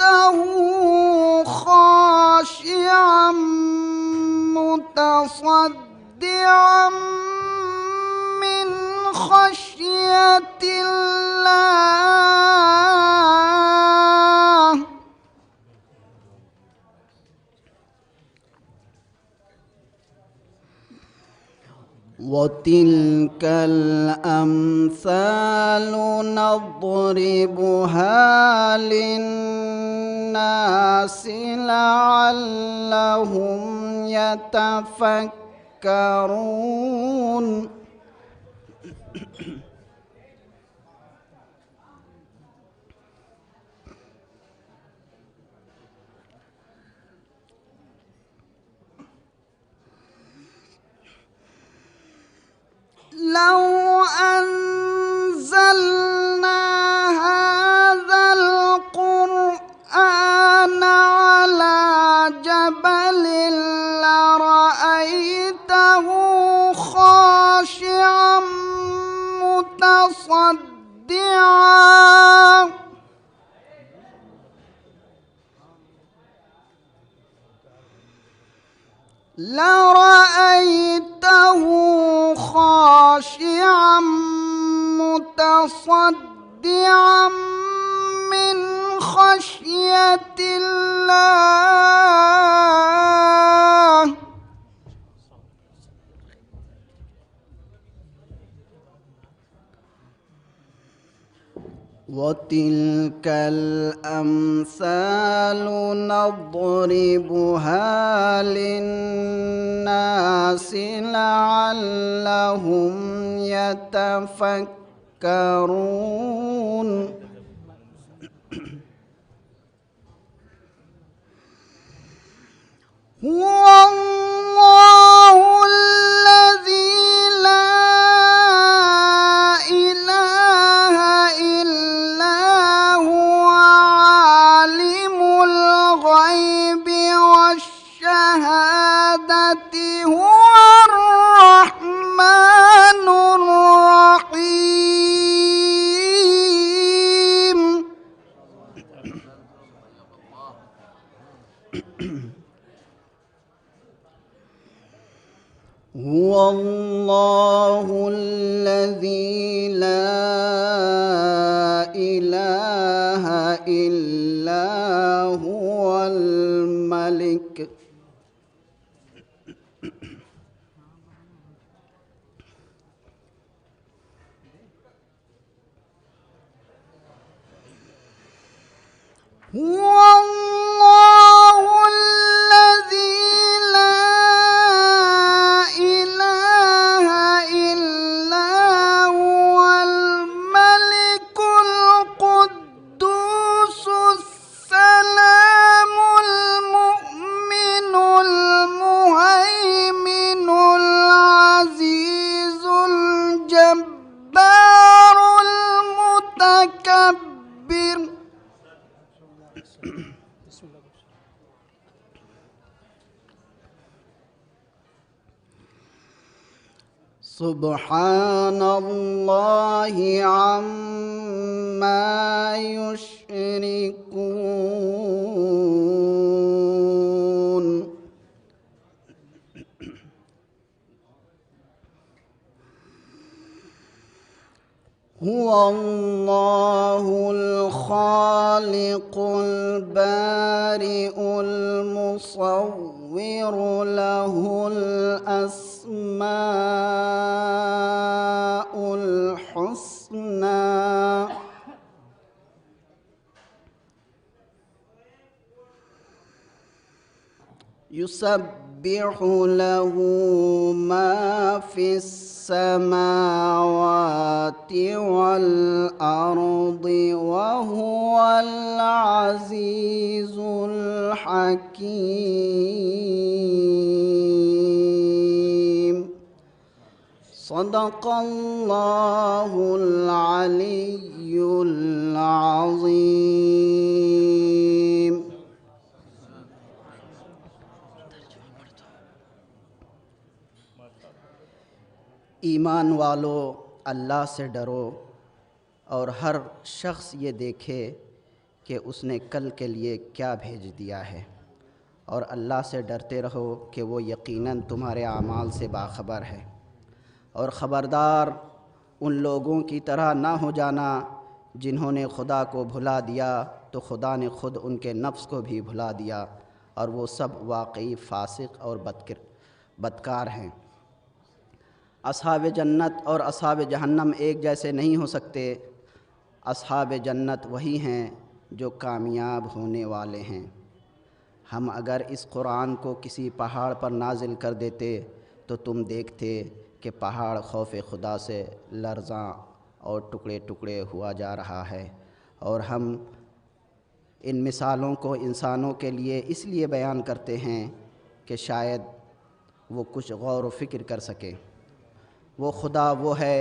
رأيته خاشعا متصدعا من خشية الله وتلك الأمثال نضربها للناس لعلهم يتفكرون لو أنزلنا هذا القرآن على جبل لرأيته خاشعا متصدعا لرأيته خاشعا متصدعا من خشية الله وتلك الأمثال نضربها للناس لعلهم يتفكرون هو الله الذي لا إله إلا هو عالم الغيب والشهادة هو الرحمن الرحيم هو الله الذي لا إله إلا هو الملك هو الله الذي لا إله إلا هو الملك القدوس السلام المؤمن المهيمن العزيز الجبار المتكبر سبحان الله عما يشركون هو الله الخالق البارئ المصور له الأسماء الحسنى يسبح له ما في السماوات والأرض وهو العزيز الحكيم صدق الله العلي العظيم ایمان والو اللہ سے ڈرو اور ہر شخص یہ دیکھے کہ اس نے کل کے لیے کیا بھیج دیا ہے، اور اللہ سے ڈرتے رہو کہ وہ یقیناً تمہارے اعمال سے باخبر ہے۔ اور خبردار ان لوگوں کی طرح نہ ہو جانا جنہوں نے خدا کو بھلا دیا تو خدا نے خود ان کے نفس کو بھی بھلا دیا، اور وہ سب واقعی فاسق اور بدکار ہیں۔ اصحاب جنت اور اصحاب جہنم ایک جیسے نہیں ہو سکتے۔ اصحاب جنت وہی ہیں جو کامیاب ہونے والے ہیں۔ ہم اگر اس قرآن کو کسی پہاڑ پر نازل کر دیتے تو تم دیکھتے کہ پہاڑ خوف خدا سے لرزاں اور ٹکڑے ٹکڑے ہوا جا رہا ہے۔ اور ہم ان مثالوں کو انسانوں کے لیے اس لیے بیان کرتے ہیں کہ شاید وہ کچھ غور و فکر کر سکیں۔ وہ خدا وہ ہے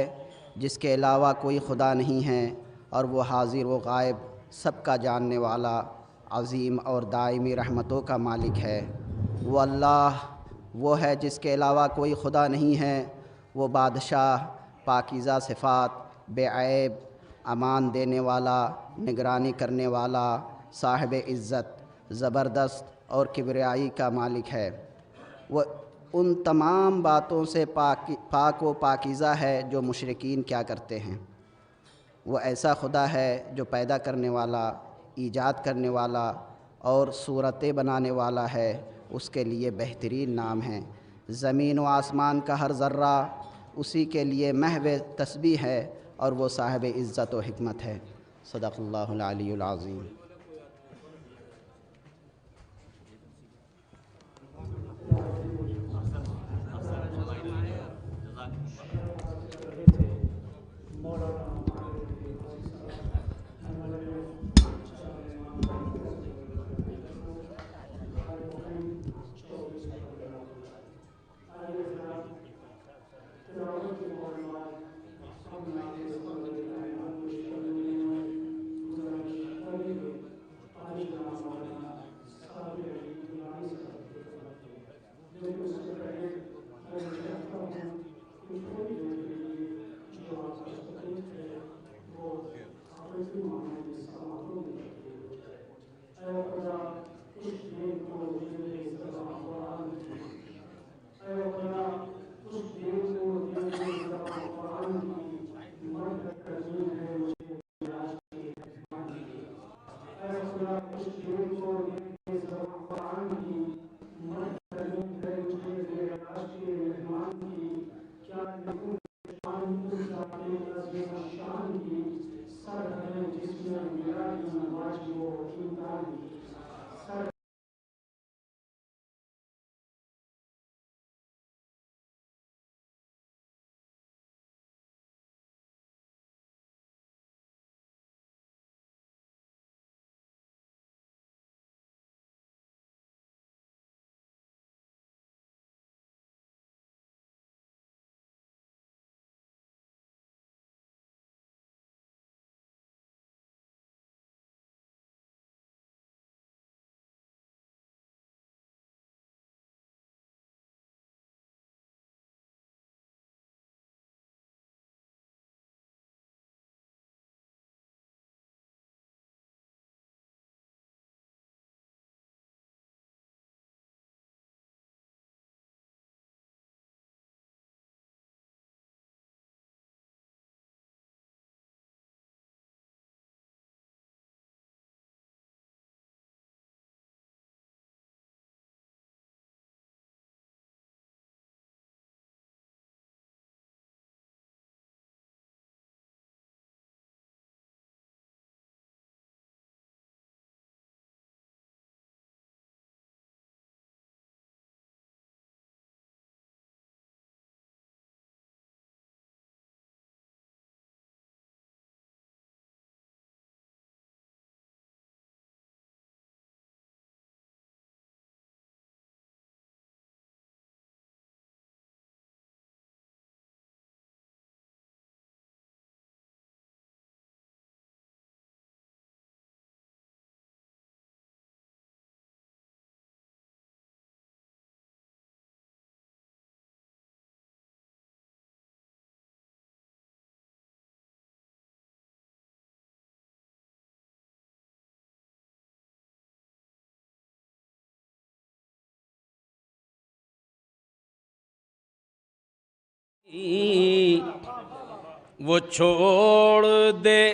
جس کے علاوہ کوئی خدا نہیں ہے، اور وہ حاضر و غائب، سب کا جاننے والا، عظیم اور دائمی رحمتوں کا مالک ہے۔ وہ اللہ وہ ہے جس کے علاوہ کوئی خدا نہیں ہے۔ وہ بادشاہ، پاکیزہ صفات، بے عیب، امان دینے والا، نگرانی کرنے والا، صاحب عزت، زبردست اور کبریائی کا مالک ہے۔ وہ ان تمام باتوں سے پاک و پاکیزہ ہے جو مشرکین کیا کرتے ہیں۔ وہ ایسا خدا ہے جو پیدا کرنے والا، ایجاد کرنے والا اور صورتیں بنانے والا ہے۔ اس کے لیے بہترین نام ہیں۔ زمین و آسمان کا ہر ذرہ اسی کے لیے محض تسبیح ہے، اور وہ صاحب عزت و حکمت ہے۔ صدق اللہ العلی العظیم۔ وہ چھوڑ دے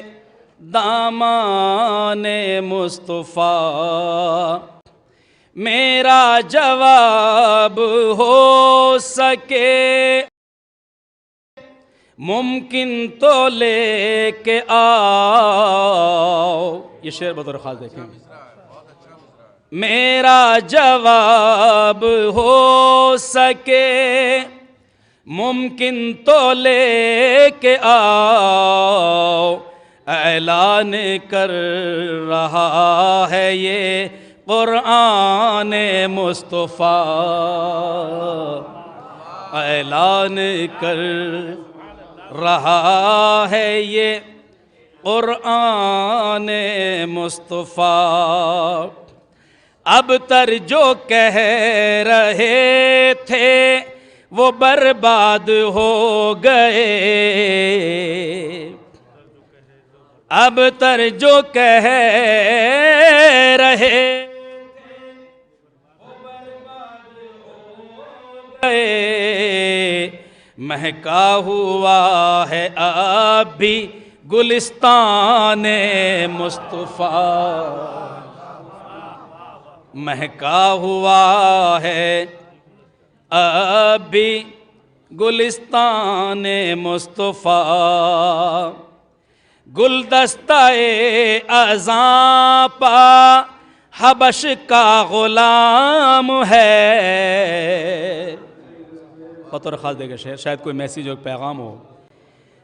دامان مصطفیٰ، میرا جواب ہو سکے ممکن تو لے کے آؤ. یہ شعر بطور خاص دیکھیں. میرا جواب ہو سکے ممکن تو لے کے آؤ، اعلان کر رہا ہے یہ قرآن مصطفیٰ، اعلان کر رہا ہے یہ قرآن مصطفیٰ. اب تر جو کہہ رہے تھے وہ برباد ہو گئے، اب تر جو کہہ رہے تھے وہ برباد ہو گئے، مہکا ہوا ہے اب بھی گلستان مصطفیٰ، مہکا ہوا ہے اب بھی گلستان مصطفیٰ. گلدستہ اذاں پا حبش کا غلام ہے. بطور خاص دے گا شعر، شاید کوئی میسیج ہو، پیغام ہو.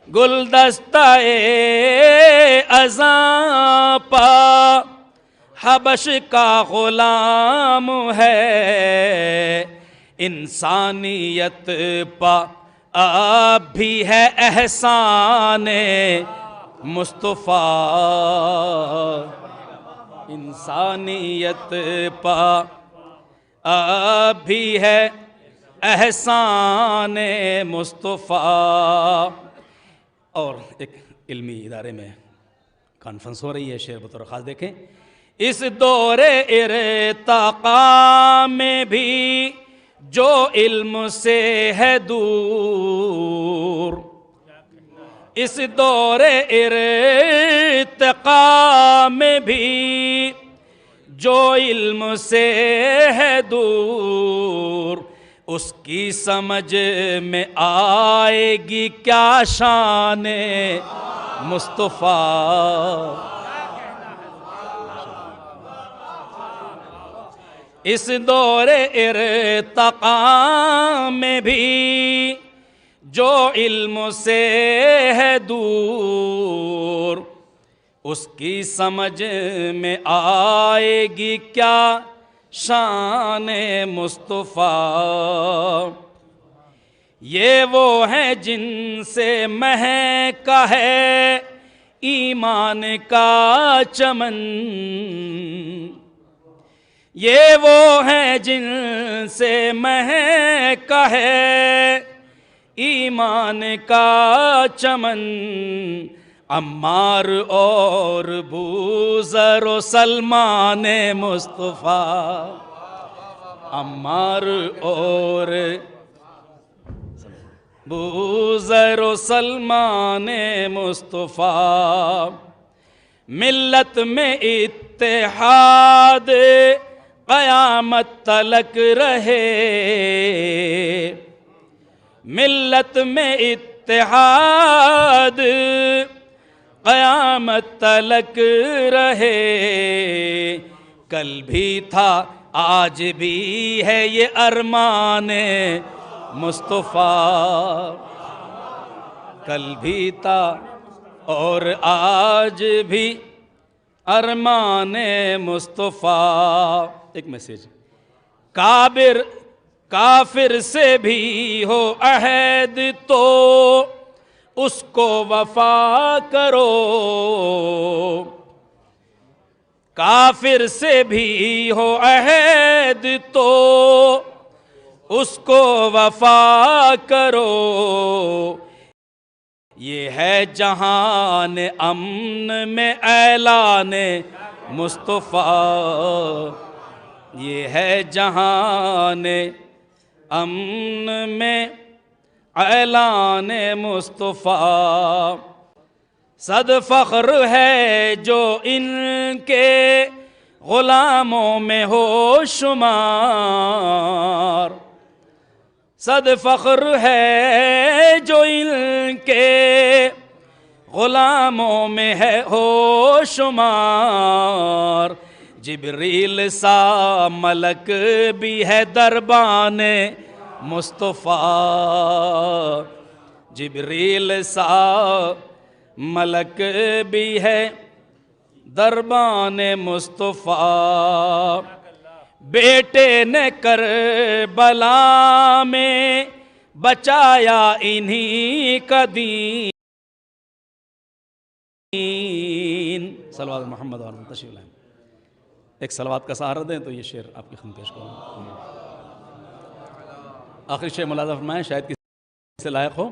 گلدستہ اذاں پا حبش کا غلام ہے، انسانیت پا اب بھی ہے احسان مصطفیٰ، انسانیت پا اب بھی ہے احسان مصطفیٰ. اور ایک علمی ادارے میں کانفرنس ہو رہی ہے، شعر بطور خاص دیکھیں. اس دور ارتقاء میں بھی جو علم سے ہے دور، اس دور ارتقاء میں بھی جو علم سے ہے دور، اس کی سمجھ میں آئے گی کیا شان مصطفیٰ. اس دور ارتقاء میں بھی جو علم سے ہے دور، اس کی سمجھ میں آئے گی کیا شان مصطفیٰ. یہ وہ ہیں جن سے مہکا ہے ایمان کا چمن، یہ وہ ہیں جن سے مہکا ہے ایمان کا چمن. عمار اور بوذر و سلمان مصطفیٰ، عمار اور بوذر و سلمان مصطفیٰ. ملت میں اتحاد قیامت تلک رہے، ملت میں اتحاد قیامت تلک رہے. کل بھی تھا آج بھی ہے یہ ارمان مصطفیٰ، کل بھی تھا اور آج بھی ارمان مصطفیٰ. ایک میسیج. کافر سے بھی ہو عہد تو اس کو وفا کرو، کافر سے بھی ہو عہد تو اس کو وفا کرو. یہ ہے جہان امن میں اعلان مصطفیٰ، یہ ہے جہان امن میں اعلان مصطفیٰ، صد فخر ہے جو ان کے غلاموں میں ہو شمار، صد فخر ہے جو ان کے غلاموں میں ہے ہو شمار، جبریل سا ملک بھی ہے دربان مصطفیٰ، جبریل سا ملک بھی ہے دربان مصطفیٰ، بیٹے نے کربلا میں بچایا انہی کا دین، صلوات محمد اور تشریف لائیں، ایک صلوات کا سہارا دیں تو یہ شعر آپ کی خدمت پیش کروں۔ آخری شعر ملاحظہ فرمائیں، شاید کسی سے لائق ہو۔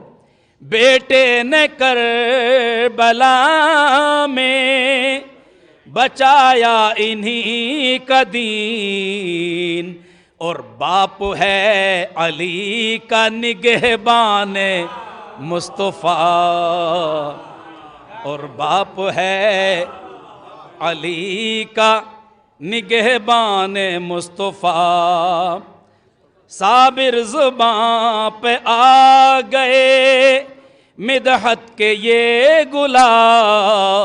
بیٹے نے کربلا میں بچایا انہی کا دین، اور باپ ہے علی کا نگہبان مصطفیٰ، اور باپ ہے علی کا نگہبان مصطفیٰ، صابر زباں پہ آ گئے مدحت کے یہ گلاب،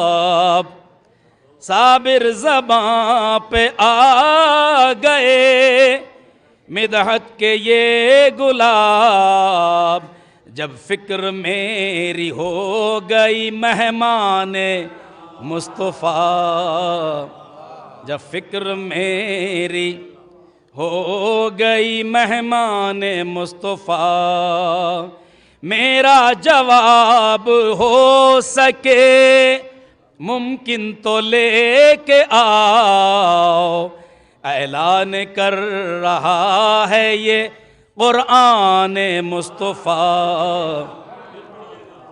صابر زباں پہ آ گئے مدحت کے یہ گلاب، جب فکر میری ہو گئی مہمان مصطفیٰ، جب فکر میری ہو گئی مہمان مصطفیٰ، میرا جواب ہو سکے ممکن تو لے کے آؤ، اعلان کر رہا ہے یہ قرآن مصطفیٰ،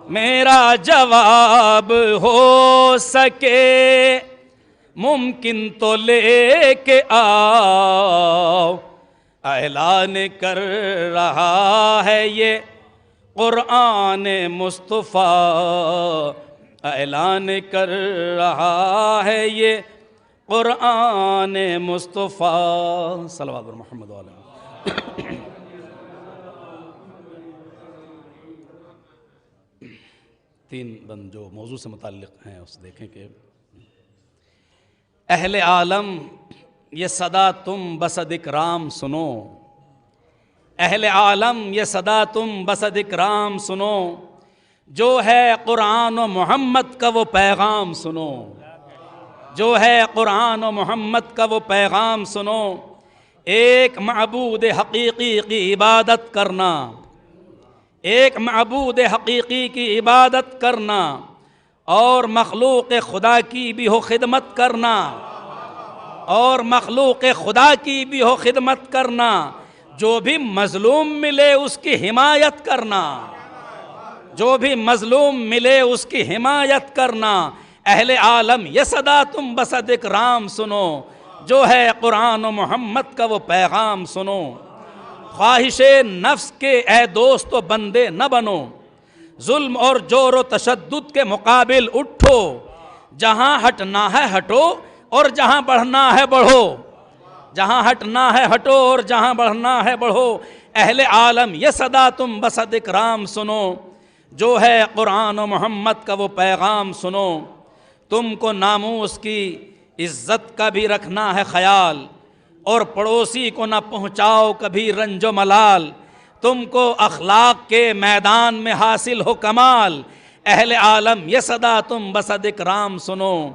میرا جواب ہو سکے ممکن تو لے کے آؤ، اعلان کر رہا ہے یہ قرآن مصطفیٰ، اعلان کر رہا ہے یہ قرآن مصطفیٰ، صلوات بر محمد علیہ۔ تین بند جو موضوع سے متعلق ہیں اس دیکھیں کہ اہل عالم یہ صدا تم بصد اکرام سنو، اہل عالم یہ صدا تم بصد اکرام سنو، جو ہے قرآن و محمد کا وہ پیغام سنو، جو ہے قرآن و محمد کا وہ پیغام سنو، ایک معبود حقیقی کی عبادت کرنا، ایک معبود حقیقی کی عبادت کرنا، اور مخلوق خدا کی بھی ہو خدمت کرنا، اور مخلوق خدا کی بھی ہو خدمت کرنا، جو بھی مظلوم ملے اس کی حمایت کرنا، جو بھی مظلوم ملے اس کی حمایت کرنا، اہل عالم یہ صدا تم بصد اکرام سنو، جو ہے قرآن و محمد کا وہ پیغام سنو، خواہش نفس کے اے دوست و بندے نہ بنو، ظلم اور جور و تشدد کے مقابل اٹھو، جہاں ہٹنا ہے ہٹو اور جہاں بڑھنا ہے بڑھو، جہاں ہٹنا ہے ہٹو اور جہاں بڑھنا ہے بڑھو، اہل عالم یہ صدا تم بصد اکرام سنو، جو ہے قرآن و محمد کا وہ پیغام سنو، تم کو ناموس کی عزت کا بھی رکھنا ہے خیال، اور پڑوسی کو نہ پہنچاؤ کبھی رنج و ملال، تم کو اخلاق کے میدان میں حاصل ہو کمال، اہل عالم یہ صدا تم بصد اکرام سنو،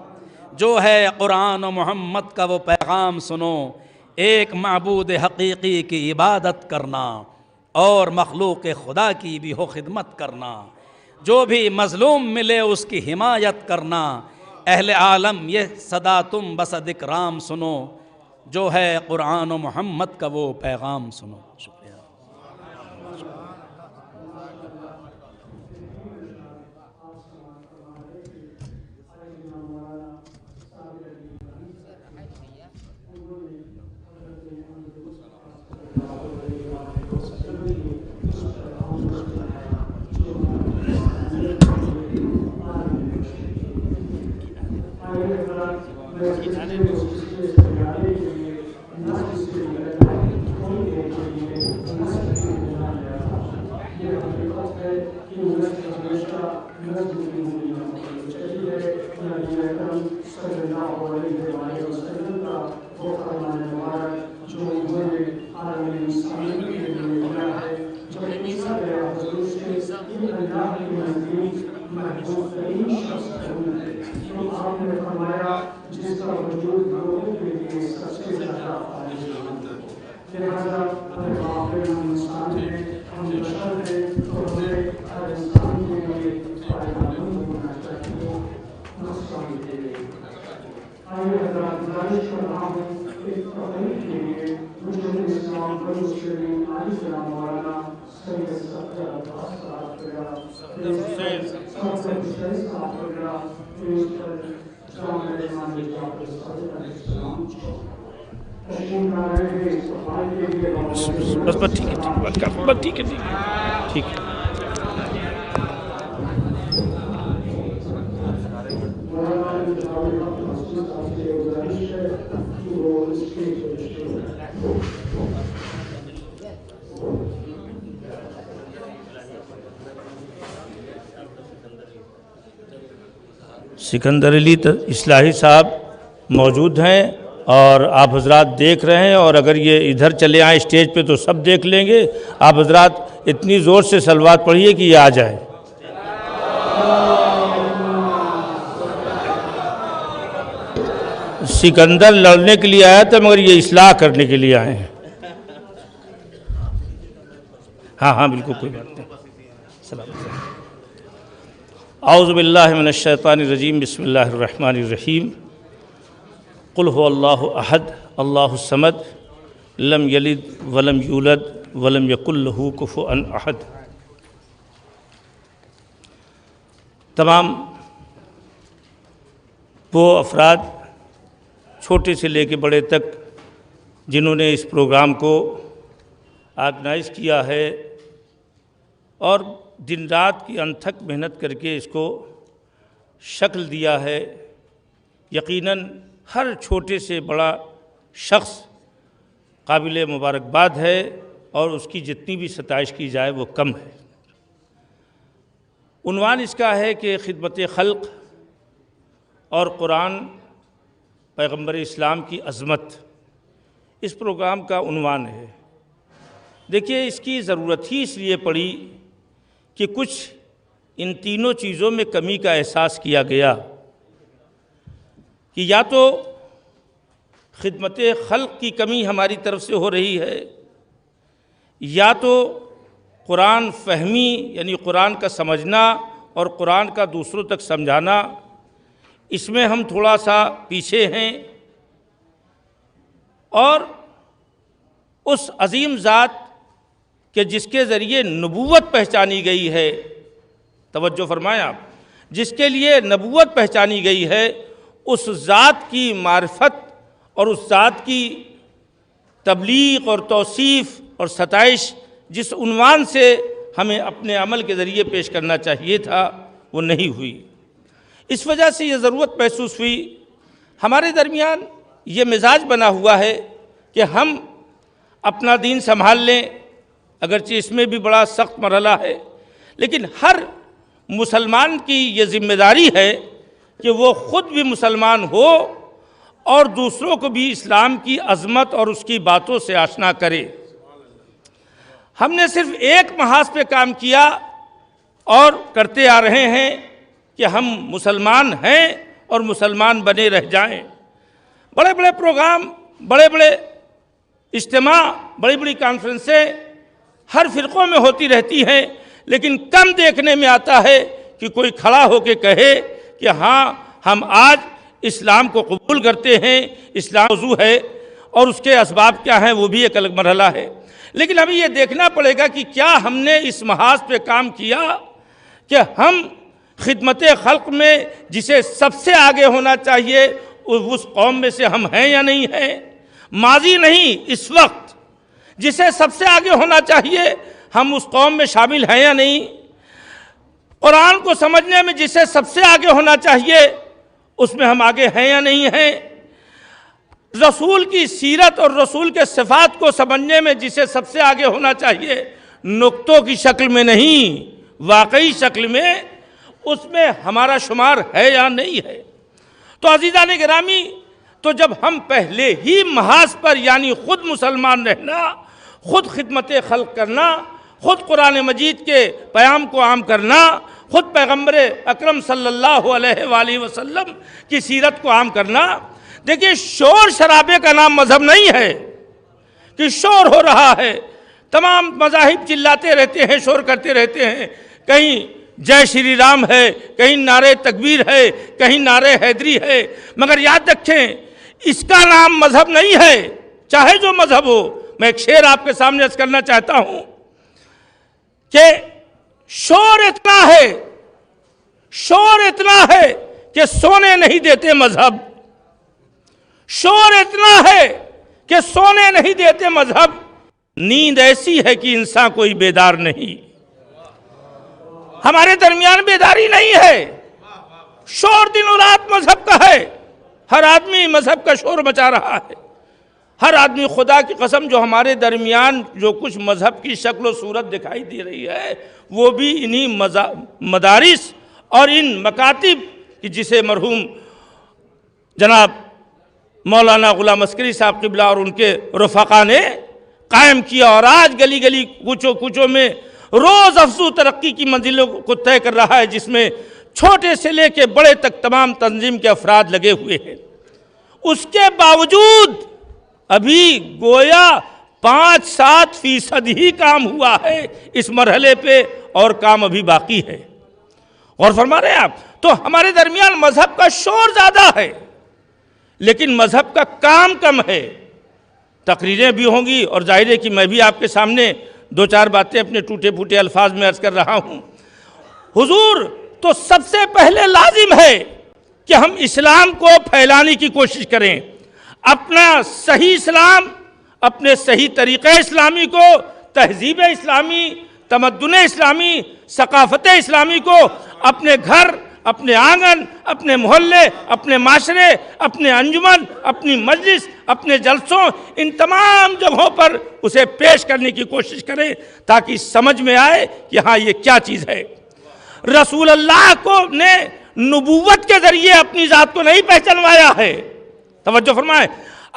جو ہے قرآن و محمد کا وہ پیغام سنو، ایک معبود حقیقی کی عبادت کرنا اور مخلوق خدا کی بھی ہو خدمت کرنا، جو بھی مظلوم ملے اس کی حمایت کرنا، اہل عالم یہ صدا تم بصد اکرام سنو، جو ہے قرآن و محمد کا وہ پیغام سنو۔ شکریہ۔ بس ٹھیک ہے بات کر بس ٹھیک ہے ٹھیک ہے. سکندر علی اصلاحی صاحب موجود ہیں اور آپ حضرات دیکھ رہے ہیں، اور اگر یہ ادھر چلے آئیں اسٹیج پہ تو سب دیکھ لیں گے. آپ حضرات اتنی زور سے صلوات پڑھیے کہ یہ آ جائے. سکندر لڑنے کے لیے آیا تھا مگر یہ اصلاح کرنے کے لیے آئے ہیں. ہاں بالکل کوئی بات نہیں. السلام علیکم. اعوذ باللہ من الشیطان الرجیم. بسم اللہ الرحمن الرحیم. قل هو اللہ احد اللہ الصمد لم یلد ولم یولد ولم یکن لہ کفوا احد. تمام وہ افراد چھوٹے سے لے کے بڑے تک جنہوں نے اس پروگرام کو آرگنائز کیا ہے اور دن رات کی انتھک محنت کر کے اس کو شکل دیا ہے، یقیناً ہر چھوٹے سے بڑا شخص قابل مبارکباد ہے اور اس کی جتنی بھی ستائش کی جائے وہ کم ہے. عنوان اس کا ہے کہ خدمت خلق اور قرآن پیغمبر اسلام کی عظمت. اس پروگرام کا عنوان ہے. دیکھیے اس کی ضرورت ہی اس لیے پڑی کہ کچھ ان تینوں چیزوں میں کمی کا احساس کیا گیا کہ یا تو خدمت خلق کی کمی ہماری طرف سے ہو رہی ہے، یا تو قرآن فہمی یعنی قرآن کا سمجھنا اور قرآن کا دوسروں تک سمجھانا، اس میں ہم تھوڑا سا پیچھے ہیں. اور اس عظیم ذات کہ جس کے ذریعے نبوت پہچانی گئی ہے، توجہ فرمائیں آپ، جس کے لیے نبوت پہچانی گئی ہے، اس ذات کی معرفت اور اس ذات کی تبلیغ اور توصیف اور ستائش جس عنوان سے ہمیں اپنے عمل کے ذریعے پیش کرنا چاہیے تھا وہ نہیں ہوئی. اس وجہ سے یہ ضرورت محسوس ہوئی. ہمارے درمیان یہ مزاج بنا ہوا ہے کہ ہم اپنا دین سنبھال لیں، اگرچہ اس میں بھی بڑا سخت مرحلہ ہے، لیکن ہر مسلمان کی یہ ذمہ داری ہے کہ وہ خود بھی مسلمان ہو اور دوسروں کو بھی اسلام کی عظمت اور اس کی باتوں سے آشنا کرے. ہم نے صرف ایک محاذ پہ کام کیا اور کرتے آ رہے ہیں کہ ہم مسلمان ہیں اور مسلمان بنے رہ جائیں. بڑے بڑے پروگرام، بڑے بڑے اجتماع، بڑی بڑی کانفرنسیں ہر فرقوں میں ہوتی رہتی ہیں، لیکن کم دیکھنے میں آتا ہے کہ کوئی کھڑا ہو کے کہے کہ ہاں ہم آج اسلام کو قبول کرتے ہیں، اسلام موضوع ہے اور اس کے اسباب کیا ہیں وہ بھی ایک الگ مرحلہ ہے. لیکن ابھی یہ دیکھنا پڑے گا کہ کیا ہم نے اس محاذ پہ کام کیا کہ ہم خدمت خلق میں جسے سب سے آگے ہونا چاہیے اس قوم میں سے ہم ہیں یا نہیں ہیں. ماضی نہیں، اس وقت جسے سب سے آگے ہونا چاہیے ہم اس قوم میں شامل ہیں یا نہیں. قرآن کو سمجھنے میں جسے سب سے آگے ہونا چاہیے اس میں ہم آگے ہیں یا نہیں ہیں. رسول کی سیرت اور رسول کے صفات کو سمجھنے میں جسے سب سے آگے ہونا چاہیے، نقطوں کی شکل میں نہیں، واقعی شکل میں، اس میں ہمارا شمار ہے یا نہیں ہے۔ تو عزیزان گرامی، تو جب ہم پہلے ہی محاذ پر یعنی خود مسلمان رہنا، خود خدمت خلق کرنا، خود قرآن مجید کے پیام کو عام کرنا، خود پیغمبر اکرم صلی اللہ علیہ وآلہ وسلم کی سیرت کو عام کرنا، دیکھیں شور شرابے کا نام مذہب نہیں ہے کہ شور ہو رہا ہے، تمام مذاہب چلاتے رہتے ہیں، شور کرتے رہتے ہیں، کہیں جے شری رام ہے، کہیں نعرہ تکبیر ہے، کہیں نعرہ حیدری ہے، مگر یاد رکھیں اس کا نام مذہب نہیں ہے، چاہے جو مذہب ہو۔ میں ایک شعر آپ کے سامنے عرض کرنا چاہتا ہوں کہ شور اتنا ہے کہ سونے نہیں دیتے مذہب، شور اتنا ہے کہ سونے نہیں دیتے مذہب، نیند ایسی ہے کہ انسان کوئی بیدار نہیں۔ ہمارے درمیان بیداری نہیں ہے، شور دن و رات مذہب کا ہے، ہر آدمی مذہب کا شور مچا رہا ہے، ہر آدمی، خدا کی قسم جو ہمارے درمیان جو کچھ مذہب کی شکل و صورت دکھائی دے رہی ہے وہ بھی انہی مدارس اور ان مکاتب کی جسے مرحوم جناب مولانا غلام عسکری صاحب قبلہ اور ان کے رفقا نے قائم کیا، اور آج گلی گلی کوچوں میں روز افزو ترقی کی منزلوں کو طے کر رہا ہے، جس میں چھوٹے سے لے کے بڑے تک تمام تنظیم کے افراد لگے ہوئے ہیں۔ اس کے باوجود ابھی گویا 5-7% ہی کام ہوا ہے اس مرحلے پہ، اور کام ابھی باقی ہے۔ اور فرما رہے ہیں آپ، تو ہمارے درمیان مذہب کا شور زیادہ ہے لیکن مذہب کا کام کم ہے۔ تقریریں بھی ہوں گی، اور ظاہر ہے کہ میں بھی آپ کے سامنے 2-4 باتیں اپنے ٹوٹے پھوٹے الفاظ میں عرض کر رہا ہوں۔ حضور، تو سب سے پہلے لازم ہے کہ ہم اسلام کو پھیلانے کی کوشش کریں، اپنا صحیح اسلام، اپنے صحیح طریقہ اسلامی کو، تہذیب اسلامی، تمدن اسلامی، ثقافت اسلامی کو اپنے گھر، اپنے آنگن، اپنے محلے، اپنے معاشرے، اپنے انجمن، اپنی مجلس، اپنے جلسوں، ان تمام جگہوں پر اسے پیش کرنے کی کوشش کریں تاکہ سمجھ میں آئے کہ ہاں یہ کیا چیز ہے۔ رسول اللہ کو نے نبوت کے ذریعے اپنی ذات کو نہیں پہچانوایا ہے، توجہ فرمائیں،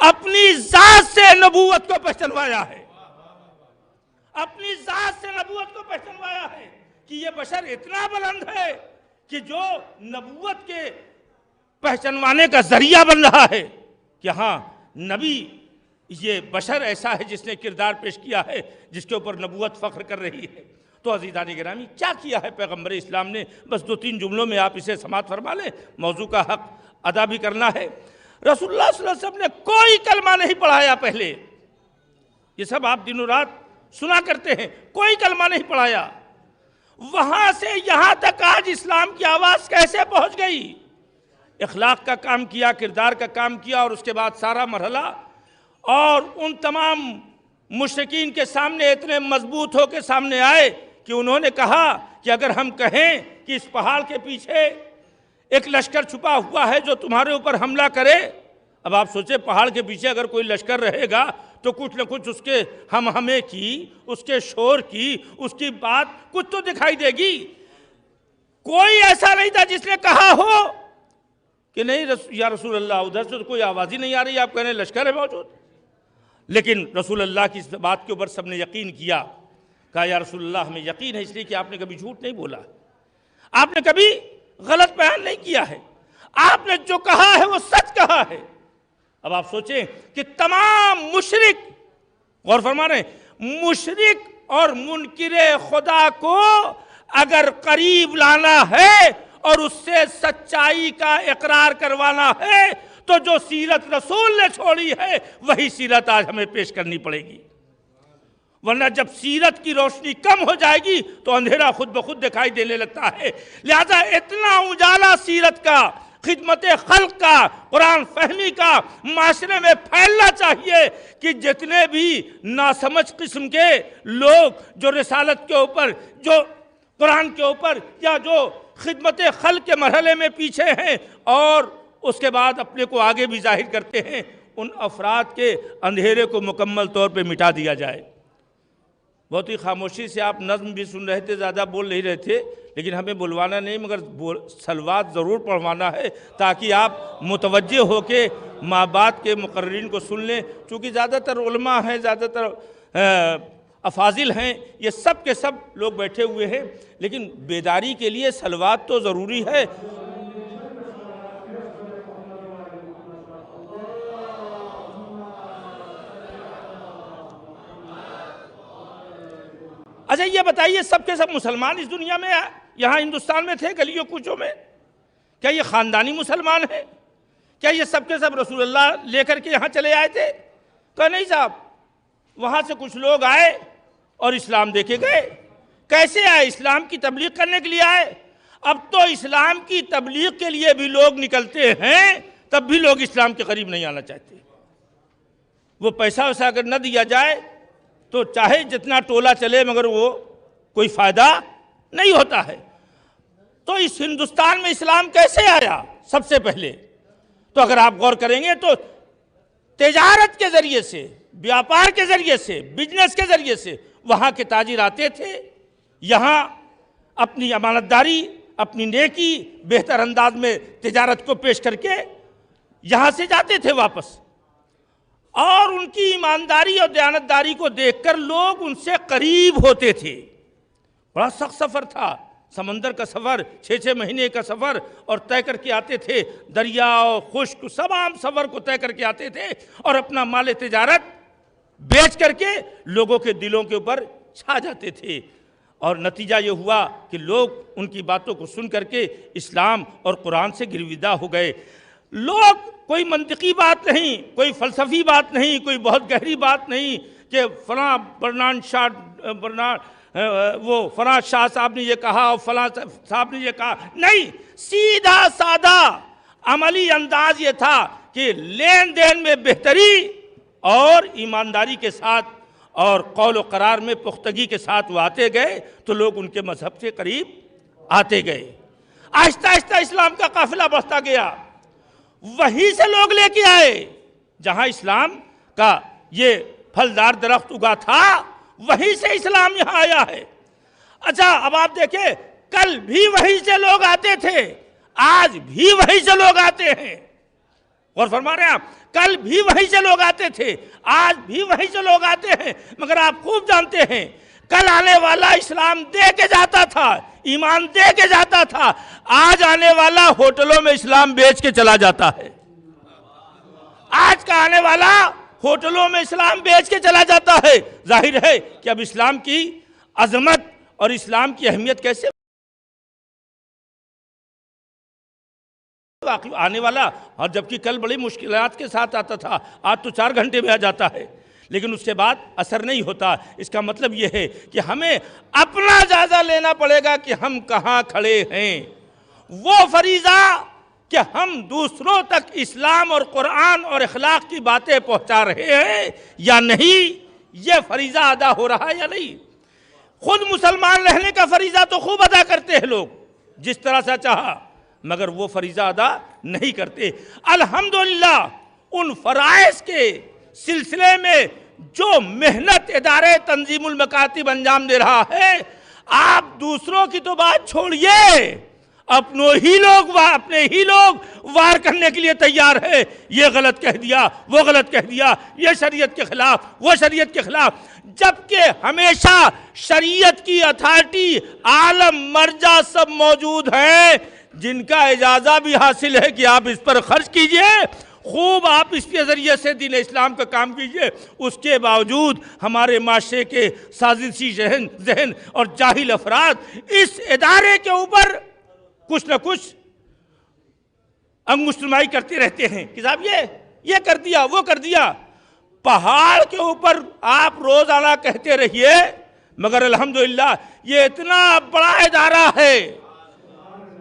اپنی ذات سے نبوت کو پہچانوایا ہے، اپنی ذات سے نبوت کو پہچانوایا ہے کہ یہ بشر اتنا بلند ہے کہ جو نبوت کے پہچانوانے کا ذریعہ بن رہا ہے کہ ہاں نبی یہ بشر ایسا ہے جس نے کردار پیش کیا ہے جس کے اوپر نبوت فخر کر رہی ہے۔ تو عزیزان گرامی، کیا کیا ہے پیغمبر اسلام نے؟ بس 2-3 جملوں میں آپ اسے سماعت فرما لیں، موضوع کا حق ادا بھی کرنا ہے۔ رسول اللہ صلی اللہ علیہ وسلم نے کوئی کلمہ نہیں پڑھایا پہلے، یہ سب آپ دن و رات سنا کرتے ہیں، کوئی کلمہ نہیں پڑھایا۔ وہاں سے یہاں تک آج اسلام کی آواز کیسے پہنچ گئی؟ اخلاق کا کام کیا، کردار کا کام کیا، اور اس کے بعد سارا مرحلہ، اور ان تمام مشرکین کے سامنے اتنے مضبوط ہو کے سامنے آئے کہ انہوں نے کہا کہ اگر ہم کہیں کہ اس پہاڑ کے پیچھے ایک لشکر چھپا ہوا ہے جو تمہارے اوپر حملہ کرے، اب آپ سوچیں پہاڑ کے پیچھے اگر کوئی لشکر رہے گا تو کچھ نہ کچھ اس کے ہم ہمیں کی، اس کے شور کی، اس کی بات کچھ تو دکھائی دے گی۔ کوئی ایسا نہیں تھا جس نے کہا ہو کہ نہیں یا رسول اللہ ادھر سے تو کوئی آواز ہی نہیں آ رہی، آپ کہہ رہے ہیں لشکر ہے موجود۔ لیکن رسول اللہ کی اس بات کے اوپر سب نے یقین کیا، کہا یا رسول اللہ ہمیں یقین ہے، اس لیے کہ آپ نے کبھی جھوٹ نہیں بولا، آپ نے کبھی غلط بیان نہیں کیا ہے، آپ نے جو کہا ہے وہ سچ کہا ہے۔ اب آپ سوچیں کہ تمام مشرک، غور فرما رہے ہیں، مشرک اور منکر خدا کو اگر قریب لانا ہے اور اس سے سچائی کا اقرار کروانا ہے تو جو سیرت رسول نے چھوڑی ہے وہی سیرت آج ہمیں پیش کرنی پڑے گی، ورنہ جب سیرت کی روشنی کم ہو جائے گی تو اندھیرا خود بخود دکھائی دینے لگتا ہے۔ لہذا اتنا اجالا سیرت کا، خدمت خلق کا، قرآن فہمی کا معاشرے میں پھیلنا چاہیے کہ جتنے بھی ناسمجھ قسم کے لوگ جو رسالت کے اوپر، جو قرآن کے اوپر، یا جو خدمت خلق کے مرحلے میں پیچھے ہیں اور اس کے بعد اپنے کو آگے بھی ظاہر کرتے ہیں، ان افراد کے اندھیرے کو مکمل طور پہ مٹا دیا جائے۔ بہت ہی خاموشی سے آپ نظم بھی سن رہے تھے، زیادہ بول نہیں رہے تھے، لیکن ہمیں بلوانا نہیں مگر صلوات ضرور پڑھوانا ہے تاکہ آپ متوجہ ہو کے ماں باپ کے مقررین کو سن لیں، چونکہ زیادہ تر علماء ہیں، زیادہ تر افاضل ہیں، یہ سب کے سب لوگ بیٹھے ہوئے ہیں، لیکن بیداری کے لیے صلوات تو ضروری ہے۔ اچھا یہ بتائیے، سب کے سب مسلمان اس دنیا میں یہاں ہندوستان میں تھے گلیوں کوچوں میں؟ کیا یہ خاندانی مسلمان ہیں؟ کیا یہ سب کے سب رسول اللہ لے کر کے یہاں چلے آئے تھے؟ کہا نہیں صاحب، وہاں سے کچھ لوگ آئے اور اسلام دے کے گئے۔ کیسے آئے؟ اسلام کی تبلیغ کرنے کے لیے آئے۔ اب تو اسلام کی تبلیغ کے لیے بھی لوگ نکلتے ہیں، تب بھی لوگ اسلام کے قریب نہیں آنا چاہتے۔ وہ پیسہ ویسا اگر نہ دیا جائے تو چاہے جتنا ٹولہ چلے مگر وہ کوئی فائدہ نہیں ہوتا ہے۔ تو اس ہندوستان میں اسلام کیسے آیا؟ سب سے پہلے تو اگر آپ غور کریں گے تو تجارت کے ذریعے سے، بیاپار کے ذریعے سے، بزنس کے ذریعے سے وہاں کے تاجر آتے تھے، یہاں اپنی امانتداری، اپنی نیکی بہتر انداز میں تجارت کو پیش کر کے یہاں سے جاتے تھے واپس، اور ان کی ایمانداری اور دیانتداری کو دیکھ کر لوگ ان سے قریب ہوتے تھے۔ بڑا سخت سفر تھا، سمندر کا سفر، 6 مہینے کا سفر، اور طے کر کے آتے تھے، دریا خشک تمام سفر کو طے کر کے آتے تھے اور اپنا مال تجارت بیچ کر کے لوگوں کے دلوں کے اوپر چھا جاتے تھے، اور نتیجہ یہ ہوا کہ لوگ ان کی باتوں کو سن کر کے اسلام اور قرآن سے گرویدہ ہو گئے۔ لوگ کوئی منطقی بات نہیں، کوئی فلسفی بات نہیں، کوئی بہت گہری بات نہیں کہ فلاں فلاں شاہ صاحب نے یہ کہا اور فلاں صاحب نے یہ کہا، نہیں، سیدھا سادہ عملی انداز یہ تھا کہ لین دین میں بہتری اور ایمانداری کے ساتھ اور قول و قرار میں پختگی کے ساتھ وہ آتے گئے تو لوگ ان کے مذہب سے قریب آتے گئے۔ آہستہ آہستہ اسلام کا قافلہ بڑھتا گیا، وہیں سے لوگ لے کے آئے جہاں اسلام کا یہ پھلدار درخت اگا تھا، وہیں سے اسلام یہاں آیا ہے۔ اچھا اب آپ دیکھیں، کل بھی وہیں سے لوگ آتے تھے، آج بھی وہیں سے لوگ آتے ہیں۔ غور فرما رہے ہیں آپ؟ کل بھی وہیں سے لوگ آتے تھے، آج بھی وہیں سے لوگ آتے ہیں، مگر آپ خوب جانتے ہیں کل آنے والا اسلام دے کے جاتا تھا، ایمان دے کے جاتا تھا، آج آنے والا ہوٹلوں میں اسلام بیچ کے چلا جاتا ہے۔ آج کا آنے والا ہوٹلوں میں اسلام بیچ کے چلا جاتا ہے۔ ظاہر ہے کہ اب اسلام کی عظمت اور اسلام کی اہمیت کیسے آنے والا، اور جبکہ کل بڑی مشکلات کے ساتھ آتا تھا، آج تو 4 گھنٹے میں آ جاتا ہے، لیکن اس کے بعد اثر نہیں ہوتا۔ اس کا مطلب یہ ہے کہ ہمیں اپنا جائزہ لینا پڑے گا کہ ہم کہاں کھڑے ہیں۔ وہ فریضہ کہ ہم دوسروں تک اسلام اور قرآن اور اخلاق کی باتیں پہنچا رہے ہیں یا نہیں، یہ فریضہ ادا ہو رہا ہے یا نہیں۔ خود مسلمان رہنے کا فریضہ تو خوب ادا کرتے ہیں لوگ جس طرح سے چاہا، مگر وہ فریضہ ادا نہیں کرتے۔ الحمدللہ ان فرائض کے سلسلے میں جو محنت ادارے تنظیم المکاتب انجام دے رہا ہے، آپ دوسروں کی تو بات چھوڑیے، اپنے ہی لوگ وار کرنے کے لیے تیار ہے۔ یہ غلط کہہ دیا، وہ غلط کہہ دیا، یہ شریعت کے خلاف، وہ شریعت کے خلاف، جبکہ ہمیشہ شریعت کی اتھارٹی عالم مرجع سب موجود ہیں جن کا اجازہ بھی حاصل ہے کہ آپ اس پر خرچ کیجئے، خوب آپ اس کے ذریعے سے دین اسلام کا کام کیجئے۔ اس کے باوجود ہمارے معاشرے کے سازشی ذہن اور جاہل افراد اس ادارے کے اوپر کچھ نہ کچھ انگشت نمائی کرتے رہتے ہیں کہ صاحب یہ کر دیا، وہ کر دیا۔ پہاڑ کے اوپر آپ روزانہ کہتے رہیے، مگر الحمدللہ یہ اتنا بڑا ادارہ ہے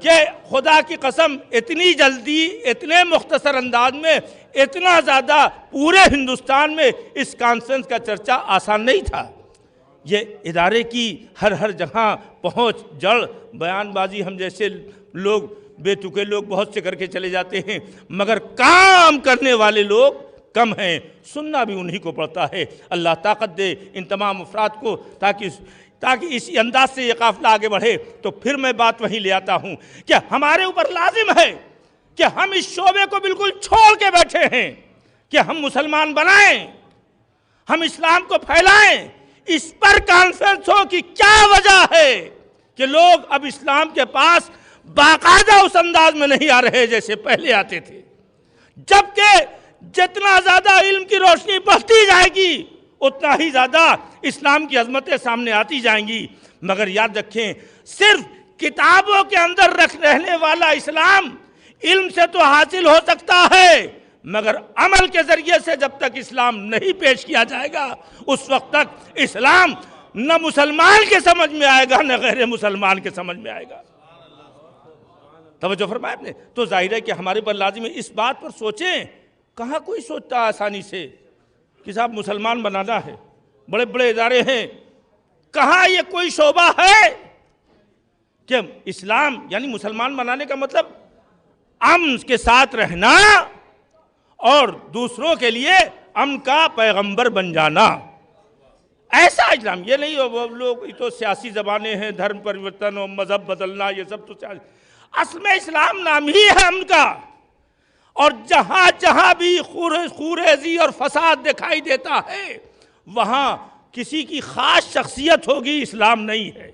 کہ خدا کی قسم اتنی جلدی، اتنے مختصر انداز میں، اتنا زیادہ پورے ہندوستان میں اس کانفرنس کا چرچا آسان نہیں تھا۔ یہ ادارے کی ہر جگہ پہنچ، جڑ، بیان بازی ہم جیسے لوگ، بے تکے لوگ بہت سے کر کے چلے جاتے ہیں، مگر کام کرنے والے لوگ کم ہیں، سننا بھی انہی کو پڑتا ہے۔ اللہ طاقت دے ان تمام افراد کو تاکہ اسی انداز سے یہ قافلہ آگے بڑھے۔ تو پھر میں بات وہی لے آتا ہوں کہ ہمارے اوپر لازم ہے کہ ہم اس شعبے کو بالکل چھوڑ کے بیٹھے ہیں کہ ہم مسلمان بنائیں، ہم اسلام کو پھیلائیں۔ اس پر کانفرنس ہو کہ کیا وجہ ہے کہ لوگ اب اسلام کے پاس باقاعدہ اس انداز میں نہیں آ رہے جیسے پہلے آتے تھے، جبکہ جتنا زیادہ علم کی روشنی بڑھتی جائے گی اتنا ہی زیادہ اسلام کی عظمتیں سامنے آتی جائیں گی۔ مگر یاد رکھیں، صرف کتابوں کے اندر رہنے والا اسلام علم سے تو حاصل ہو سکتا ہے، مگر عمل کے ذریعے سے جب تک اسلام نہیں پیش کیا جائے گا اس وقت تک اسلام نہ مسلمان کے سمجھ میں آئے گا نہ غیر مسلمان کے سمجھ میں آئے گا۔ توجہ فرمایا آپ نے؟ تو ظاہر ہے کہ ہمارے پر لازم ہے اس بات پر سوچیں۔ کہاں کوئی سوچتا آسانی سے کہ صاحب مسلمان بنانا ہے، بڑے بڑے ادارے ہیں، کہاں یہ کوئی شعبہ ہے کہ اسلام یعنی مسلمان بنانے کا مطلب امن کے ساتھ رہنا اور دوسروں کے لیے امن کا پیغمبر بن جانا، ایسا اسلام۔ یہ نہیں وہ لوگ یہ تو سیاسی زبانیں ہیں، دھرم پریورتن اور مذہب بدلنا، یہ سب تو اصل میں اسلام نام ہی ہے امن کا۔ اور جہاں جہاں بھی خوریزی اور فساد دکھائی دیتا ہے وہاں کسی کی خاص شخصیت ہوگی، اسلام نہیں ہے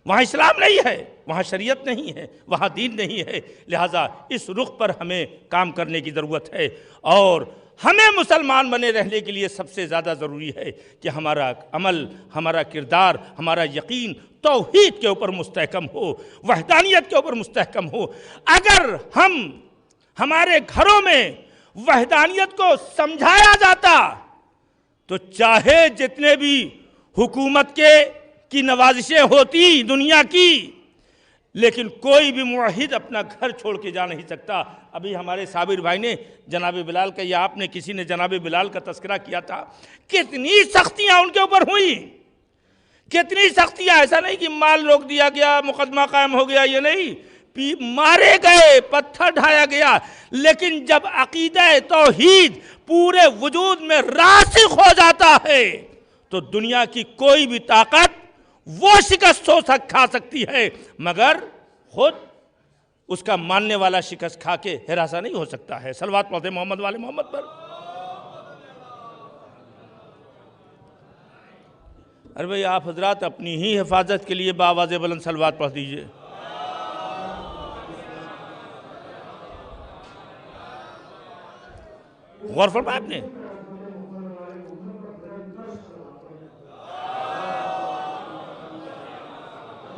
وہاں، اسلام نہیں ہے وہاں، شریعت نہیں ہے وہاں، دین نہیں ہے۔ لہٰذا اس رخ پر ہمیں کام کرنے کی ضرورت ہے، اور ہمیں مسلمان بنے رہنے کے لیے سب سے زیادہ ضروری ہے کہ ہمارا عمل، ہمارا کردار، ہمارا یقین توحید کے اوپر مستحکم ہو، وحدانیت کے اوپر مستحکم ہو۔ اگر ہمارے گھروں میں وحدانیت کو سمجھایا جاتا تو چاہے جتنے بھی حکومت کی نوازشیں ہوتی دنیا کی، لیکن کوئی بھی موحد اپنا گھر چھوڑ کے جا نہیں سکتا۔ ابھی ہمارے صابر بھائی نے جناب بلال کا، یا آپ نے کسی نے جناب بلال کا تذکرہ کیا تھا، کتنی سختیاں ان کے اوپر ہوئیں، کتنی سختیاں۔ ایسا نہیں کہ مال روک دیا گیا، مقدمہ قائم ہو گیا، یہ نہیں، مارے گئے، پتھر ڈھایا گیا، لیکن جب عقیدہ توحید پورے وجود میں راسخ ہو جاتا ہے تو دنیا کی کوئی بھی طاقت وہ شکست کھا سکتی ہے، مگر خود اس کا ماننے والا شکست کھا کے ہراساں نہیں ہو سکتا ہے۔ صلوات پڑھتے محمد والے محمد پر۔ ارے بھئی آپ حضرات اپنی ہی حفاظت کے لیے بآواز بلند صلوات پڑھ دیجئے۔ غور فرمایا آپ نے؟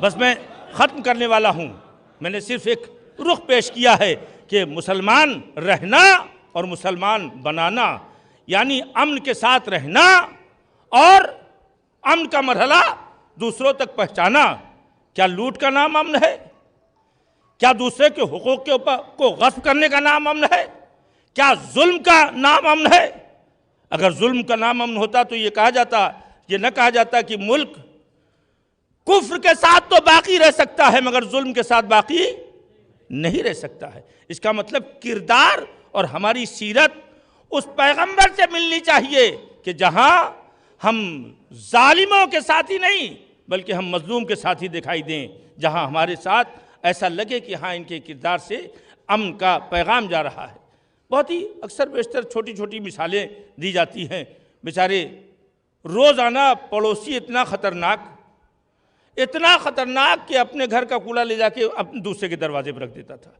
بس میں ختم کرنے والا ہوں، میں نے صرف ایک رخ پیش کیا ہے کہ مسلمان رہنا اور مسلمان بنانا، یعنی امن کے ساتھ رہنا اور امن کا مرحلہ دوسروں تک پہنچانا۔ کیا لوٹ کا نام امن ہے؟ کیا دوسرے کے حقوق کے اوپر کو غصب کرنے کا نام امن ہے؟ کیا ظلم کا نام امن ہے؟ اگر ظلم کا نام امن ہوتا تو یہ نہ کہا جاتا کہ ملک کفر کے ساتھ تو باقی رہ سکتا ہے مگر ظلم کے ساتھ باقی نہیں رہ سکتا ہے۔ اس کا مطلب کردار اور ہماری سیرت اس پیغمبر سے ملنی چاہیے کہ جہاں ہم ظالموں کے ساتھ ہی نہیں بلکہ ہم مظلوم کے ساتھ ہی دکھائی دیں، جہاں ہمارے ساتھ ایسا لگے کہ ہاں ان کے کردار سے امن کا پیغام جا رہا ہے۔ بہت ہی اکثر بیشتر چھوٹی چھوٹی مثالیں دی جاتی ہیں۔ بیچارے روزانہ پڑوسی اتنا خطرناک کہ اپنے گھر کا کوڑا لے جا کے دوسرے کے دروازے پر رکھ دیتا تھا۔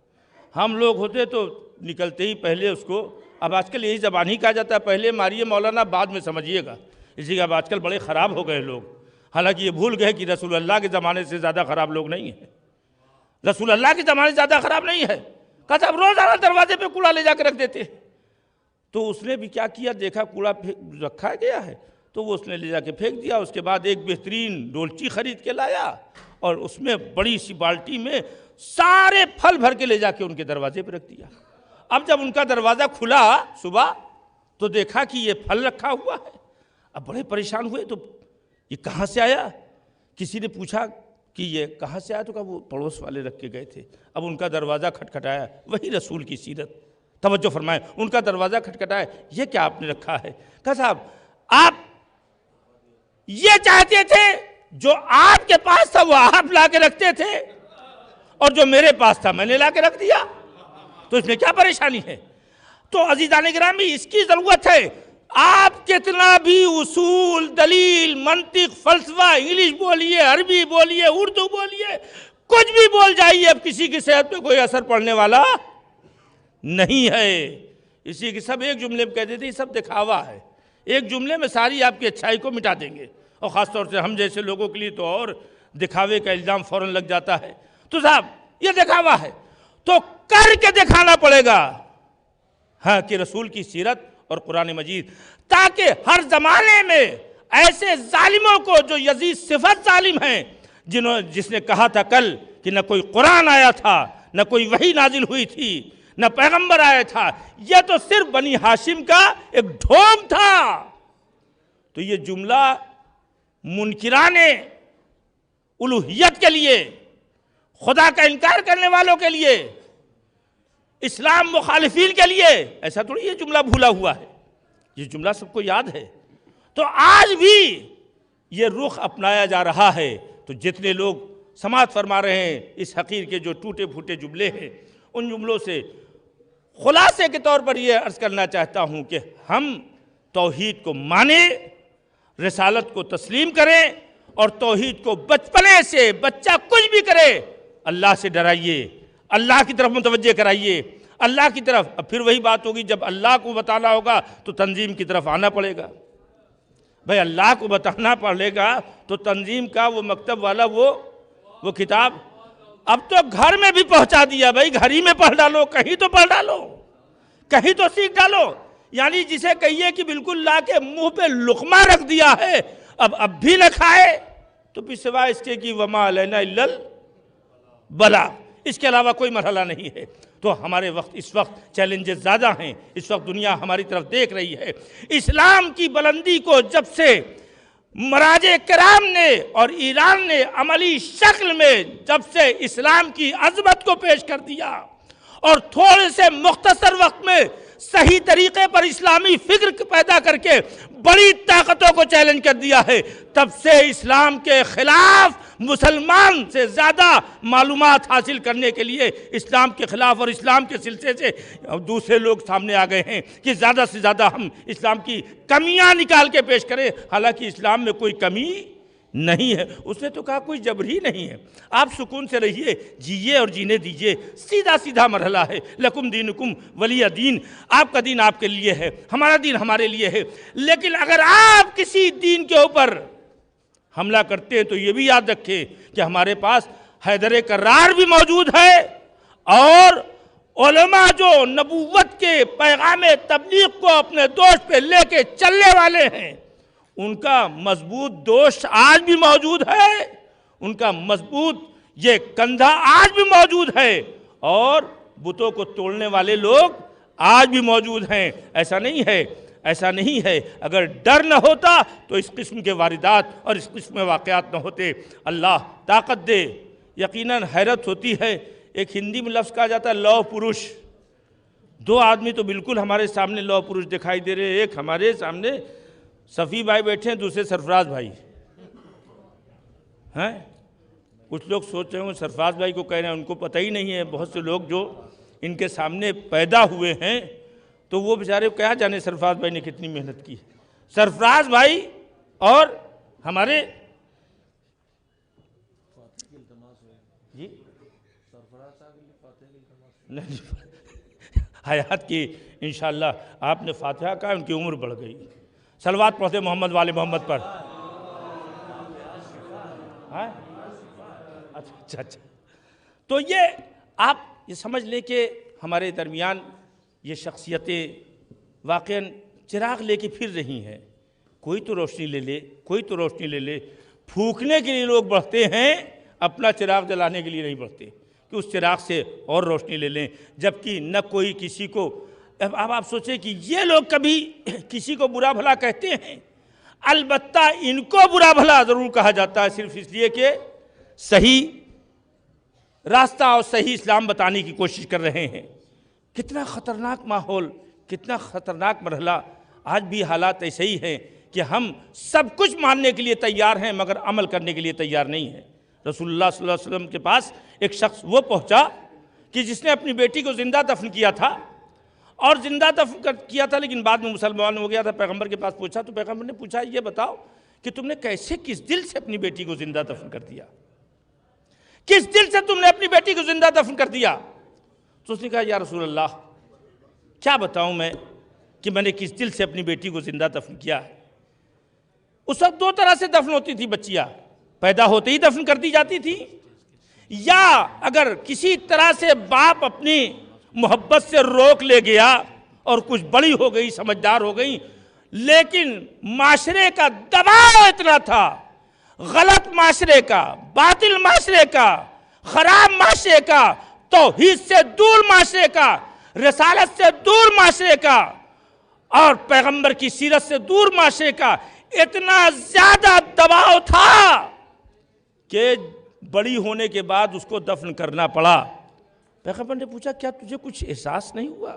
ہم لوگ ہوتے تو نکلتے ہی پہلے اس کو، اب آج کل یہی زبان ہی کہا جاتا ہے، پہلے ماریے مولانا بعد میں سمجھیے گا، اسی کا اب آج کل بڑے خراب ہو گئے لوگ۔ حالانکہ یہ بھول گئے کہ رسول اللہ کے زمانے سے زیادہ خراب لوگ نہیں ہیں، رسول اللہ کے زمانے سے زیادہ خراب نہیں ہے۔ کہا تھا اب روزانہ دروازے پہ کوڑا لے جا کے رکھ دیتے۔ تو اس نے بھی کیا کیا، دیکھا کوڑا رکھا گیا ہے تو وہ اس نے لے جا کے پھینک دیا۔ اس کے بعد ایک بہترین ڈولچی خرید کے لایا اور اس میں بڑی سی بالٹی میں سارے پھل بھر کے لے جا کے ان کے دروازے پہ رکھ دیا۔ اب جب ان کا دروازہ کھلا صبح تو دیکھا کہ یہ پھل رکھا ہوا ہے۔ اب بڑے پریشان ہوئے، تو یہ کہاں سے آیا؟ کسی نے پوچھا کہ یہ کہاں سے آیا، تو کہا وہ پڑوس والے رکھ کے گئے تھے۔ اب ان کا دروازہ کھٹکھٹایا، وہی رسول کی سیرت۔ توجہ فرمائیں، ان کا دروازہ کھٹکھٹایا، یہ کیا آپ نے رکھا ہے؟ کہا صاحب آپ یہ چاہتے تھے جو آپ کے پاس تھا وہ آپ لا کے رکھتے تھے، اور جو میرے پاس تھا میں نے لا کے رکھ دیا، تو اس میں کیا پریشانی ہے؟ تو عزیزان گرامی اس کی ضرورت ہے، آپ کتنا بھی اصول، دلیل، منطق، فلسفہ، انگلش بولیے، عربی بولیے، اردو بولیے، کچھ بھی بول جائیے، اب کسی کی صحت پہ کوئی اثر پڑنے والا نہیں ہے۔ اسی کی سب ایک جملے میں کہتے تھے، یہ سب دکھاوا ہے، ایک جملے میں ساری آپ کی اچھائی کو مٹا دیں گے، اور خاص طور سے ہم جیسے لوگوں کے لیے تو اور دکھاوے کا الزام فوراً لگ جاتا ہے۔ تو صاحب یہ دکھاوا ہے تو کر کے دکھانا پڑے گا، ہاں، کہ رسول کی سیرت اور قرآن مجید، تاکہ ہر زمانے میں ایسے ظالموں کو جو یزید صفت ظالم ہیں، جس نے کہا تھا کل کہ نہ کوئی قرآن آیا تھا، نہ کوئی وحی نازل ہوئی تھی، نہ پیغمبر آیا تھا، یہ تو صرف بنی ہاشم کا ایک ڈھونگ تھا، تو یہ جملہ منکران الوہیت کے لیے، خدا کا انکار کرنے والوں کے لیے، اسلام مخالفین کے لیے ایسا تھوڑی یہ جملہ بھولا ہوا ہے، یہ جملہ سب کو یاد ہے۔ تو آج بھی یہ رخ اپنایا جا رہا ہے، تو جتنے لوگ سماعت فرما رہے ہیں اس حقیر کے جو ٹوٹے پھوٹے جملے ہیں، ان جملوں سے خلاصے کے طور پر یہ عرض کرنا چاہتا ہوں کہ ہم توحید کو مانیں، رسالت کو تسلیم کریں، اور توحید کو بچپنے سے بچہ کچھ بھی کرے اللہ سے ڈرائیے، اللہ کی طرف متوجہ کرائیے، اللہ کی طرف۔ اب پھر وہی بات ہوگی، جب اللہ کو بتانا ہوگا تو تنظیم کی طرف آنا پڑے گا۔ بھائی اللہ کو بتانا پڑے گا تو تنظیم کا وہ مکتب والا وہ کتاب اب تو گھر میں بھی پہنچا دیا، بھائی گھر ہی میں پڑھ ڈالو، کہیں تو پڑھ ڈالو، کہیں تو سیکھ ڈالو۔ یعنی جسے کہیے کہ بالکل لا کے منہ پہ لقمہ رکھ دیا ہے، اب بھی نہ کھائے، تو پھر سوائے اس کے کہ وما علینا الا البلاغ، اس کے علاوہ کوئی مرحلہ نہیں ہے۔ تو ہمارے اس وقت چیلنجز زیادہ ہیں، اس وقت دنیا ہماری طرف دیکھ رہی ہے۔ اسلام کی بلندی کو جب سے مراجع کرام نے اور ایران نے عملی شکل میں جب سے اسلام کی عظمت کو پیش کر دیا، اور تھوڑے سے مختصر وقت میں صحیح طریقے پر اسلامی فکر پیدا کر کے بڑی طاقتوں کو چیلنج کر دیا ہے، تب سے اسلام کے خلاف مسلمان سے زیادہ معلومات حاصل کرنے کے لیے اسلام کے خلاف اور اسلام کے سلسلے سے دوسرے لوگ سامنے آ گئے ہیں کہ زیادہ سے زیادہ ہم اسلام کی کمیاں نکال کے پیش کریں، حالانکہ اسلام میں کوئی کمی نہیں ہے۔ اس نے تو کہا کوئی جبر ہی نہیں ہے، آپ سکون سے رہیے، جیئے اور جینے دیجئے، سیدھا سیدھا مرحلہ ہے، لکم دینکم ولی دین، آپ کا دین آپ کے لیے ہے، ہمارا دین ہمارے لیے ہے۔ لیکن اگر آپ کسی دین کے اوپر حملہ کرتے ہیں تو یہ بھی یاد رکھیں کہ ہمارے پاس حیدر کرار بھی موجود ہے، اور علماء جو نبوت کے پیغام تبلیغ کو اپنے دوش پہ لے کے چلنے والے ہیں، ان کا مضبوط دوش آج بھی موجود ہے، ان کا مضبوط یہ کندھا آج بھی موجود ہے، اور بتوں کو توڑنے والے لوگ آج بھی موجود ہیں۔ ایسا نہیں ہے، اگر ڈر نہ ہوتا تو اس قسم کے واردات اور اس قسم کے واقعات نہ ہوتے۔ اللہ طاقت دے۔ یقیناً حیرت ہوتی ہے، ایک ہندی میں لفظ کہا جاتا ہے لو پروش، دو آدمی تو بالکل ہمارے سامنے لو پروش دکھائی دے رہے ہیں، ایک ہمارے سامنے صفی بھائی بیٹھے ہیں، دوسرے سرفراز بھائی ہیں۔ کچھ لوگ سوچ رہے ہوں سرفراز بھائی کو کہہ رہے ہیں، ان کو پتہ ہی نہیں ہے، بہت سے لوگ جو ان کے سامنے پیدا ہوئے ہیں تو وہ بیچارے کیا جانے سرفراز بھائی نے کتنی محنت کی۔ سرفراز بھائی اور ہمارے جی حیات کی انشاءاللہ آپ نے فاتحہ کہا، ان کی عمر بڑھ گئی۔ صلوات پڑھتے محمد والے محمد پر۔ اچھا تو یہ آپ یہ سمجھ لیں کہ ہمارے درمیان یہ شخصیتیں واقعاً چراغ لے کے پھر رہی ہیں، کوئی تو روشنی لے لے، کوئی تو روشنی لے لے۔ پھونکنے کے لیے لوگ بڑھتے ہیں، اپنا چراغ جلانے کے لیے نہیں بڑھتے کہ اس چراغ سے اور روشنی لے لیں، جبکہ نہ کوئی کسی کو۔ اب آپ سوچیں کہ یہ لوگ کبھی کسی کو برا بھلا کہتے ہیں؟ البتہ ان کو برا بھلا ضرور کہا جاتا ہے، صرف اس لیے کہ صحیح راستہ اور صحیح اسلام بتانے کی کوشش کر رہے ہیں۔ کتنا خطرناک ماحول، کتنا خطرناک مرحلہ. آج بھی حالات ایسے ہی ہیں کہ ہم سب کچھ ماننے کے لیے تیار ہیں مگر عمل کرنے کے لیے تیار نہیں ہیں. رسول اللہ صلی اللہ علیہ وسلم کے پاس ایک شخص وہ پہنچا کہ جس نے اپنی بیٹی کو زندہ دفن کیا تھا، اور زندہ دفن کیا تھا لیکن بعد میں مسلمان ہو گیا تھا. پیغمبر کے پاس پوچھا تو پیغمبر نے پوچھا یہ بتاؤ کہ تم نے کیسے، کس دل سے اپنی بیٹی کو زندہ دفن کر دیا؟ کس دل سے تم نے اپنی بیٹی کو زندہ دفن کر دیا؟ تو اس نے کہا یا رسول اللہ کیا بتاؤں میں کہ میں نے کس دل سے اپنی بیٹی کو زندہ دفن کیا ہے. اس وقت دو طرح سے دفن ہوتی تھی بچیاں، پیدا ہوتے ہی دفن کر دی جاتی تھی، یا اگر کسی طرح سے باپ اپنی محبت سے روک لے گیا اور کچھ بڑی ہو گئی، سمجھدار ہو گئی، لیکن معاشرے کا دباؤ اتنا تھا، غلط معاشرے کا، باطل معاشرے کا، خراب معاشرے کا، توحید سے دور معاشرے کا، رسالت سے دور معاشرے کا اور پیغمبر کی سیرت سے دور معاشرے کا اتنا زیادہ دباؤ تھا کہ بڑی ہونے کے بعد اس کو دفن کرنا پڑا. پیغمبر نے پوچھا کیا تجھے کچھ احساس نہیں ہوا؟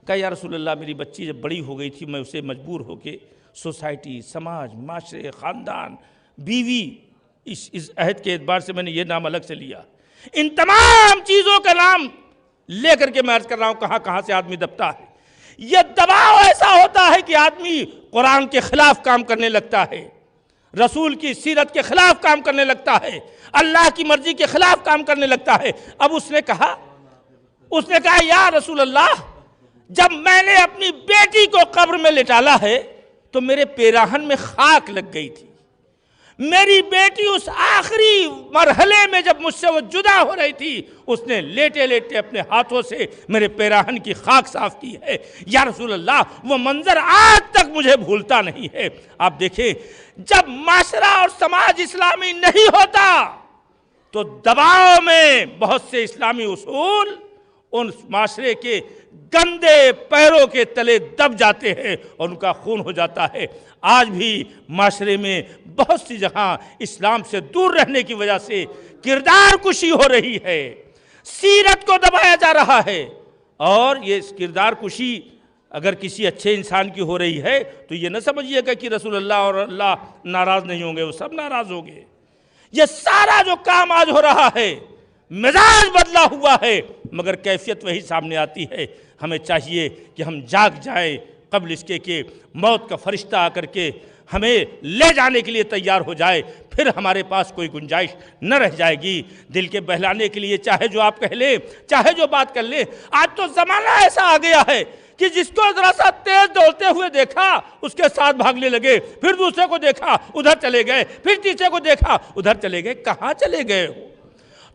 کہا یا رسول اللہ میری بچی جب بڑی ہو گئی تھی میں اسے مجبور ہو کے سوسائٹی، سماج، معاشرے، خاندان، بیوی، اس عہد کے اعتبار سے میں نے یہ نام الگ سے لیا. ان تمام چیزوں کا نام لے کر کے میں عرض کر رہا ہوں کہاں سے آدمی دبتا ہے. یہ دباؤ ایسا ہوتا ہے کہ آدمی قرآن کے خلاف کام کرنے لگتا ہے، رسول کی سیرت کے خلاف کام کرنے لگتا ہے، اللہ کی مرضی کے خلاف کام کرنے لگتا ہے. اب اس نے کہا یا رسول اللہ جب میں نے اپنی بیٹی کو قبر میں لٹالا ہے تو میرے پیراہن میں خاک لگ گئی تھی. میری بیٹی اس آخری مرحلے میں جب مجھ سے وہ جدا ہو رہی تھی اس نے لیٹے لیٹے اپنے ہاتھوں سے میرے پیراہن کی خاک صاف کی ہے. یا رسول اللہ وہ منظر آج تک مجھے بھولتا نہیں ہے. آپ دیکھیں جب معاشرہ اور سماج اسلامی نہیں ہوتا تو دباؤ میں بہت سے اسلامی اصول ان معاشرے کے گندے پیروں کے تلے دب جاتے ہیں اور ان کا خون ہو جاتا ہے. آج بھی معاشرے میں بہت سی جگہ اسلام سے دور رہنے کی وجہ سے کردار کشی ہو رہی ہے، سیرت کو دبایا جا رہا ہے. اور یہ کردار کشی اگر کسی اچھے انسان کی ہو رہی ہے تو یہ نہ سمجھیے گا کہ رسول اللہ اور اللہ ناراض نہیں ہوں گے، وہ سب ناراض ہوں گے. یہ سارا جو کام آج ہو رہا ہے مزاج بدلا ہوا ہے مگر کیفیت وہی سامنے آتی ہے. ہمیں چاہیے کہ ہم جاگ جائیں قبل اس کے کہ موت کا فرشتہ آ کر کے ہمیں لے جانے کے لیے تیار ہو جائے. پھر ہمارے پاس کوئی گنجائش نہ رہ جائے گی دل کے بہلانے کے لیے، چاہے جو آپ کہہ لیں، چاہے جو بات کر لیں. آج تو زمانہ ایسا آ گیا ہے کہ جس کو ذرا سا تیز دوڑتے ہوئے دیکھا اس کے ساتھ بھاگنے لگے، پھر دوسرے کو دیکھا ادھر چلے گئے، پھر تیسرے کو دیکھا ادھر چلے گئے. کہاں چلے گئے ہو؟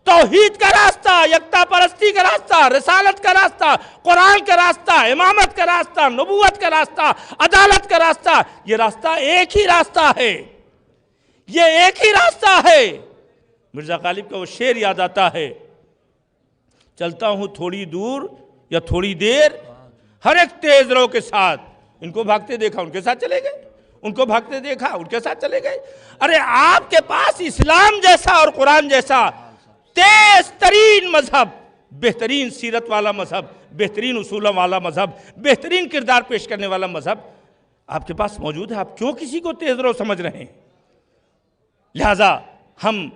توحید کا راستہ، یکتا پرستی کا راستہ، رسالت کا راستہ، قرآن کا راستہ، امامت کا راستہ، نبوت کا راستہ، عدالت کا راستہ، یہ راستہ ایک ہی راستہ ہے، یہ ایک ہی راستہ ہے. مرزا غالب کا وہ شعر یاد آتا ہے، چلتا ہوں تھوڑی دور یا تھوڑی دیر ہر ایک تیز رو کے ساتھ. ان کو بھاگتے دیکھا ان کے ساتھ چلے گئے، ان کو بھاگتے دیکھا ان کے ساتھ چلے گئے. ارے آپ کے پاس اسلام جیسا اور قرآن جیسا تیز ترین مذہب، بہترین سیرت والا مذہب، بہترین اصولوں والا مذہب، بہترین کردار پیش کرنے والا مذہب آپ کے پاس موجود ہے. آپ کیوں کسی کو تیز رو سمجھ رہے ہیں؟ لہذا ہم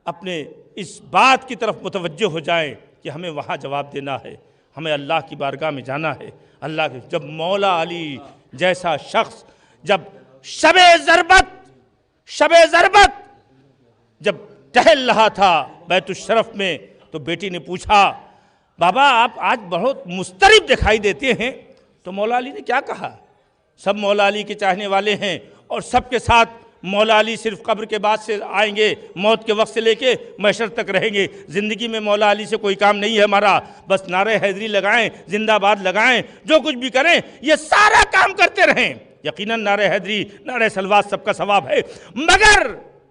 اپنے اس بات کی طرف متوجہ ہو جائیں کہ ہمیں وہاں جواب دینا ہے، ہمیں اللہ کی بارگاہ میں جانا ہے. اللہ کے جب مولا علی جیسا شخص جب شب ضربت جب ٹہل رہا تھا بیت الشرف میں تو بیٹی نے پوچھا بابا آپ آج بہت مضطرب دکھائی دیتے ہیں. تو مولا علی نے کیا کہا؟ سب مولا علی کے چاہنے والے ہیں اور سب کے ساتھ مولا علی صرف قبر کے بعد سے آئیں گے، موت کے وقت سے لے کے محشر تک رہیں گے. زندگی میں مولا علی سے کوئی کام نہیں ہے ہمارا، بس نعرہ حیدری لگائیں، زندہ باد لگائیں، جو کچھ بھی کریں یہ سارا کام کرتے رہیں. یقیناً نعرہ حیدری، نعرہ صلوات سب کا ثواب ہے،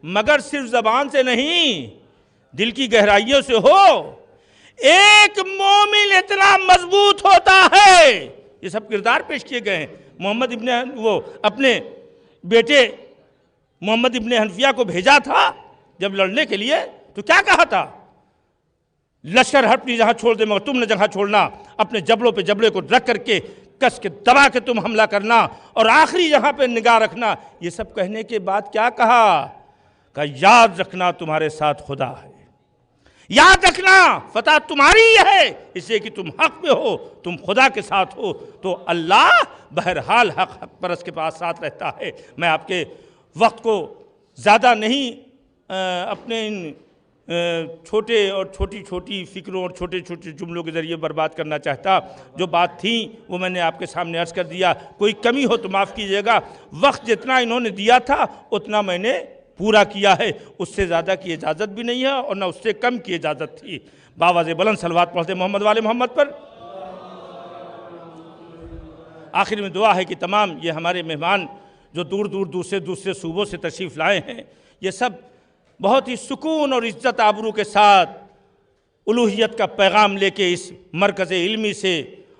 مگر صرف زبان سے نہیں، دل کی گہرائیوں سے ہو. ایک مومن اتنا مضبوط ہوتا ہے. یہ سب کردار پیش کیے گئے ہیں. محمد اپنے بیٹے محمد ابن حنفیہ کو بھیجا تھا جب لڑنے کے لیے تو کیا کہا تھا؟ لشکر اپنی جہاں چھوڑ دے مگر تم نے جگہ چھوڑنا، اپنے جبلوں پہ جبلے کو رکھ کر کے کس کے دبا کے تم حملہ کرنا اور آخری جہاں پہ نگاہ رکھنا۔ یہ سب کہنے کے بعد کیا کہا کہ یاد رکھنا تمہارے ساتھ خدا ہے، یاد رکھنا فتح تمہاری ہے، اس لیے کہ تم حق پہ ہو، تم خدا کے ساتھ ہو، تو اللہ بہرحال حق پرست کے پاس ساتھ رہتا ہے۔ میں آپ کے وقت کو زیادہ نہیں اپنے ان چھوٹے اور چھوٹی چھوٹی فکروں اور چھوٹے چھوٹے جملوں کے ذریعے برباد کرنا چاہتا۔ جو بات تھی وہ میں نے آپ کے سامنے عرض کر دیا، کوئی کمی ہو تو معاف کیجیے گا۔ وقت جتنا انہوں نے دیا تھا اتنا میں نے پورا کیا ہے، اس سے زیادہ کی اجازت بھی نہیں ہے اور نہ اس سے کم کی اجازت تھی۔ باواز بلند صلوات پڑھتے محمد والے محمد پر۔ آخر میں دعا ہے کہ تمام یہ ہمارے مہمان جو دور دور دوسرے صوبوں سے تشریف لائے ہیں، یہ سب بہت ہی سکون اور عزت آبرو کے ساتھ الوہیت کا پیغام لے کے اس مرکز علمی سے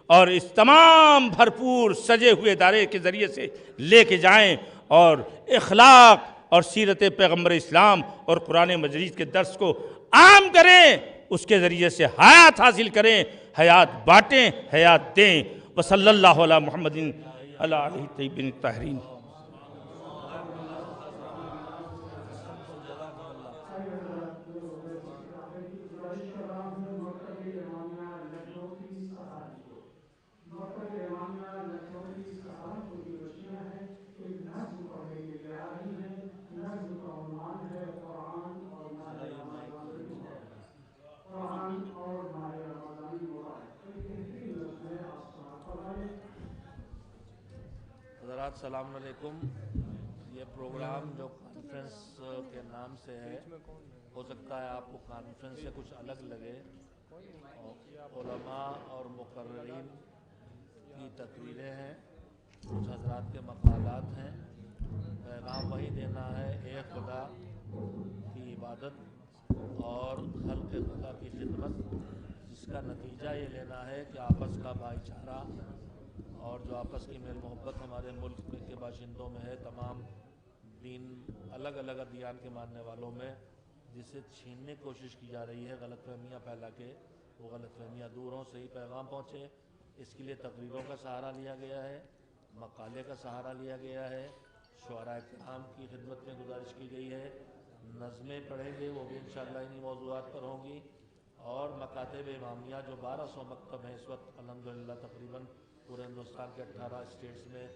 اور اس تمام بھرپور سجے ہوئے ادارے کے ذریعے سے لے کے جائیں اور اخلاق اور سیرت پیغمبر اسلام اور قرآن مجید کے درس کو عام کریں، اس کے ذریعے سے حیات حاصل کریں، حیات بانٹیں، حیات دیں۔ وصلی اللہ علی محمد علی آلہ الطیبین الطاہرین۔ حضرات السلام علیکم۔ یہ پروگرام جو کانفرنس کے نام سے ہے، ہو سکتا ہے آپ کو کانفرنس سے کچھ الگ لگے، علماء اور مقررین کی تقریریں ہیں، کچھ حضرات کے مقالات ہیں۔ پیغام وہی دینا ہے، ایک خدا کی عبادت اور خلق خدا کی خدمت، جس کا نتیجہ یہ لینا ہے کہ آپس کا بھائی چارہ اور جو آپس کی میل محبت ہمارے ملک کے باشندوں میں ہے، تمام دین الگ الگ ادیان کے ماننے والوں میں، جسے چھیننے کی کوشش کی جا رہی ہے، غلط فہمیاں پھیلا کے وہ غلط فہمیاں دور ہوں، صحیح پیغام پہنچے۔ اس کے لیے تقریروں کا سہارا لیا گیا ہے، مقالے کا سہارا لیا گیا ہے، شعراء کرام کی خدمت میں گزارش کی گئی ہے، نظمیں پڑھیں گے وہ بھی انشاءاللہ انہی موضوعات پر ہوں گی، اور مکاتب امامیہ جو 1200 مکتب ہیں اس وقت الحمدللہ تقریباً پورے ہندوستان کے 18 اسٹیٹس میں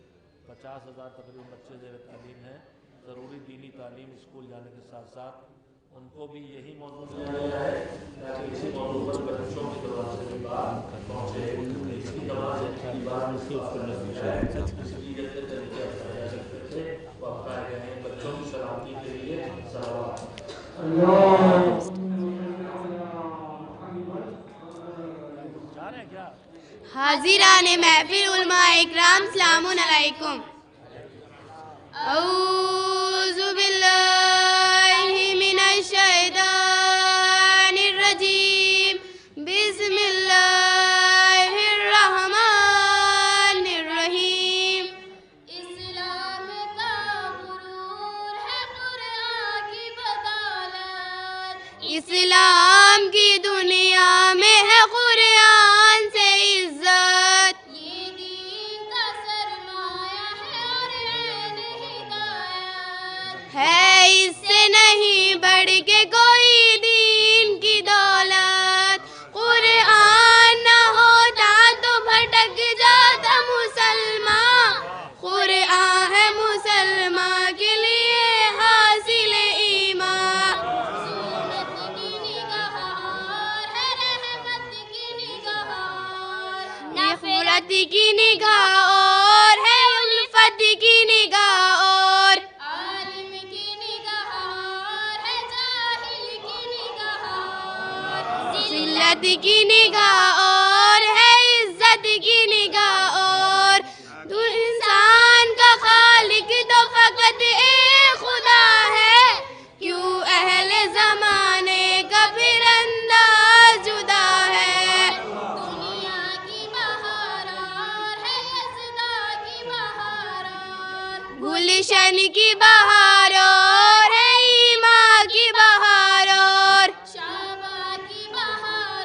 50,000 تقریباً بچے زیر تعلیم ہیں۔ ضروری دینی تعلیم اسکول جانے کے ساتھ ساتھ ان کو بھی یہی موضوع دیا گیا ہے تاکہ اسی موضوع پر بچوں کی زبان سے بھی بات پہنچے، اس کی زبان سے بھی بات تسلیت کے طریقے اپنائے جا سکتے تھے، وہ اپنائے گئے ہیں۔ بچوں کی سلامتی کے لیے صلوات۔ حاضران محفل علماء اکرام السلام علیکم۔ اعوذ باللہ من الشیطان الرجیم، بسم اللہ الرحمن الرحیم۔ اسلام کا غرور ہے قرآن کی بدولت، اسلام کی دنیا میں ہے قرآن سے عزت، یہ دین کا سرمایہ ہے اور ہے اس سے نہیں بڑھ کے کوئی دین کی دولت۔ قرآن نہ ہوتا تو بھٹک جاتا مسلمان، قرآن ہے مسلمان کے لیے حاصل ایمان۔ سنت کی نگاہ اور ہے رحمت کی نگاہ اور، نفرت کی نگاہ اور ہے الفت کی نگاہ اور، عالم کی نگاہ اور ہے جاہل کی نگاہ اور، ذلت کی نگاہ اور ہے عزت کی نگاہ اور۔ تو انسان کا خالق تو فقط ایک خدا ہے، کیوں اہل زمانے کا پھر انداز جدا ہے۔ دنیا کی بہار اور ہے یزداں کی بہار اور، گلشن کی بہار اور ہے ایمان کی بہار اور، شعبہ کی بہار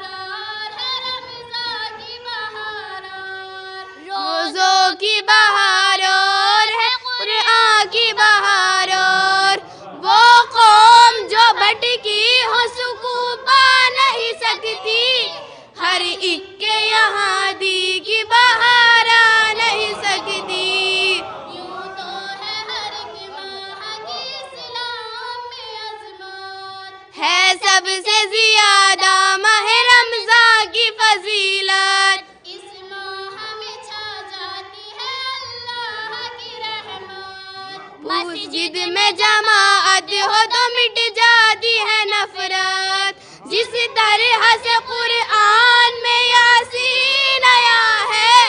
سب سے زیادہ ماہ رمضان کی فضیلت، اس ماہ میں چھا جاتی ہے اللہ کی رحمت، مسجد میں جماعت ہو تو مٹ جاتی ہے نفرت، جس طرح سے قرآن میں یاسین آیا ہے،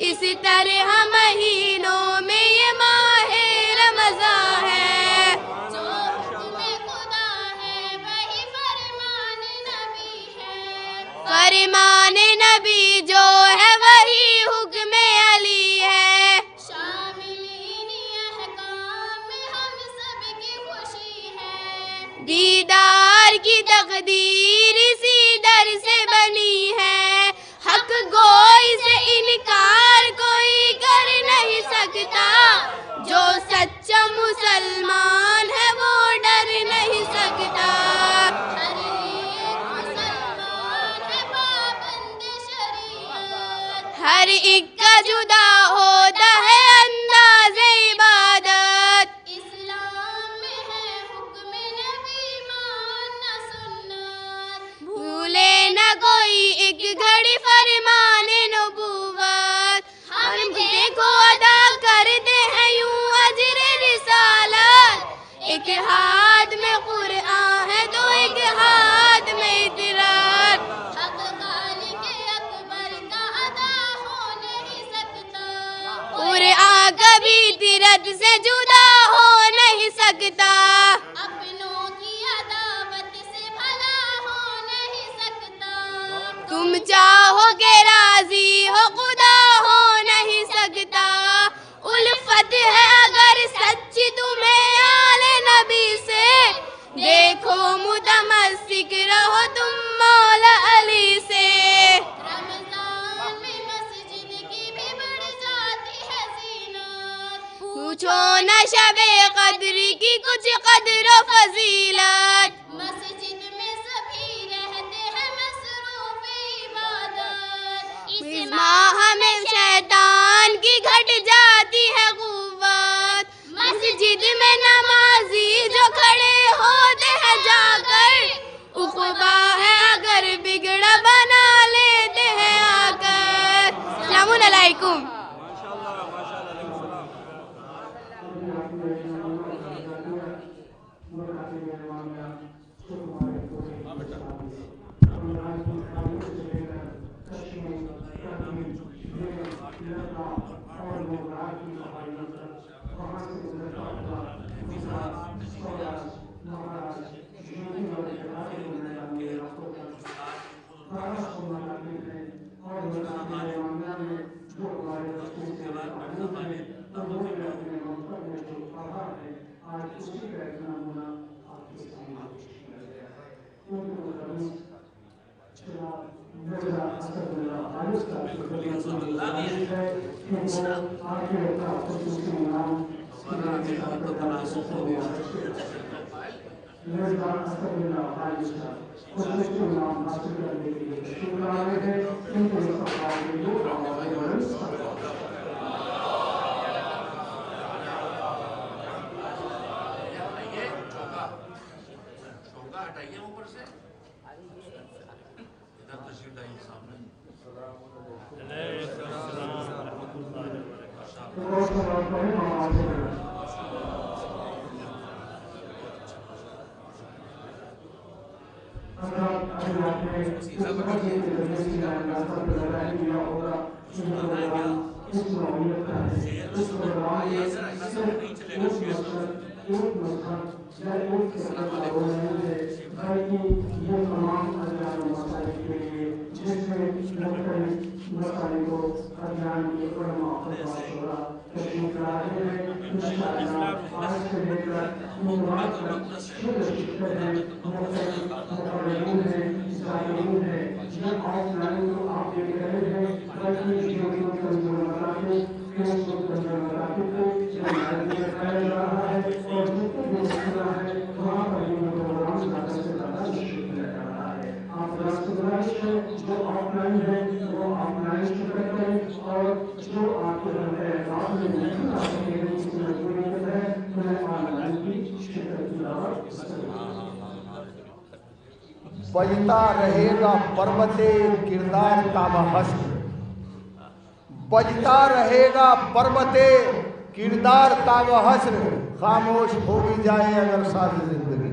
اس طرح مہینوں میں یہ ماہ رمضان ہے، جو حکم خدا ہے وہی فرمان نبی ہے، فرمان نبی جو ہے وہی حکم علی ہے، شامل انہی احکام میں ہم سب کی خوشی ہے، دیدار کی تقدیر اسی در سے بنی ہے، حق گوئی سے انکار کوئی کر نہیں سکتا، جو سچا مسلمان ہے وہ ڈر نہیں سکتا، ہر ایک مسلمان ہے پابند شریعت، ہر ایک کا جدا ہوتا ہے انداز عبادت، اسلام میں ہے حکم نبی ماننا سنت، بھولے نہ کوئی ایک گھڑی فرمان نبوت، ہم دیکھو ادا کرتے ہیں یوں اجر رسالت، ایک ہاتھ میں قرآن ہے تو ایک ہاتھ میں اطراط، حق خالق اکبر کا ادا ہو نہیں سکتا، قرآن کبھی اطراط سے جدا ہو نہیں سکتا، اپنوں کی عداوت سے بھلا ہو نہیں سکتا، تم چاہو کہ راضی ہو خدا ہو نہیں سکتا، الفت ہے اگر سچی تمہیں آل نبی سے، دیکھو متمسک رہو تم مولا علی سے، رمضان میں مسجد کی بھی بڑھ جاتی ہے زینت، پوچھو نہ شب قدر کی کچھ قدر و فضیلت، مسجد میں سبھی رہتے ہیں مصروف عبادت، اس ماہ میں شیطان کی گھٹ جاتی ہے قوت، مسجد میں نمازی جو کھڑے ہوتے ہیں جا کر، عقبہ ہے اگر بگڑا بنا لیتے ہیں آ کر، السلام علیکم۔ بجتا رہے گا پربت کردار تاب حشر، بجتا رہے گا پربت کردار تاب حشر، خاموش ہو بھی جائے اگر ساز زندگی۔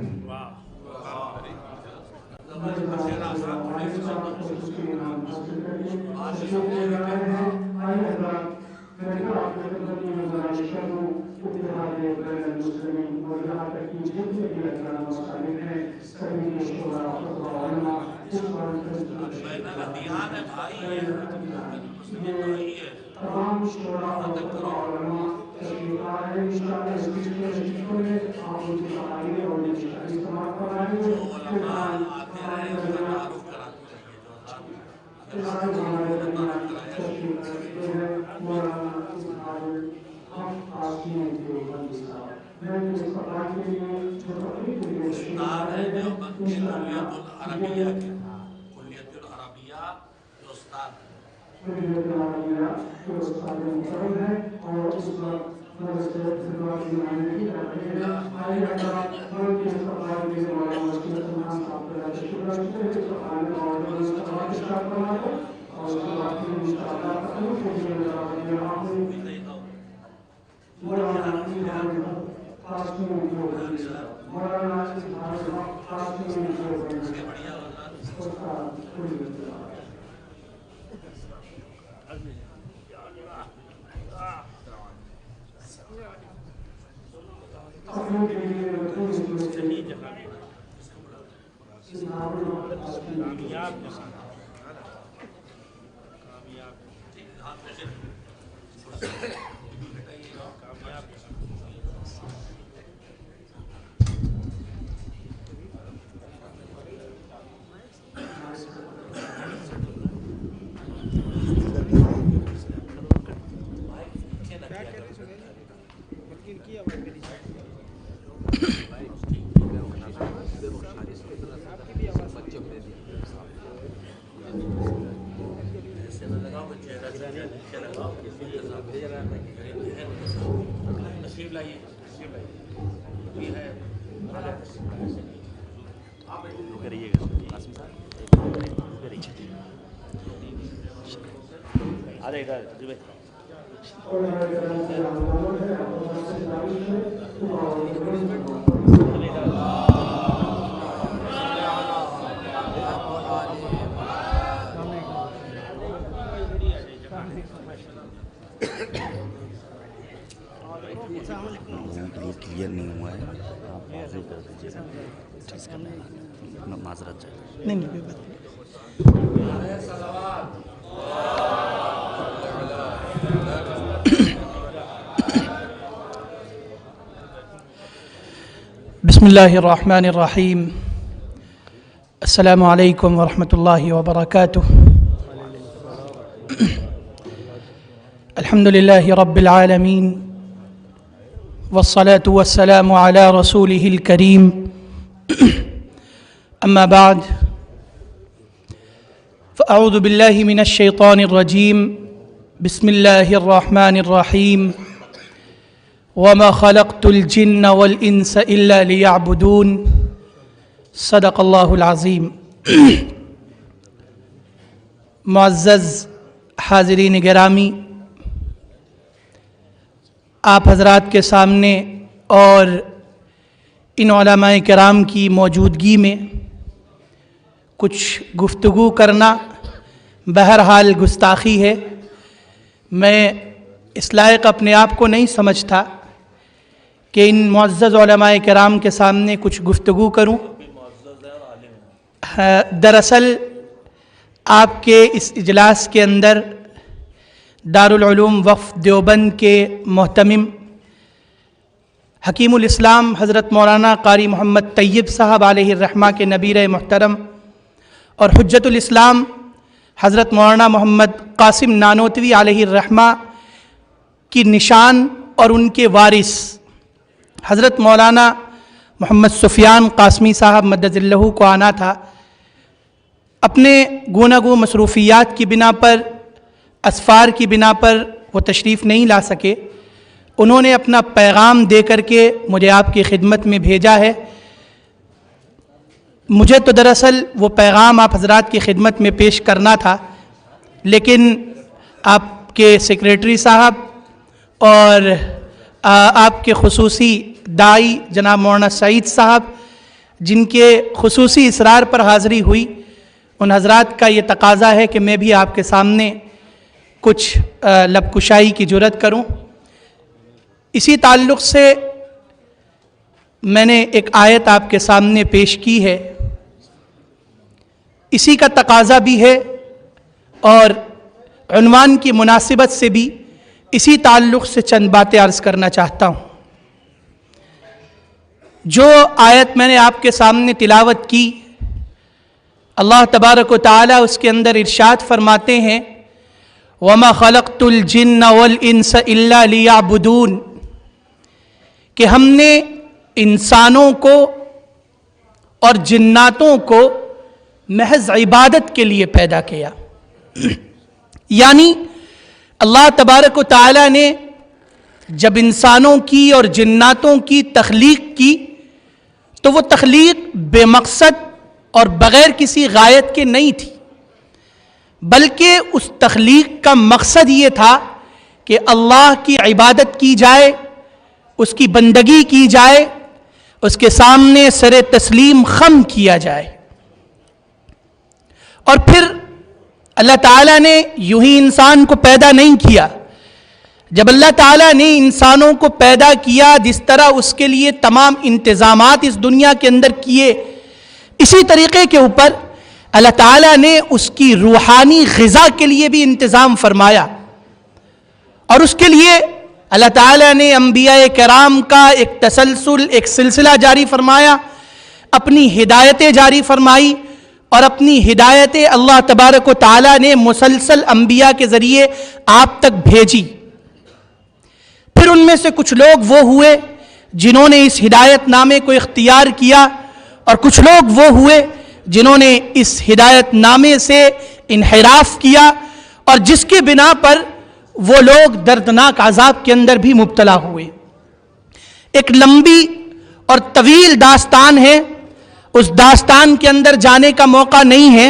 کلیئر نہیں ہوا ہے، آپ واضح کر دیجیے گا، ٹھیک ہے، معذرت چاہیے۔ نہیں بسم اللہ الرحمن الرحیم، السلام علیکم ورحمۃ اللہ وبرکاتہ۔ الحمد للہ رب العالمین والصلاة والسلام على رسوله الكريم، أما بعد فأعوذ بالله من الشيطان الرجيم، بسم الله الرحمن الرحيم، وما خلقت الجن والإنس إلا ليعبدون، صدق الله العظيم۔ معزز حاضرین گرامی، آپ حضرات کے سامنے اور ان علماء کرام کی موجودگی میں کچھ گفتگو کرنا بہرحال گستاخی ہے۔ میں اس لائق اپنے آپ کو نہیں سمجھتا کہ ان معزز علماء کرام کے سامنے کچھ گفتگو کروں۔ دراصل آپ کے اس اجلاس کے اندر دارالعلوم وقف دیوبند کے محتمم حکیم الاسلام حضرت مولانا قاری محمد طیب صاحب علیہ الرحمہ کے نبیر محترم اور حجت الاسلام حضرت مولانا محمد قاسم نانوتوی علیہ الرحمہ کی نشان اور ان کے وارث حضرت مولانا محمد سفیان قاسمی صاحب مدد اللہ کو آنا تھا۔ اپنے گوناگو مصروفیات کی بنا پر، اسفار کی بنا پر وہ تشریف نہیں لا سکے۔ انہوں نے اپنا پیغام دے کر کے مجھے آپ کی خدمت میں بھیجا ہے۔ مجھے تو دراصل وہ پیغام آپ حضرات کی خدمت میں پیش کرنا تھا، لیکن آپ کے سیکریٹری صاحب اور آپ کے خصوصی داعی جناب مولانا سعید صاحب جن کے خصوصی اصرار پر حاضری ہوئی، ان حضرات کا یہ تقاضا ہے کہ میں بھی آپ کے سامنے کچھ لب کشائی کی جرات کروں۔ اسی تعلق سے میں نے ایک آیت آپ کے سامنے پیش کی ہے، اسی کا تقاضا بھی ہے اور عنوان کی مناسبت سے بھی اسی تعلق سے چند باتیں عرض کرنا چاہتا ہوں۔ جو آیت میں نے آپ کے سامنے تلاوت کی، اللہ تبارک و تعالیٰ اس کے اندر ارشاد فرماتے ہیں وَمَا خَلَقْتُ الْجِنَّ وَالْإِنسَ إِلَّا لِيَعْبُدُونَ، کہ ہم نے انسانوں کو اور جناتوں کو محض عبادت کے لیے پیدا کیا۔ یعنی اللہ تبارک و تعالیٰ نے جب انسانوں کی اور جناتوں کی تخلیق کی تو وہ تخلیق بے مقصد اور بغیر کسی غایت کے نہیں تھی، بلکہ اس تخلیق کا مقصد یہ تھا کہ اللہ کی عبادت کی جائے، اس کی بندگی کی جائے، اس کے سامنے سر تسلیم خم کیا جائے۔ اور پھر اللہ تعالیٰ نے یوں ہی انسان کو پیدا نہیں کیا۔ جب اللہ تعالیٰ نے انسانوں کو پیدا کیا، جس طرح اس کے لیے تمام انتظامات اس دنیا کے اندر کیے، اسی طریقے کے اوپر اللہ تعالیٰ نے اس کی روحانی غذا کے لیے بھی انتظام فرمایا، اور اس کے لیے اللہ تعالیٰ نے انبیاء کرام کا ایک تسلسل، ایک سلسلہ جاری فرمایا، اپنی ہدایتیں جاری فرمائی، اور اپنی ہدایتیں اللہ تبارک و تعالیٰ نے مسلسل انبیاء کے ذریعے آپ تک بھیجی۔ پھر ان میں سے کچھ لوگ وہ ہوئے جنہوں نے اس ہدایت نامے کو اختیار کیا، اور کچھ لوگ وہ ہوئے جنہوں نے اس ہدایت نامے سے انحراف کیا، اور جس کی بنا پر وہ لوگ دردناک عذاب کے اندر بھی مبتلا ہوئے۔ ایک لمبی اور طویل داستان ہے، اس داستان کے اندر جانے کا موقع نہیں ہے۔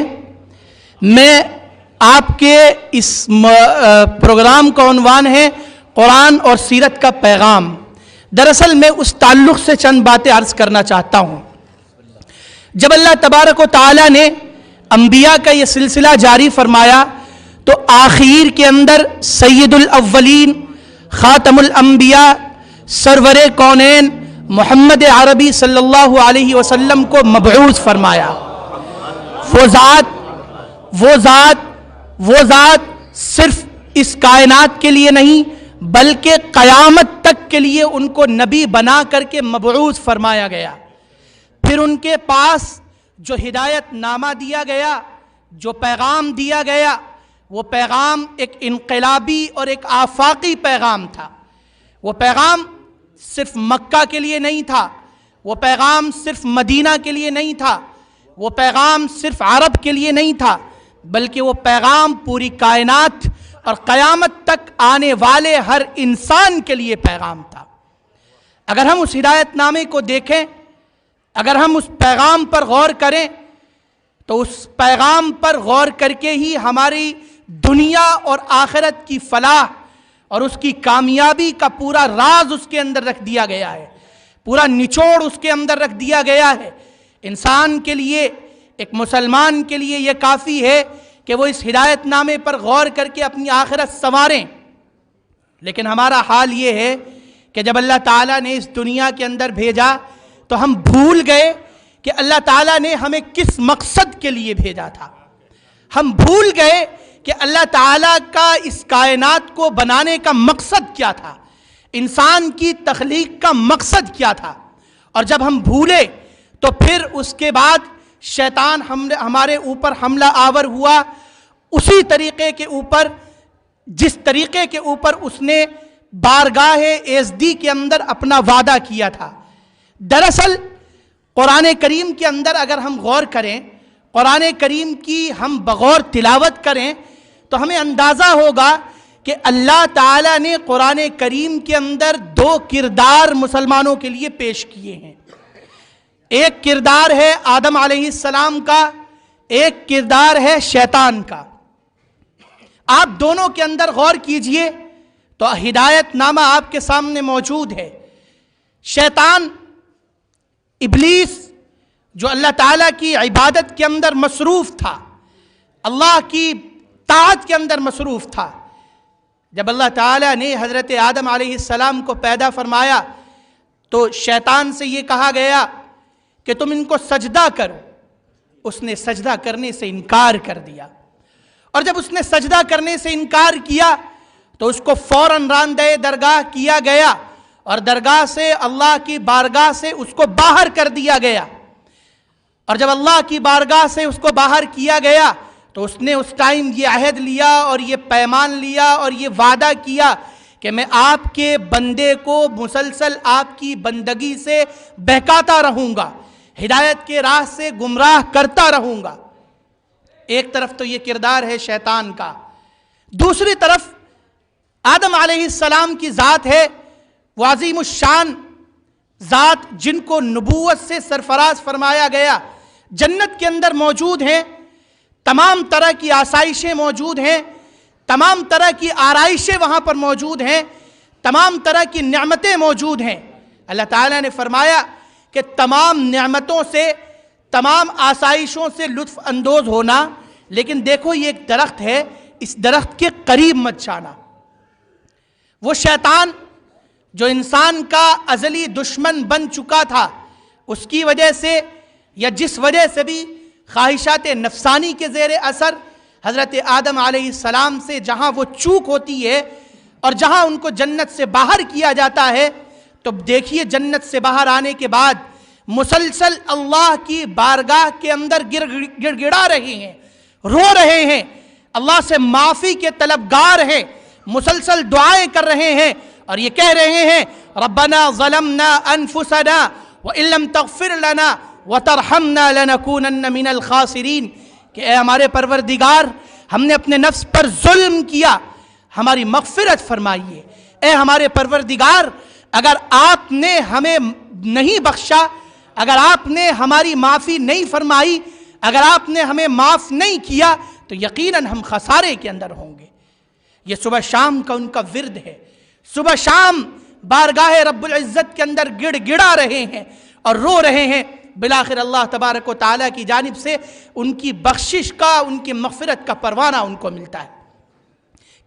میں آپ کے اس پروگرام کا عنوان ہے قرآن اور سیرت کا پیغام۔ دراصل میں اس تعلق سے چند باتیں عرض کرنا چاہتا ہوں۔ جب اللہ تبارک و تعالیٰ نے انبیاء کا یہ سلسلہ جاری فرمایا تو آخر کے اندر سید الاولین، خاتم الانبیاء، سرور کونین محمد عربی صلی اللہ علیہ وسلم کو مبعوث فرمایا۔ وہ ذات صرف اس کائنات کے لیے نہیں بلکہ قیامت تک کے لیے ان کو نبی بنا کر کے مبعوث فرمایا گیا۔ پھر ان کے پاس جو ہدایت نامہ دیا گیا، جو پیغام دیا گیا، وہ پیغام ایک انقلابی اور ایک آفاقی پیغام تھا۔ وہ پیغام صرف مکہ کے لیے نہیں تھا، وہ پیغام صرف مدینہ کے لیے نہیں تھا، وہ پیغام صرف عرب کے لیے نہیں تھا، بلکہ وہ پیغام پوری کائنات اور قیامت تک آنے والے ہر انسان کے لیے پیغام تھا۔ اگر ہم اس ہدایت نامے کو دیکھیں، اگر ہم اس پیغام پر غور کریں تو اس پیغام پر غور کر کے ہی ہماری دنیا اور آخرت کی فلاح اور اس کی کامیابی کا پورا راز اس کے اندر رکھ دیا گیا ہے، پورا نچوڑ اس کے اندر رکھ دیا گیا ہے۔ انسان کے لیے، ایک مسلمان کے لیے یہ کافی ہے کہ وہ اس ہدایت نامے پر غور کر کے اپنی آخرت سنواریں۔ لیکن ہمارا حال یہ ہے کہ جب اللہ تعالیٰ نے اس دنیا کے اندر بھیجا تو ہم بھول گئے کہ اللہ تعالیٰ نے ہمیں کس مقصد کے لیے بھیجا تھا۔ ہم بھول گئے کہ اللہ تعالیٰ کا اس کائنات کو بنانے کا مقصد کیا تھا، انسان کی تخلیق کا مقصد کیا تھا۔ اور جب ہم بھولے تو پھر اس کے بعد شیطان ہمارے اوپر حملہ آور ہوا، اسی طریقے کے اوپر جس طریقے کے اوپر اس نے بارگاہ ایزدی کے اندر اپنا وعدہ کیا تھا۔ دراصل قرآن کریم کے اندر اگر ہم غور کریں، قرآن کریم کی ہم بغور تلاوت کریں تو ہمیں اندازہ ہوگا کہ اللہ تعالیٰ نے قرآن کریم کے اندر دو کردار مسلمانوں کے لیے پیش کیے ہیں۔ ایک کردار ہے آدم علیہ السلام کا، ایک کردار ہے شیطان کا۔ آپ دونوں کے اندر غور کیجئے تو ہدایت نامہ آپ کے سامنے موجود ہے۔ شیطان، ابلیس، جو اللہ تعالیٰ کی عبادت کے اندر مصروف تھا، اللہ کی طاعت کے اندر مصروف تھا، جب اللہ تعالیٰ نے حضرت آدم علیہ السلام کو پیدا فرمایا تو شیطان سے یہ کہا گیا کہ تم ان کو سجدہ کرو۔ اس نے سجدہ کرنے سے انکار کر دیا، اور جب اس نے سجدہ کرنے سے انکار کیا تو اس کو فوراً راندہ درگاہ کیا گیا، اور درگاہ سے، اللہ کی بارگاہ سے اس کو باہر کر دیا گیا۔ اور جب اللہ کی بارگاہ سے اس کو باہر کیا گیا تو اس نے اس ٹائم یہ عہد لیا اور یہ پیمان لیا اور یہ وعدہ کیا کہ میں آپ کے بندے کو مسلسل آپ کی بندگی سے بہکاتا رہوں گا، ہدایت کے راہ سے گمراہ کرتا رہوں گا۔ ایک طرف تو یہ کردار ہے شیطان کا، دوسری طرف آدم علیہ السلام کی ذات ہے، وہ عظیم الشان ذات جن کو نبوت سے سرفراز فرمایا گیا، جنت کے اندر موجود ہیں، تمام طرح کی آسائشیں موجود ہیں، تمام طرح کی آرائشیں وہاں پر موجود ہیں، تمام طرح کی نعمتیں موجود ہیں۔ اللہ تعالیٰ نے فرمایا کہ تمام نعمتوں سے، تمام آسائشوں سے لطف اندوز ہونا، لیکن دیکھو یہ ایک درخت ہے، اس درخت کے قریب مت جانا۔ وہ شیطان جو انسان کا ازلی دشمن بن چکا تھا، اس کی وجہ سے یا جس وجہ سے بھی خواہشات نفسانی کے زیر اثر حضرت آدم علیہ السلام سے جہاں وہ چوک ہوتی ہے اور جہاں ان کو جنت سے باہر کیا جاتا ہے، تو دیکھیے جنت سے باہر آنے کے بعد مسلسل اللہ کی بارگاہ کے اندر گڑ گڑا رہے ہیں، رو رہے ہیں، اللہ سے معافی کے طلبگار ہیں، مسلسل دعائیں کر رہے ہیں، اور یہ کہہ رہے ہیں ربنا ظلمنا انفسنا وان لم تغفر لنا وترحمنا لنکونن من الخاسرین، کہ اے ہمارے پروردگار، ہم نے اپنے نفس پر ظلم کیا، ہماری مغفرت فرمائیے۔ اے ہمارے پروردگار، اگر آپ نے ہمیں نہیں بخشا، اگر آپ نے ہماری معافی نہیں فرمائی، اگر آپ نے ہمیں معاف نہیں کیا تو یقیناً ہم خسارے کے اندر ہوں گے۔ یہ صبح شام کا ان کا ورد ہے، صبح شام بارگاہ رب العزت کے اندر گڑ گڑا رہے ہیں اور رو رہے ہیں۔ بالآخر اللہ تبارک و تعالیٰ کی جانب سے ان کی بخشش کا، ان کی مغفرت کا پروانہ ان کو ملتا ہے۔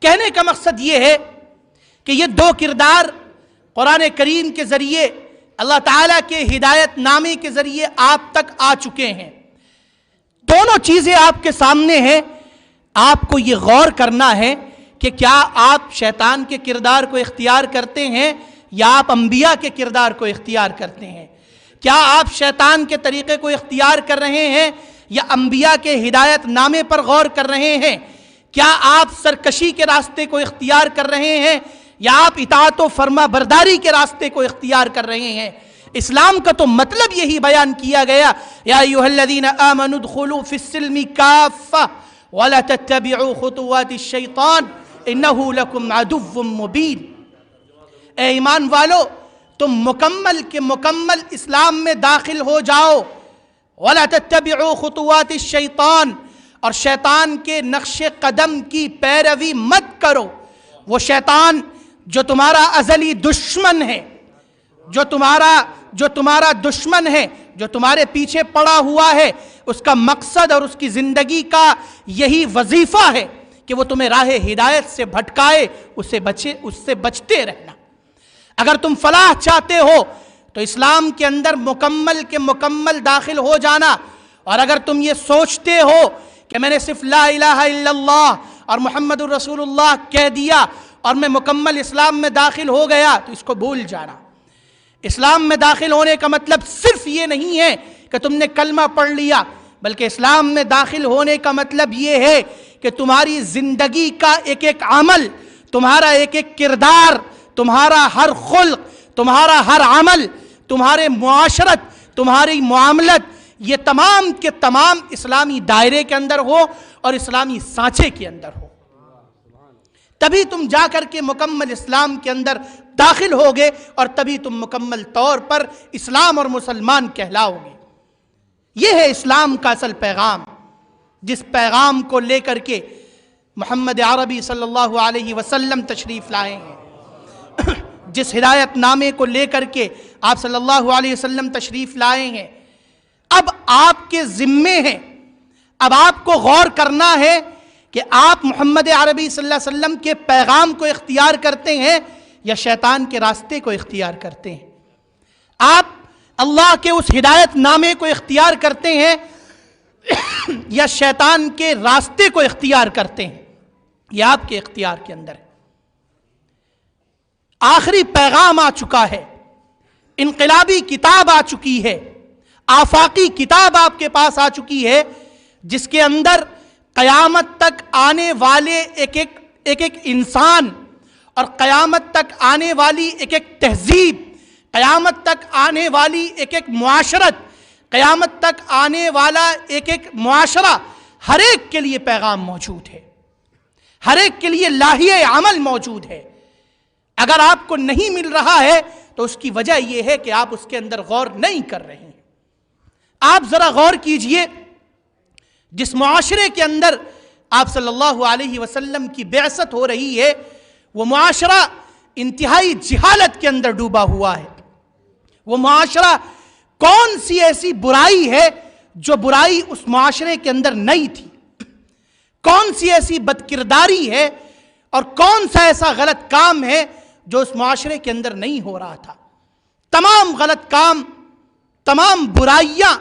کہنے کا مقصد یہ ہے کہ یہ دو کردار قرآن کریم کے ذریعے، اللہ تعالیٰ کے ہدایت نامے کے ذریعے آپ تک آ چکے ہیں۔ دونوں چیزیں آپ کے سامنے ہیں، آپ کو یہ غور کرنا ہے کہ کیا آپ شیطان کے کردار کو اختیار کرتے ہیں یا آپ انبیاء کے کردار کو اختیار کرتے ہیں؟ کیا آپ شیطان کے طریقے کو اختیار کر رہے ہیں یا انبیاء کے ہدایت نامے پر غور کر رہے ہیں؟ کیا آپ سرکشی کے راستے کو اختیار کر رہے ہیں یا آپ اطاعت و فرما برداری کے راستے کو اختیار کر رہے ہیں؟ اسلام کا تو مطلب یہی بیان کیا گیا، یا ایھا الذین آمنوا ادخلوا فی السلم کافہ ولا تتبعوا خطوات الشیطان انہ لکم عدو مبین۔ اے ایمان والو، تم مکمل کے مکمل اسلام میں داخل ہو جاؤ، ولا تتبعوا خطوات الشیطان، اور شیطان کے نقش قدم کی پیروی مت کرو۔ وہ شیطان جو تمہارا ازلی دشمن ہے، جو تمہارا دشمن ہے، جو تمہارے پیچھے پڑا ہوا ہے، اس کا مقصد اور اس کی زندگی کا یہی وظیفہ ہے کہ وہ تمہیں راہ ہدایت سے بھٹکائے، اس سے بچتے رہنا۔ اگر تم فلاح چاہتے ہو تو اسلام کے اندر مکمل کے مکمل داخل ہو جانا، اور اگر تم یہ سوچتے ہو کہ میں نے صرف لا الہ الا اللہ اور محمد الرسول اللہ کہہ دیا اور میں مکمل اسلام میں داخل ہو گیا، تو اس کو بھول جانا۔ اسلام میں داخل ہونے کا مطلب صرف یہ نہیں ہے کہ تم نے کلمہ پڑھ لیا، بلکہ اسلام میں داخل ہونے کا مطلب یہ ہے کہ تمہاری زندگی کا ایک ایک عمل، تمہارا ایک ایک کردار، تمہارا ہر خلق، تمہارا ہر عمل، تمہارے معاشرت، تمہاری معاملت، یہ تمام کے تمام اسلامی دائرے کے اندر ہو اور اسلامی سانچے کے اندر ہو، تبھی تم جا کر کے مکمل اسلام کے اندر داخل ہوگے اور تبھی تم مکمل طور پر اسلام اور مسلمان کہلاؤ گے۔ یہ ہے اسلام کا اصل پیغام، جس پیغام کو لے کر کے محمد عربی صلی اللہ علیہ وسلم تشریف لائے ہیں، جس ہدایت نامے کو لے کر کے آپ صلی اللہ علیہ وسلم تشریف لائے ہیں۔ اب آپ کے ذمے ہیں، اب آپ کو غور کرنا ہے کہ آپ محمد عربی صلی اللہ علیہ وسلم کے پیغام کو اختیار کرتے ہیں یا شیطان کے راستے کو اختیار کرتے ہیں۔ آپ اللہ کے اس ہدایت نامے کو اختیار کرتے ہیں یا شیطان کے راستے کو اختیار کرتے ہیں، یہ آپ کے اختیار کے اندر ہے۔ آخری پیغام آ چکا ہے، انقلابی کتاب آ چکی ہے، آفاقی کتاب آپ کے پاس آ چکی ہے، جس کے اندر قیامت تک آنے والے ایک ایک انسان اور قیامت تک آنے والی ایک ایک تہذیب، قیامت تک آنے والی ایک ایک معاشرت، قیامت تک آنے والا ایک ایک معاشرہ، ہر ایک کے لیے پیغام موجود ہے، ہر ایک کے لیے لاہیہ عمل موجود ہے۔ اگر آپ کو نہیں مل رہا ہے تو اس کی وجہ یہ ہے کہ آپ اس کے اندر غور نہیں کر رہے ہیں۔ آپ ذرا غور کیجئے، جس معاشرے کے اندر آپ صلی اللہ علیہ وسلم کی بعثت ہو رہی ہے، وہ معاشرہ انتہائی جہالت کے اندر ڈوبا ہوا ہے۔ وہ معاشرہ کون سی ایسی برائی ہے جو برائی اس معاشرے کے اندر نہیں تھی؟ کون سی ایسی بدکرداری ہے اور کون سا ایسا غلط کام ہے جو اس معاشرے کے اندر نہیں ہو رہا تھا؟ تمام غلط کام، تمام برائیاں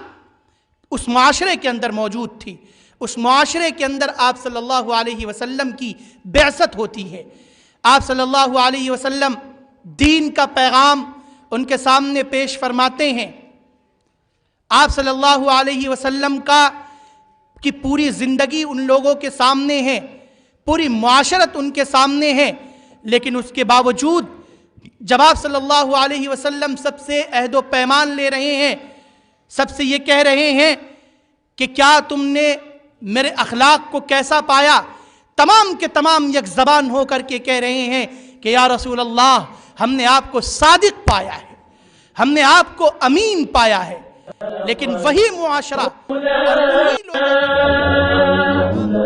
اس معاشرے کے اندر موجود تھی۔ اس معاشرے کے اندر آپ صلی اللہ علیہ وسلم کی بعثت ہوتی ہے۔ آپ صلی اللہ علیہ وسلم دین کا پیغام ان کے سامنے پیش فرماتے ہیں۔ آپ صلی اللہ علیہ وسلم کی پوری زندگی ان لوگوں کے سامنے ہے، پوری معاشرت ان کے سامنے ہے، لیکن اس کے باوجود جب آپ صلی اللہ علیہ وسلم سب سے عہد و پیمان لے رہے ہیں، سب سے یہ کہہ رہے ہیں کہ کیا تم نے میرے اخلاق کو کیسا پایا، تمام کے تمام یک زبان ہو کر کے کہہ رہے ہیں کہ یا رسول اللہ، ہم نے آپ کو صادق پایا ہے، ہم نے آپ کو امین پایا ہے۔ لیکن وہی معاشرہ اور وہی لوگوں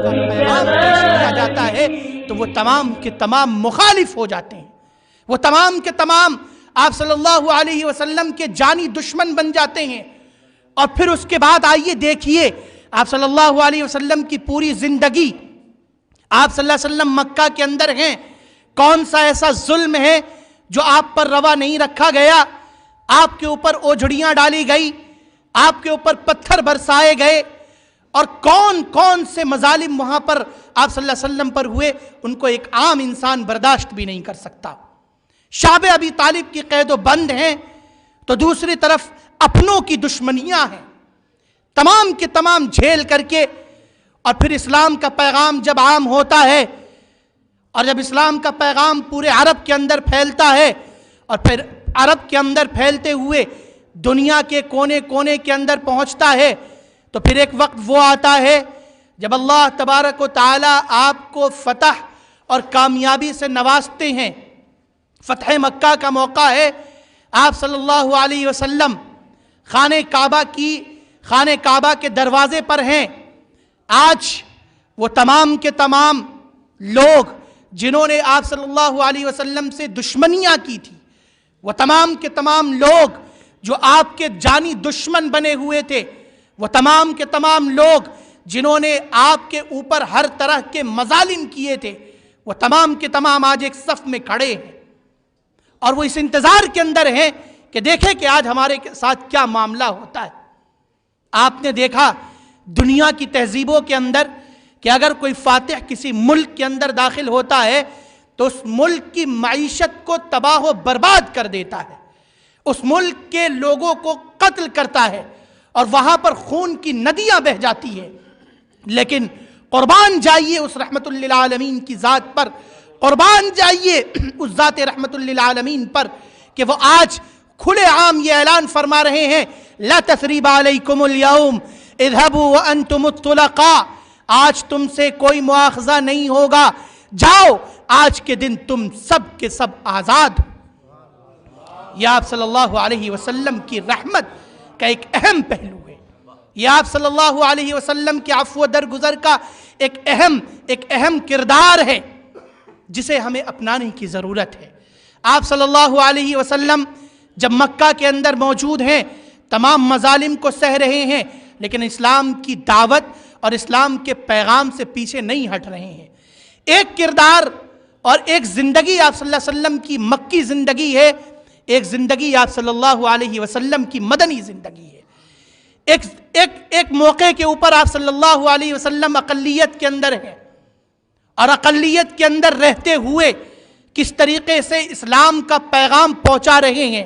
کا پیغام پیش کیا جاتا ہے تو وہ تمام کے تمام مخالف ہو جاتے ہیں، وہ تمام کے تمام آپ صلی اللہ علیہ وسلم کے جانی دشمن بن جاتے ہیں۔ اور پھر اس کے بعد آئیے دیکھیے، آپ صلی اللہ علیہ وسلم کی پوری زندگی، آپ صلی اللہ علیہ وسلم مکہ کے اندر ہیں، کون سا ایسا ظلم ہے جو آپ پر روا نہیں رکھا گیا؟ آپ کے اوپر اوجھڑیاں ڈالی گئی، آپ کے اوپر پتھر برسائے گئے، اور کون کون سے مظالم وہاں پر آپ صلی اللہ علیہ وسلم پر ہوئے، ان کو ایک عام انسان برداشت بھی نہیں کر سکتا۔ شعب ابی طالب کی قید و بند ہیں تو دوسری طرف اپنوں کی دشمنیاں ہیں، تمام کے تمام جھیل کر کے۔ اور پھر اسلام کا پیغام جب عام ہوتا ہے اور جب اسلام کا پیغام پورے عرب کے اندر پھیلتا ہے اور پھر عرب کے اندر پھیلتے ہوئے دنیا کے کونے کونے کے اندر پہنچتا ہے، تو پھر ایک وقت وہ آتا ہے جب اللہ تبارک و تعالی آپ کو فتح اور کامیابی سے نوازتے ہیں۔ فتح مکہ کا موقع ہے، آپ صلی اللہ علیہ وسلم خانہ کعبہ کے دروازے پر ہیں۔ آج وہ تمام کے تمام لوگ جنہوں نے آپ صلی اللہ علیہ وسلم سے دشمنیاں کی تھی، وہ تمام کے تمام لوگ جو آپ کے جانی دشمن بنے ہوئے تھے، وہ تمام کے تمام لوگ جنہوں نے آپ کے اوپر ہر طرح کے مظالم کیے تھے، وہ تمام کے تمام آج ایک صف میں کھڑے ہیں اور وہ اس انتظار کے اندر ہیں کہ دیکھیں کہ آج ہمارے ساتھ کیا معاملہ ہوتا ہے۔ آپ نے دیکھا دنیا کی تہذیبوں کے اندر کہ اگر کوئی فاتح کسی ملک کے اندر داخل ہوتا ہے تو اس ملک کی معیشت کو تباہ و برباد کر دیتا ہے، اس ملک کے لوگوں کو قتل کرتا ہے اور وہاں پر خون کی ندیاں بہہ جاتی ہے۔ لیکن قربان جائیے اس رحمت للعالمین کی ذات پر، قربان جائیے اس ذات رحمت للعالمین پر کہ وہ آج کھلے عام یہ اعلان فرما رہے ہیں، لا تثریب علیکم اليوم اذهبوا وانتم الطلقاء، آج تم سے کوئی مواخذہ نہیں ہوگا، جاؤ آج کے دن تم سب کے سب آزاد ہو۔ یہ آپ صلی اللہ علیہ وسلم کی رحمت کا ایک اہم پہلو ہے، یہ آپ صلی اللہ علیہ وسلم کے عفو درگزر کا ایک اہم کردار ہے جسے ہمیں اپنانے کی ضرورت ہے۔ آپ صلی اللہ علیہ وسلم جب مکہ کے اندر موجود ہیں، تمام مظالم کو سہ رہے ہیں، لیکن اسلام کی دعوت اور اسلام کے پیغام سے پیچھے نہیں ہٹ رہے ہیں۔ ایک کردار اور ایک زندگی آپ صلی اللہ علیہ وسلم کی مکی زندگی ہے، ایک زندگی آپ صلی اللہ علیہ وسلم کی مدنی زندگی ہے۔ ایک موقع کے اوپر آپ صلی اللہ علیہ وسلم اقلیت کے اندر ہیں، اور اقلیت کے اندر رہتے ہوئے کس طریقے سے اسلام کا پیغام پہنچا رہے ہیں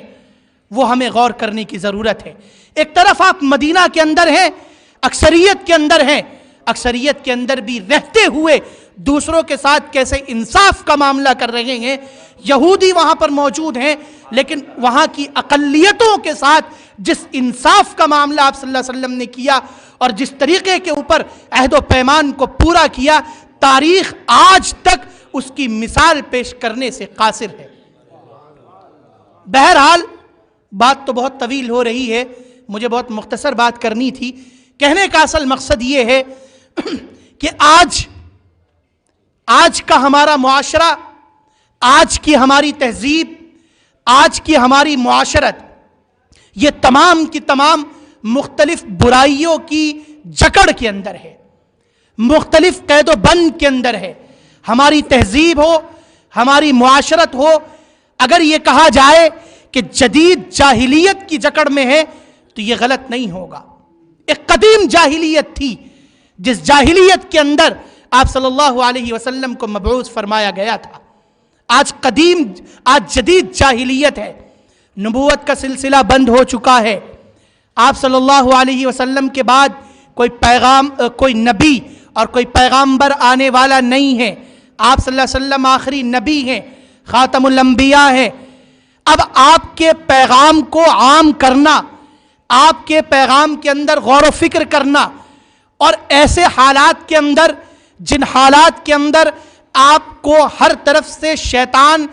وہ ہمیں غور کرنے کی ضرورت ہے۔ ایک طرف آپ مدینہ کے اندر ہیں، اکثریت کے اندر ہیں، اکثریت کے اندر بھی رہتے ہوئے دوسروں کے ساتھ کیسے انصاف کا معاملہ کر رہے ہیں۔ یہودی وہاں پر موجود ہیں، لیکن وہاں کی اقلیتوں کے ساتھ جس انصاف کا معاملہ آپ صلی اللہ علیہ وسلم نے کیا اور جس طریقے کے اوپر عہد و پیمان کو پورا کیا، تاریخ آج تک اس کی مثال پیش کرنے سے قاصر ہے۔ بہرحال بات تو بہت طویل ہو رہی ہے، مجھے بہت مختصر بات کرنی تھی۔ کہنے کا اصل مقصد یہ ہے کہ آج کا ہمارا معاشرہ، آج کی ہماری تہذیب، آج کی ہماری معاشرت، یہ تمام کی تمام مختلف برائیوں کی جکڑ کے اندر ہے، مختلف قید و بند کے اندر ہے۔ ہماری تہذیب ہو، ہماری معاشرت ہو، اگر یہ کہا جائے کہ جدید جاہلیت کی جکڑ میں ہے تو یہ غلط نہیں ہوگا۔ ایک قدیم جاہلیت تھی جس جاہلیت کے اندر آپ صلی اللہ علیہ وسلم کو مبعوث فرمایا گیا تھا۔ آج جدید جاہلیت ہے، نبوت کا سلسلہ بند ہو چکا ہے۔ آپ صلی اللہ علیہ وسلم کے بعد کوئی نبی اور کوئی پیغامبر آنے والا نہیں ہے۔ آپ صلی اللہ علیہ وسلم آخری نبی ہیں، خاتم الانبیاء ہیں۔ اب آپ کے پیغام کو عام کرنا، آپ کے پیغام کے اندر غور و فکر کرنا، اور ایسے حالات کے اندر جن حالات کے اندر آپ کو ہر طرف سے شیطان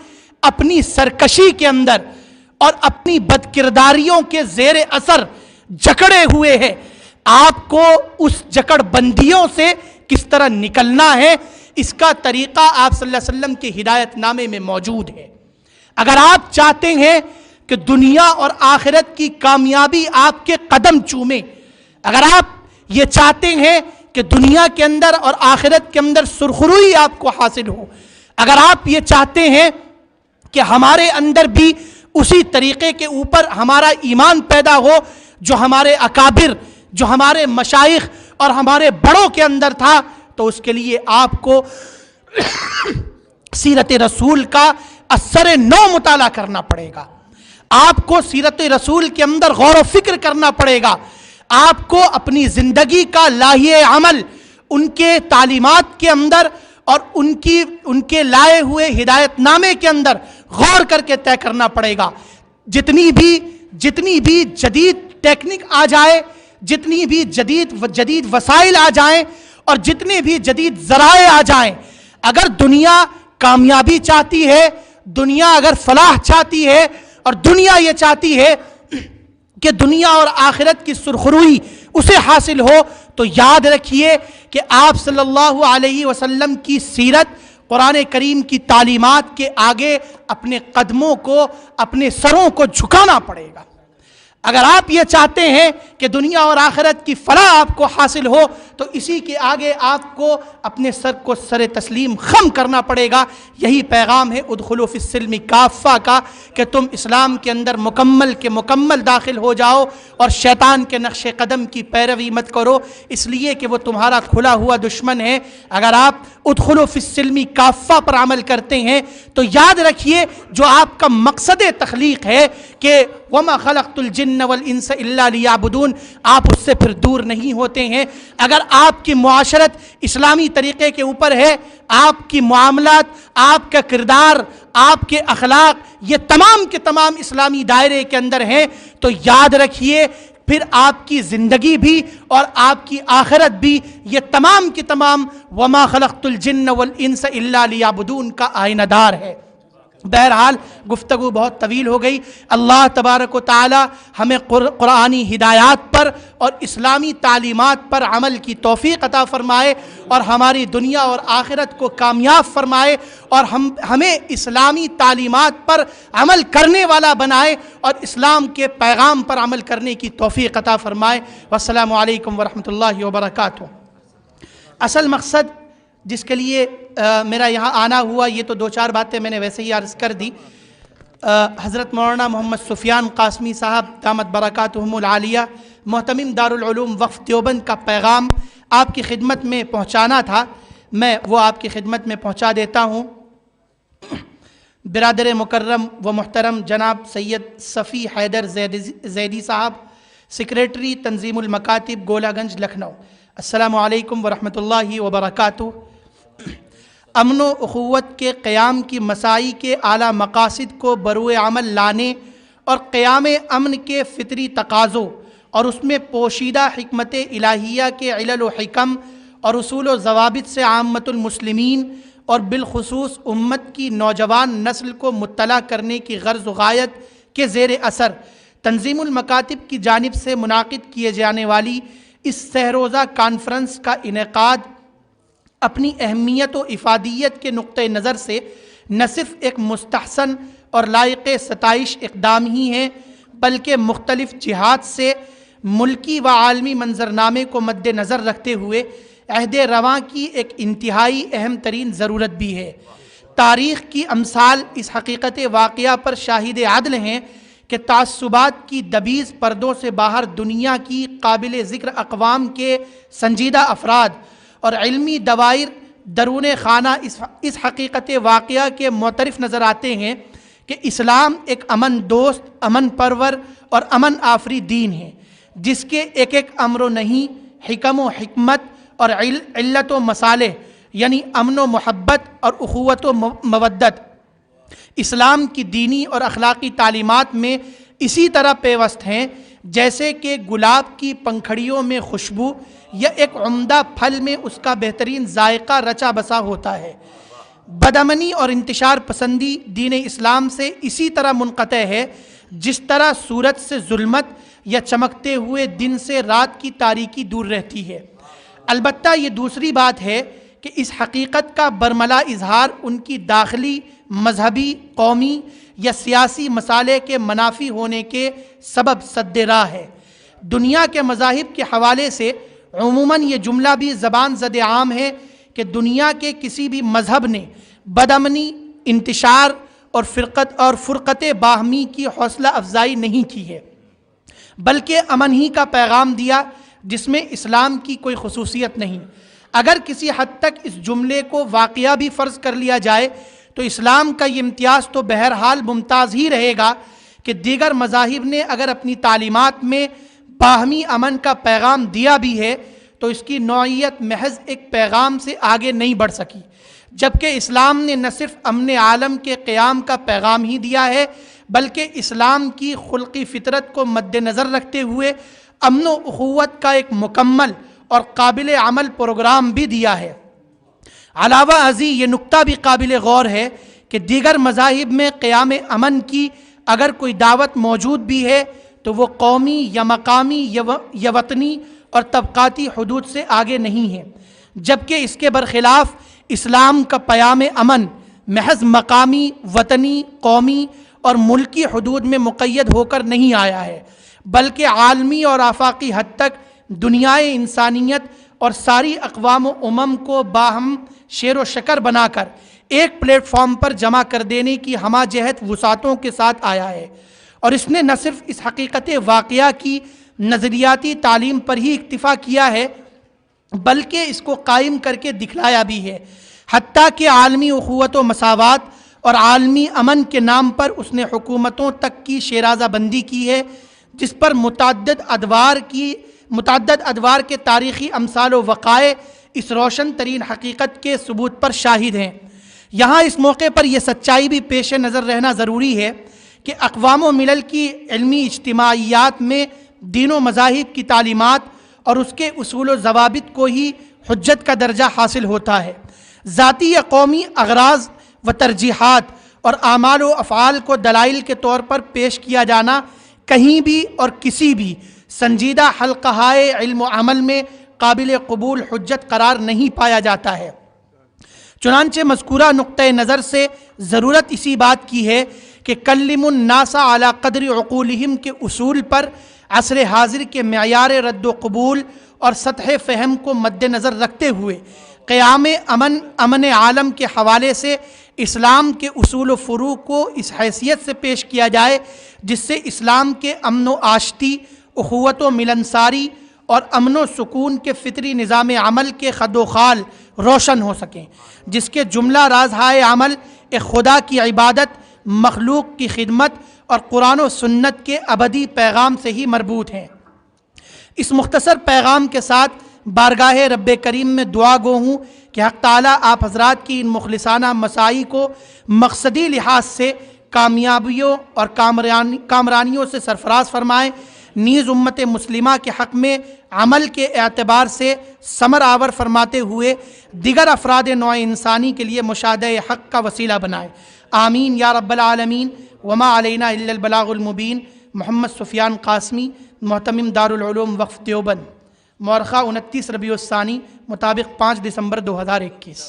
اپنی سرکشی کے اندر اور اپنی بدکرداریوں کے زیر اثر جکڑے ہوئے ہیں، آپ کو اس جکڑ بندیوں سے کس طرح نکلنا ہے، اس کا طریقہ آپ صلی اللہ علیہ وسلم کے ہدایت نامے میں موجود ہے۔ اگر آپ چاہتے ہیں کہ دنیا اور آخرت کی کامیابی آپ کے قدم چومے، اگر آپ یہ چاہتے ہیں کہ دنیا کے اندر اور آخرت کے اندر سرخروئی آپ کو حاصل ہو، اگر آپ یہ چاہتے ہیں کہ ہمارے اندر بھی اسی طریقے کے اوپر ہمارا ایمان پیدا ہو جو ہمارے اکابر، جو ہمارے مشائخ اور ہمارے بڑوں کے اندر تھا، تو اس کے لیے آپ کو سیرت رسول کا اثر نو مطالعہ کرنا پڑے گا۔ آپ کو سیرت رسول کے اندر غور و فکر کرنا پڑے گا۔ آپ کو اپنی زندگی کا لائحہ عمل ان کے تعلیمات کے اندر اور ان کے لائے ہوئے ہدایت نامے کے اندر غور کر کے طے کرنا پڑے گا۔ جتنی بھی جدید ٹیکنک آ جائے، جتنی بھی جدید وسائل آ جائیں اور جتنے بھی جدید ذرائع آ جائیں، اگر دنیا کامیابی چاہتی ہے، دنیا اگر فلاح چاہتی ہے اور دنیا یہ چاہتی ہے کہ دنیا اور آخرت کی سرخروئی اسے حاصل ہو، تو یاد رکھیے کہ آپ صلی اللہ علیہ وسلم کی سیرت، قرآن کریم کی تعلیمات کے آگے اپنے قدموں کو، اپنے سروں کو جھکانا پڑے گا۔ اگر آپ یہ چاہتے ہیں کہ دنیا اور آخرت کی فلاح آپ کو حاصل ہو، تو اسی کے آگے آپ کو اپنے سر کو سر تسلیم خم کرنا پڑے گا۔ یہی پیغام ہے ادخلوا فی السلم کافہ کا، کہ تم اسلام کے اندر مکمل کے مکمل داخل ہو جاؤ اور شیطان کے نقش قدم کی پیروی مت کرو، اس لیے کہ وہ تمہارا کھلا ہوا دشمن ہے۔ اگر آپ ادخلوا فی السلم کافہ پر عمل کرتے ہیں تو یاد رکھیے جو آپ کا مقصد تخلیق ہے کہ وَمَا خَلَقْتُ الْجِنَّ وَالْإِنسَ إِلَّا لِيَعْبُدُونَ، آپ اس سے پھر دور نہیں ہوتے ہیں۔ اگر آپ کی معاشرت اسلامی طریقے کے اوپر ہے، آپ کی معاملات، آپ کا کردار، آپ کے اخلاق، یہ تمام کے تمام اسلامی دائرے کے اندر ہیں، تو یاد رکھیے پھر آپ کی زندگی بھی اور آپ کی آخرت بھی یہ تمام کی تمام وَمَا خَلَقْتُ الْجِنَّ وَالْإِنسَ إِلَّا لِيَعْبُدُونَ کا آئینہ دار ہے۔ بہرحال گفتگو بہت طویل ہو گئی. اللہ تبارک و تعالی ہمیں قرآنی ہدایات پر اور اسلامی تعلیمات پر عمل کی توفیق عطا فرمائے اور ہماری دنیا اور آخرت کو کامیاب فرمائے اور ہمیں اسلامی تعلیمات پر عمل کرنے والا بنائے اور اسلام کے پیغام پر عمل کرنے کی توفیق عطا فرمائے. والسلام علیکم ورحمۃ اللہ وبرکاتہ. اصل مقصد جس کے لیے میرا یہاں آنا ہوا، یہ تو 2-4 باتیں میں نے ویسے ہی عرض کر دی. حضرت مولانا محمد سفیان قاسمی صاحب دامت برکاتہم العالیہ محتمم دارالعلوم وقف دیوبند کا پیغام آپ کی خدمت میں پہنچانا تھا، میں وہ آپ کی خدمت میں پہنچا دیتا ہوں. برادر مکرم و محترم جناب سید صفی حیدر زیدی صاحب، سیکریٹری تنظیم المکاتب گولہ گنج لکھنؤ. السلام علیکم ورحمۃ اللہ وبرکاتہ. امن و اخوت کے قیام کی مساعی کے اعلیٰ مقاصد کو بروئے عمل لانے اور قیام امن کے فطری تقاضوں اور اس میں پوشیدہ حکمت الہیہ کے علل و حکم اور اصول و ضوابط سے عامت المسلمین اور بالخصوص امت کی نوجوان نسل کو مطلع کرنے کی غرض و غایت کے زیر اثر تنظیم المکاتب کی جانب سے منعقد کیے جانے والی اس سہ روزہ کانفرنس کا انعقاد اپنی اہمیت و افادیت کے نقطہ نظر سے نہ صرف ایک مستحسن اور لائق ستائش اقدام ہی ہے، بلکہ مختلف جہات سے ملکی و عالمی منظرنامے کو مد نظر رکھتے ہوئے عہد رواں کی ایک انتہائی اہم ترین ضرورت بھی ہے. تاریخ کی امثال اس حقیقت واقعہ پر شاہد عدل ہیں کہ تعصبات کی دبیز پردوں سے باہر دنیا کی قابل ذکر اقوام کے سنجیدہ افراد اور علمی دوائر درون خانہ اس حقیقت واقعہ کے معترف نظر آتے ہیں کہ اسلام ایک امن دوست، امن پرور اور امن آفری دین ہے، جس کے ایک ایک امر و نہی، حکم و حکمت اور علت و مصالح یعنی امن و محبت اور اخوت و مودت اسلام کی دینی اور اخلاقی تعلیمات میں اسی طرح پیوست ہیں جیسے کہ گلاب کی پنکھڑیوں میں خوشبو یا ایک عمدہ پھل میں اس کا بہترین ذائقہ رچا بسا ہوتا ہے. بدامنی اور انتشار پسندی دین اسلام سے اسی طرح منقطع ہے جس طرح سورج سے ظلمت یا چمکتے ہوئے دن سے رات کی تاریکی دور رہتی ہے. البتہ یہ دوسری بات ہے کہ اس حقیقت کا برملا اظہار ان کی داخلی مذہبی، قومی یا سیاسی مسالے کے منافی ہونے کے سبب سد راہ ہے. دنیا کے مذاہب کے حوالے سے عموماً یہ جملہ بھی زبان زد عام ہے کہ دنیا کے کسی بھی مذہب نے بدامنی، انتشار اور فرقت باہمی کی حوصلہ افزائی نہیں کی ہے، بلکہ امن ہی کا پیغام دیا جس میں اسلام کی کوئی خصوصیت نہیں. اگر کسی حد تک اس جملے کو واقعہ بھی فرض کر لیا جائے تو اسلام کا یہ امتیاز تو بہرحال ممتاز ہی رہے گا کہ دیگر مذاہب نے اگر اپنی تعلیمات میں باہمی امن کا پیغام دیا بھی ہے تو اس کی نوعیت محض ایک پیغام سے آگے نہیں بڑھ سکی، جبکہ اسلام نے نہ صرف امن عالم کے قیام کا پیغام ہی دیا ہے بلکہ اسلام کی خلقی فطرت کو مد نظر رکھتے ہوئے امن و اخوت کا ایک مکمل اور قابل عمل پروگرام بھی دیا ہے. علاوہ ازیں یہ نکتہ بھی قابل غور ہے کہ دیگر مذاہب میں قیام امن کی اگر کوئی دعوت موجود بھی ہے تو وہ قومی یا مقامی یا وطنی اور طبقاتی حدود سے آگے نہیں ہے، جبکہ اس کے برخلاف اسلام کا پیام امن محض مقامی، وطنی، قومی اور ملکی حدود میں مقید ہو کر نہیں آیا ہے بلکہ عالمی اور آفاقی حد تک دنیائے انسانیت اور ساری اقوام و امم کو باہم شیر و شکر بنا کر ایک پلیٹ فارم پر جمع کر دینے کی ہمہ جہت وسعتوں کے ساتھ آیا ہے. اور اس نے نہ صرف اس حقیقت واقعہ کی نظریاتی تعلیم پر ہی اکتفا کیا ہے بلکہ اس کو قائم کر کے دکھلایا بھی ہے، حتیٰ کہ عالمی اخوت و مساوات اور عالمی امن کے نام پر اس نے حکومتوں تک کی شیرازہ بندی کی ہے جس پر متعدد ادوار کے تاریخی امثال و وقائع اس روشن ترین حقیقت کے ثبوت پر شاہد ہیں. یہاں اس موقع پر یہ سچائی بھی پیش نظر رہنا ضروری ہے کہ اقوام و ملل کی علمی اجتماعیات میں دین و مذاہب کی تعلیمات اور اس کے اصول و ضوابط کو ہی حجت کا درجہ حاصل ہوتا ہے. ذاتی یا قومی اغراض و ترجیحات اور اعمال و افعال کو دلائل کے طور پر پیش کیا جانا کہیں بھی اور کسی بھی سنجیدہ حلقۂ علم و عمل میں قابل قبول حجت قرار نہیں پایا جاتا ہے۔ چنانچہ مذکورہ نقطۂ نظر سے ضرورت اسی بات کی ہے کہ کلم الناس علی قدر عقولہم کے اصول پر عصر حاضر کے معیار رد و قبول اور سطح فہم کو مد نظر رکھتے ہوئے قیام امن عالم کے حوالے سے اسلام کے اصول و فروع کو اس حیثیت سے پیش کیا جائے جس سے اسلام کے امن و آشتی، اخوت و ملنساری اور امن و سکون کے فطری نظام عمل کے خد و خال روشن ہو سکیں، جس کے جملہ رازہائے عمل ایک خدا کی عبادت، مخلوق کی خدمت اور قرآن و سنت کے ابدی پیغام سے ہی مربوط ہیں۔ اس مختصر پیغام کے ساتھ بارگاہ رب کریم میں دعا گو ہوں کہ حق تعالیٰ آپ حضرات کی ان مخلصانہ مساعی کو مقصدی لحاظ سے کامیابیوں اور کامرانیوں سے سرفراز فرمائیں، نیز امت مسلمہ کے حق میں عمل کے اعتبار سے ثمر آور فرماتے ہوئے دیگر افراد نوع انسانی کے لیے مشاہدہ حق کا وسیلہ بنائے۔ آمین یا رب العالمین۔ وما علینا الا البلاغ المبین۔ محمد سفیان قاسمی، محتمم دارالعلوم وقف دیوبند۔ مورخہ 29 ربیع الثانی مطابق 5 دسمبر 2021۔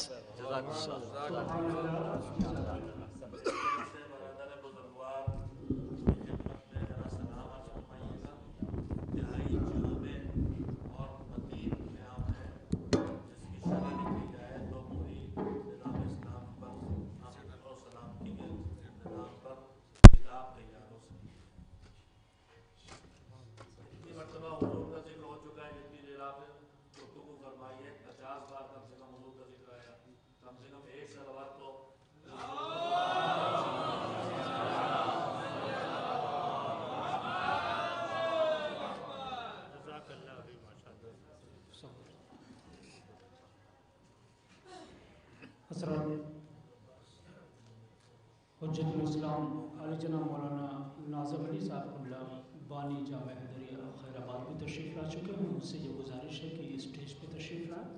حجت الاسلام علی جناب مولانا ناظم علی صاحب قبلہ بانی جامع حیدریہ خیر آباد میں تشریف لا چکے ہیں۔ مجھ سے یہ گزارش ہے کہ اسٹیج پہ تشریف لائیں،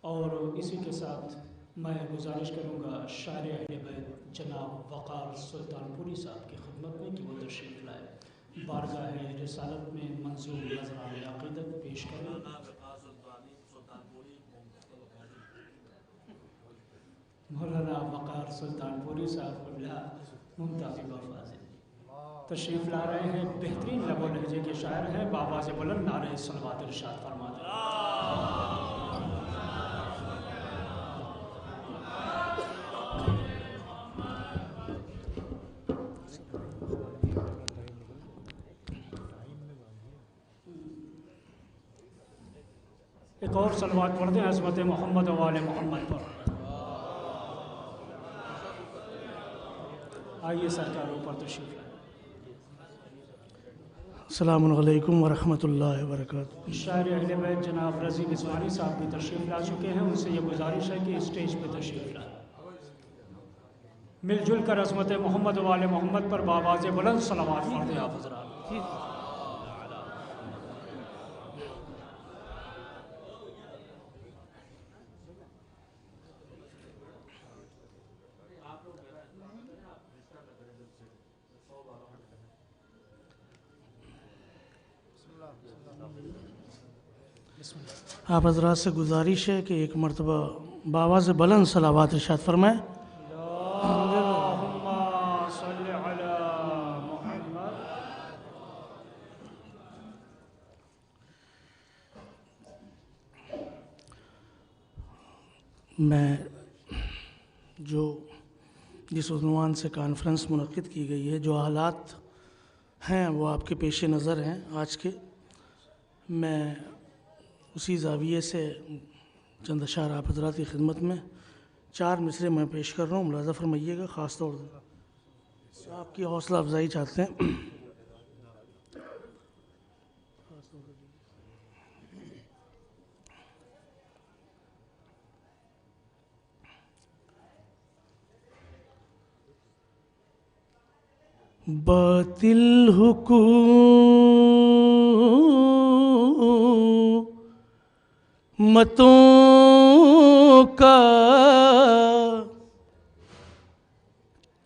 اور اسی کے ساتھ میں گزارش کروں گا شاعر اہل بیت جناب وقار سلطان پوری صاحب کی خدمت میں کہ وہ تشریف لائے، بارگاہ رسالت میں منظور نذران عقیدت پیش کریں۔ مولانا وقار سلطان پوری صاحب قبلہ ممتازی وفاظ تشریف لا رہے ہیں، بہترین لب و لہجے کے شاعر ہیں، بآواز بلند نعرہ صلوات ارشاد فرماتے ہیں۔ ایک اور صلوات پڑھتے ہیں عظمت محمد و آل محمد پر۔ آئیے سرکار اوپر تشریف لائیں۔ السلام علیکم ورحمۃ اللہ وبرکاتہ۔ شاعر اہل بیت جناب رضی عثمانی صاحب بھی تشریف لا چکے ہیں، ان سے یہ گزارش ہے کہ اسٹیج پہ تشریف لائیں۔ مل جل کر عظمت محمد و آل محمد پر بآواز بلند صلوات پڑھتے ہیں آپ حضرات۔ آپ حضرات سے گزارش ہے کہ ایک مرتبہ بآواز بلند صلوات ارشاد فرمائیں۔ اللہم صل علی محمد۔ میں جس عنوان سے کانفرنس منعقد کی گئی ہے، جو حالات ہیں وہ آپ کے پیش نظر ہیں آج کے، میں اسی زاویے سے چند اشعار آپ حضرات کی خدمت میں 4 مصرے میں پیش کر رہا ہوں، ملاحظہ فرمائیے گا، خاص طور سے آپ کی حوصلہ افزائی چاہتے ہیں۔ باطل حکومتوں کا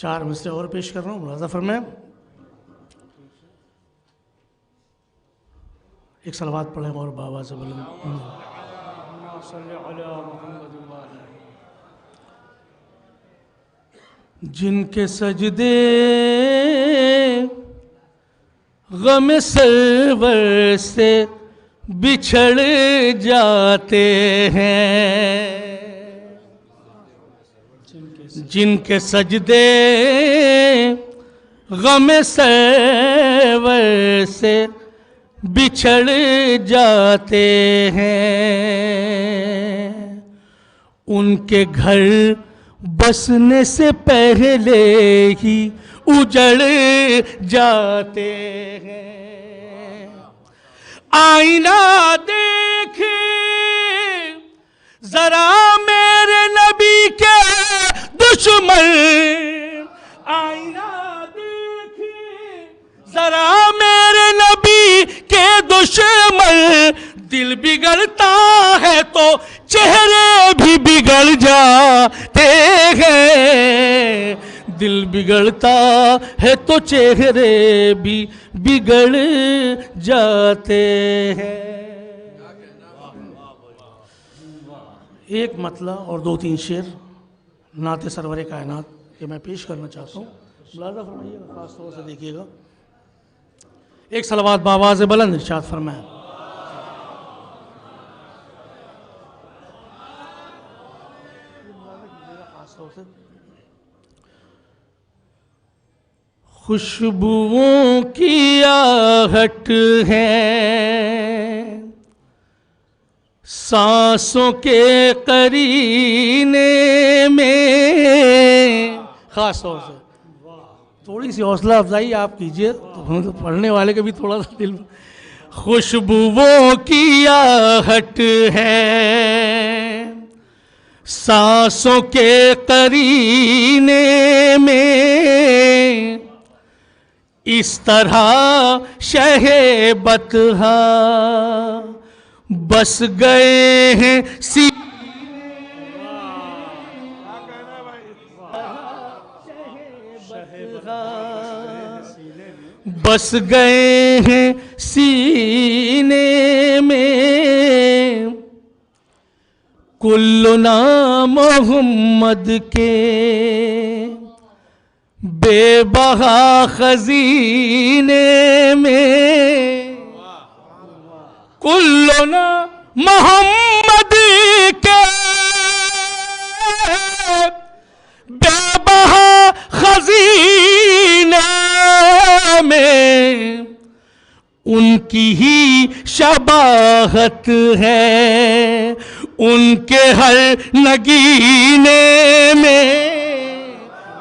4 مصرے اور پیش کر رہا ہوں، ملاحظہ فرمائیں. ایک صلوات پڑھیں اور بابا سے بلند. جن کے سجدے غم سرور سے بچھڑ جاتے ہیں، جن کے سجدے غم سرور سے بچھڑ جاتے ہیں، ان کے گھر بسنے سے پہلے ہی اجڑ جاتے ہیں. آئینہ دیکھ ذرا میرے نبی کے دشمن، آئینہ دیکھ ذرا میرے نبی کے دشمن، دل بگڑتا ہے تو چہرے بھی بگڑ جاتے ہیں، دل بگڑتا ہے تو چہرے بھی بگڑ جاتے ہیں. ایک مطلع اور 2-3 شعر نعت سرور کائنات کہ میں پیش کرنا چاہتا ہوں، ملاحظہ فرمائیے گا، خاص طور سے دیکھیے گا. ایک صلوات بآواز بلند ارشاد فرمائیں. خوشبوؤں کی آہٹ ہے سانسوں کے قرینے میں، خاص طور سے تھوڑی سی حوصلہ افزائی آپ کیجئے تو پڑھنے والے کے بھی تھوڑا سا دل. خوشبوؤں کی آہٹ ہے سانسوں کے قرینے میں، اس طرح شہ بطحا بس گئے ہیں بس گئے ہیں سینے میں، کلنا محمد کے بے بہا خزینے میں، کلنا محمد کے بے بہا خزینے میں، ان کی ہی شباہت ہے ان کے ہر نگینے میں،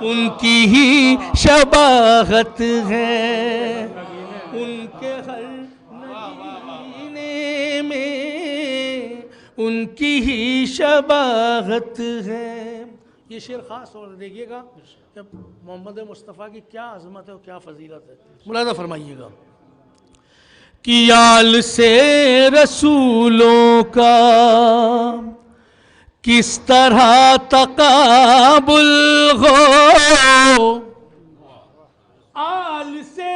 ان کی ہی شباہت ہے ان کے ہر نگینے میں، ان کی ہی شباہت ہے. یہ شعر خاص طور سے دیکھیے گا کہ محمد مصطفیٰ کی کیا عظمت ہے اور کیا فضیلت ہے. ملاحظہ فرمائیے گا. کہ آل سے رسولوں کا کس طرح تقابل ہو، آل سے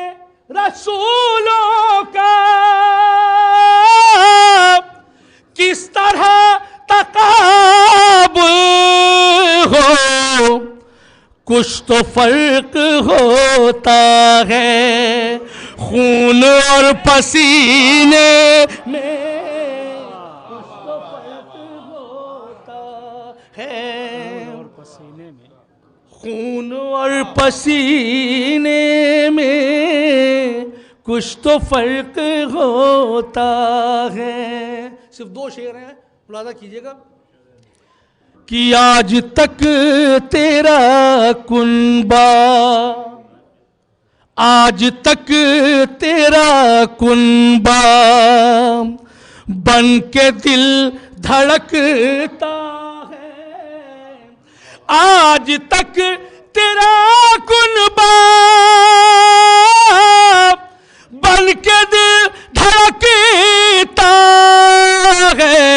رسولوں کا کس طرح تقابل ہو، کچھ تو فرق ہوتا ہے خون اور پسینے میں، کچھ تو فرق ہوتا ہے خون اور پسینے میں، کچھ تو فرق ہوتا ہے. صرف 2 شعر ہیں، ملاحظہ کیجئے گا. کہ آج تک تیرا کنبہ، آج تک تیرا کنبہ بن کے دل دھڑکتا ہے، آج تک تیرا کنبہ بن کے دل دھڑکتا ہے،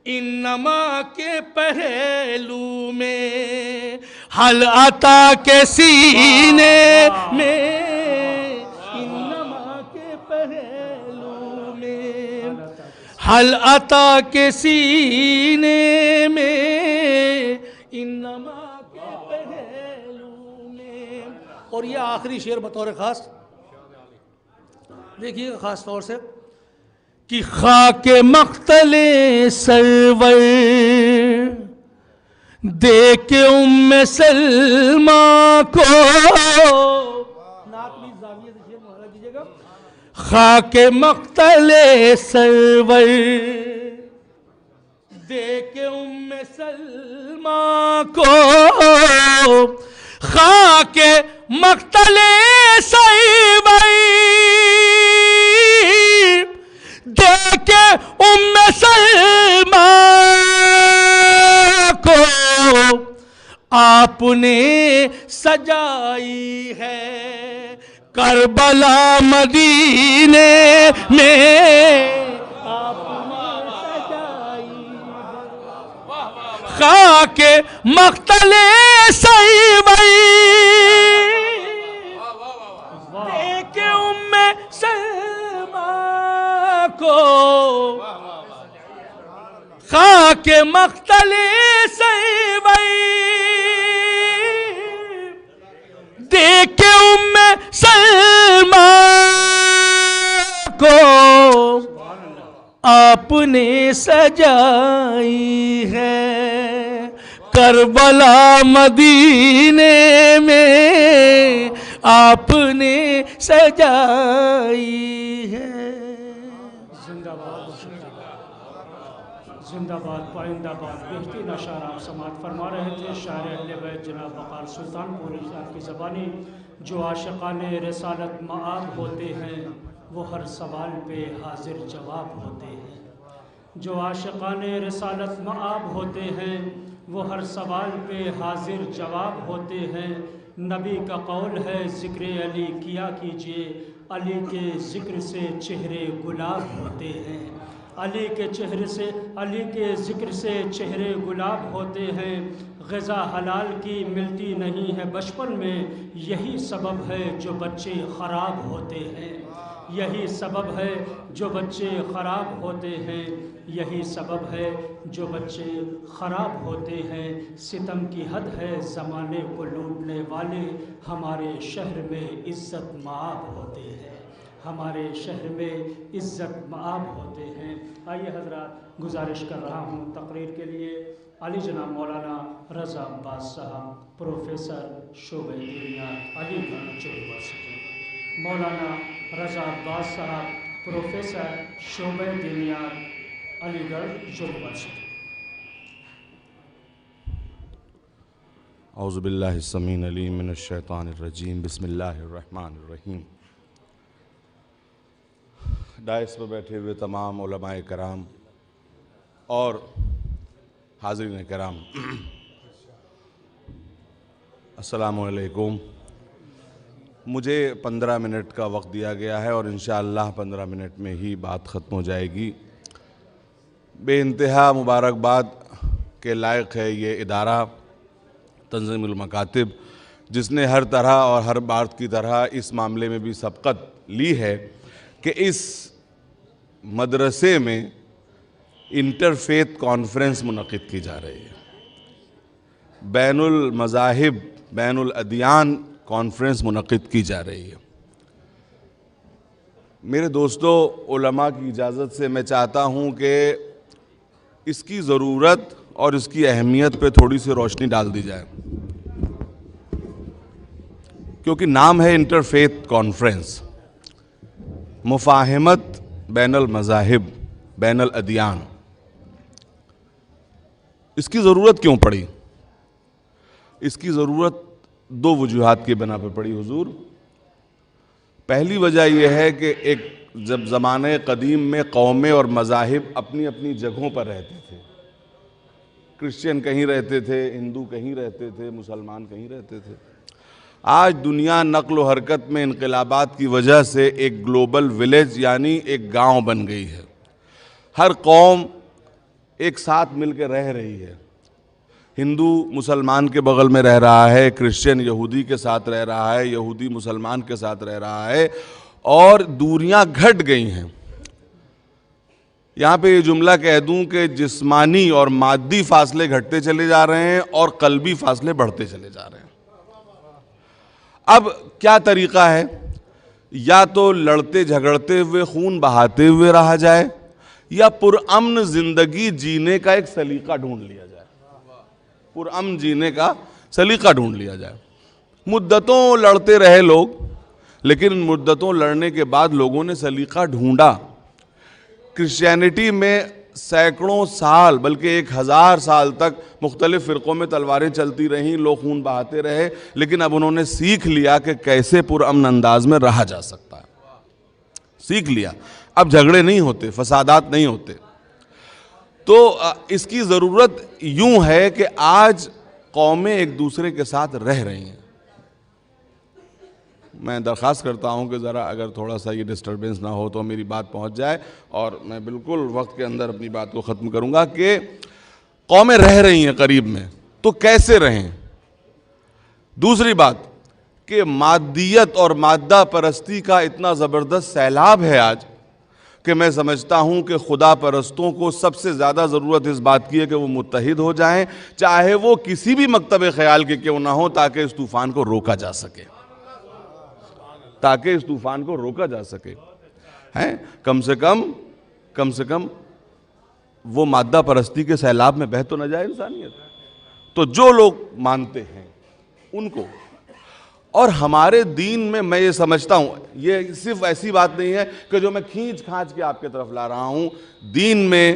انما کے پہلو میں حل عطا کے سینے میں انما کے پہلو میں، حل عطا کے سینے میں انما کے پہلو میں۔ اور یہ آخری شعر بطور خاص دیکھیے خاص طور سے کہ خاک مقتل سرور دیکھ ام سلمہ کو، نعت بھی زاویہ دیکھیے محرہ کیجئے گا، خاک مقتل سرور دیکھ ام سلمہ کو، خاک مقتل سرور دیکھ ام سلمہ کو آپ نے سجائی ہے کربلا مدینے میں، آپ نے سجائی خاک مقتل سرور دیکھ ام سلمہ کو، خاک مقتل سرور دیکھ ام سلمہ کو آپ نے سجائی ہے کربلا مدینے میں، آپ نے سجائی ہے۔ زندہ باد زندہ باد پائندہ باد۔ بہترین اشعار آپ سماعت فرما رہے تھے شاعر اہل بیت جناب وقار سلطان پوری صاحب کی زبانی۔ جو عاشقان رسالت مآب ہوتے ہیں وہ ہر سوال پہ حاضر جواب ہوتے ہیں، جو عاشقان رسالت مآب ہوتے ہیں وہ ہر سوال پہ حاضر جواب ہوتے ہیں۔ نبی کا قول ہے ذکر علی کیا کیجئے، علی کے ذکر سے چہرے گلاب ہوتے ہیں، علی کے ذکر سے چہرے گلاب ہوتے ہیں۔ غذا حلال کی ملتی نہیں ہے بچپن میں، یہی سبب ہے جو بچے خراب ہوتے ہیں، یہی سبب ہے جو بچے خراب ہوتے ہیں، یہی سبب ہے جو بچے خراب ہوتے ہیں۔ ستم کی حد ہے زمانے کو لوٹنے والے، ہمارے شہر میں عزت مآب ہوتے ہیں، ہمارے شہر میں عزت مآب ہوتے ہیں۔ آئیے حضرات گزارش کر رہا ہوں تقریر کے لیے علی جناب مولانا رضا عباس صاحب پروفیسر شعبہ دینیات علی گڑھ جو یونیورسٹی، مولانا رضا عباس صاحب پروفیسر شعبہ دینیات علی گڑھ جو یونیورسٹی۔ اعوذ باللہ السمیع العلیم من الشیطان الرجیم، بسم اللہ الرحمن الرحیم۔ ڈائس پر بیٹھے ہوئے تمام علماء کرام اور حاضرین کرام، السلام علیکم۔ مجھے 15 منٹ کا وقت دیا گیا ہے اور انشاءاللہ 15 منٹ میں ہی بات ختم ہو جائے گی۔ بے انتہا مبارکباد کے لائق ہے یہ ادارہ تنظیم المکاتب، جس نے ہر طرح اور ہر بار کی طرح اس معاملے میں بھی سبقت لی ہے کہ اس مدرسے میں انٹرفیتھ کانفرنس منعقد کی جا رہی ہے، بین المذاہب بین الادیان کانفرنس منعقد کی جا رہی ہے۔ میرے دوستو علماء کی اجازت سے میں چاہتا ہوں کہ اس کی ضرورت اور اس کی اہمیت پہ تھوڑی سی روشنی ڈال دی جائے، کیونکہ نام ہے انٹرفیتھ کانفرنس، مفاہمت بین المذاہب بین الادیان۔ اس کی ضرورت کیوں پڑی؟ اس کی ضرورت دو وجوہات کی بنا پر پڑی حضور۔ پہلی وجہ یہ ہے کہ ایک جب زمانے قدیم میں قومیں اور مذاہب اپنی اپنی جگہوں پر رہتے تھے، کرسچین کہیں رہتے تھے، ہندو کہیں رہتے تھے، مسلمان کہیں رہتے تھے۔ آج دنیا نقل و حرکت میں انقلابات کی وجہ سے ایک گلوبل ولیج یعنی ایک گاؤں بن گئی ہے، ہر قوم ایک ساتھ مل کے رہ رہی ہے۔ ہندو مسلمان کے بغل میں رہ رہا ہے، کرسچن یہودی کے ساتھ رہ رہا ہے، یہودی مسلمان کے ساتھ رہ رہا ہے، اور دوریاں گھٹ گئی ہیں۔ یہاں پہ یہ جملہ کہہ دوں کہ جسمانی اور مادی فاصلے گھٹتے چلے جا رہے ہیں اور قلبی فاصلے بڑھتے چلے جا رہے ہیں۔ اب کیا طریقہ ہے؟ یا تو لڑتے جھگڑتے ہوئے خون بہاتے ہوئے رہا جائے، یا پرامن زندگی جینے کا ایک سلیقہ ڈھونڈ لیا جائے، پرامن جینے کا سلیقہ ڈھونڈ لیا جائے۔ مدتوں لڑتے رہے لوگ، لیکن مدتوں لڑنے کے بعد لوگوں نے سلیقہ ڈھونڈا۔ کرسچینٹی میں سینکڑوں سال بلکہ 1000 سال تک مختلف فرقوں میں تلواریں چلتی رہیں، لوگ خون بہاتے رہے، لیکن اب انہوں نے سیکھ لیا کہ کیسے پرامن انداز میں رہا جا سکتا ہے، سیکھ لیا۔ اب جھگڑے نہیں ہوتے، فسادات نہیں ہوتے۔ تو اس کی ضرورت یوں ہے کہ آج قومیں ایک دوسرے کے ساتھ رہ رہی ہیں۔ میں درخواست کرتا ہوں کہ ذرا اگر تھوڑا سا یہ ڈسٹربنس نہ ہو تو میری بات پہنچ جائے، اور میں بالکل وقت کے اندر اپنی بات کو ختم کروں گا کہ قومیں رہ رہی ہیں قریب میں، تو کیسے رہیں؟ دوسری بات کہ مادیت اور مادہ پرستی کا اتنا زبردست سیلاب ہے آج کہ میں سمجھتا ہوں کہ خدا پرستوں کو سب سے زیادہ ضرورت اس بات کی ہے کہ وہ متحد ہو جائیں، چاہے وہ کسی بھی مکتب خیال کے کیوں نہ ہو، تاکہ اس طوفان کو روکا جا سکے، تاکہ اس طوفان کو روکا جا سکے۔ کم سے کم وہ مادہ پرستی کے سیلاب میں بہہ تو نہ جائے انسانیت۔ تو جو لوگ مانتے ہیں ان کو، اور ہمارے دین میں یہ سمجھتا ہوں، یہ صرف ایسی بات نہیں ہے کہ جو میں کھینچ کھانچ کے آپ کے طرف لا رہا ہوں، دین میں،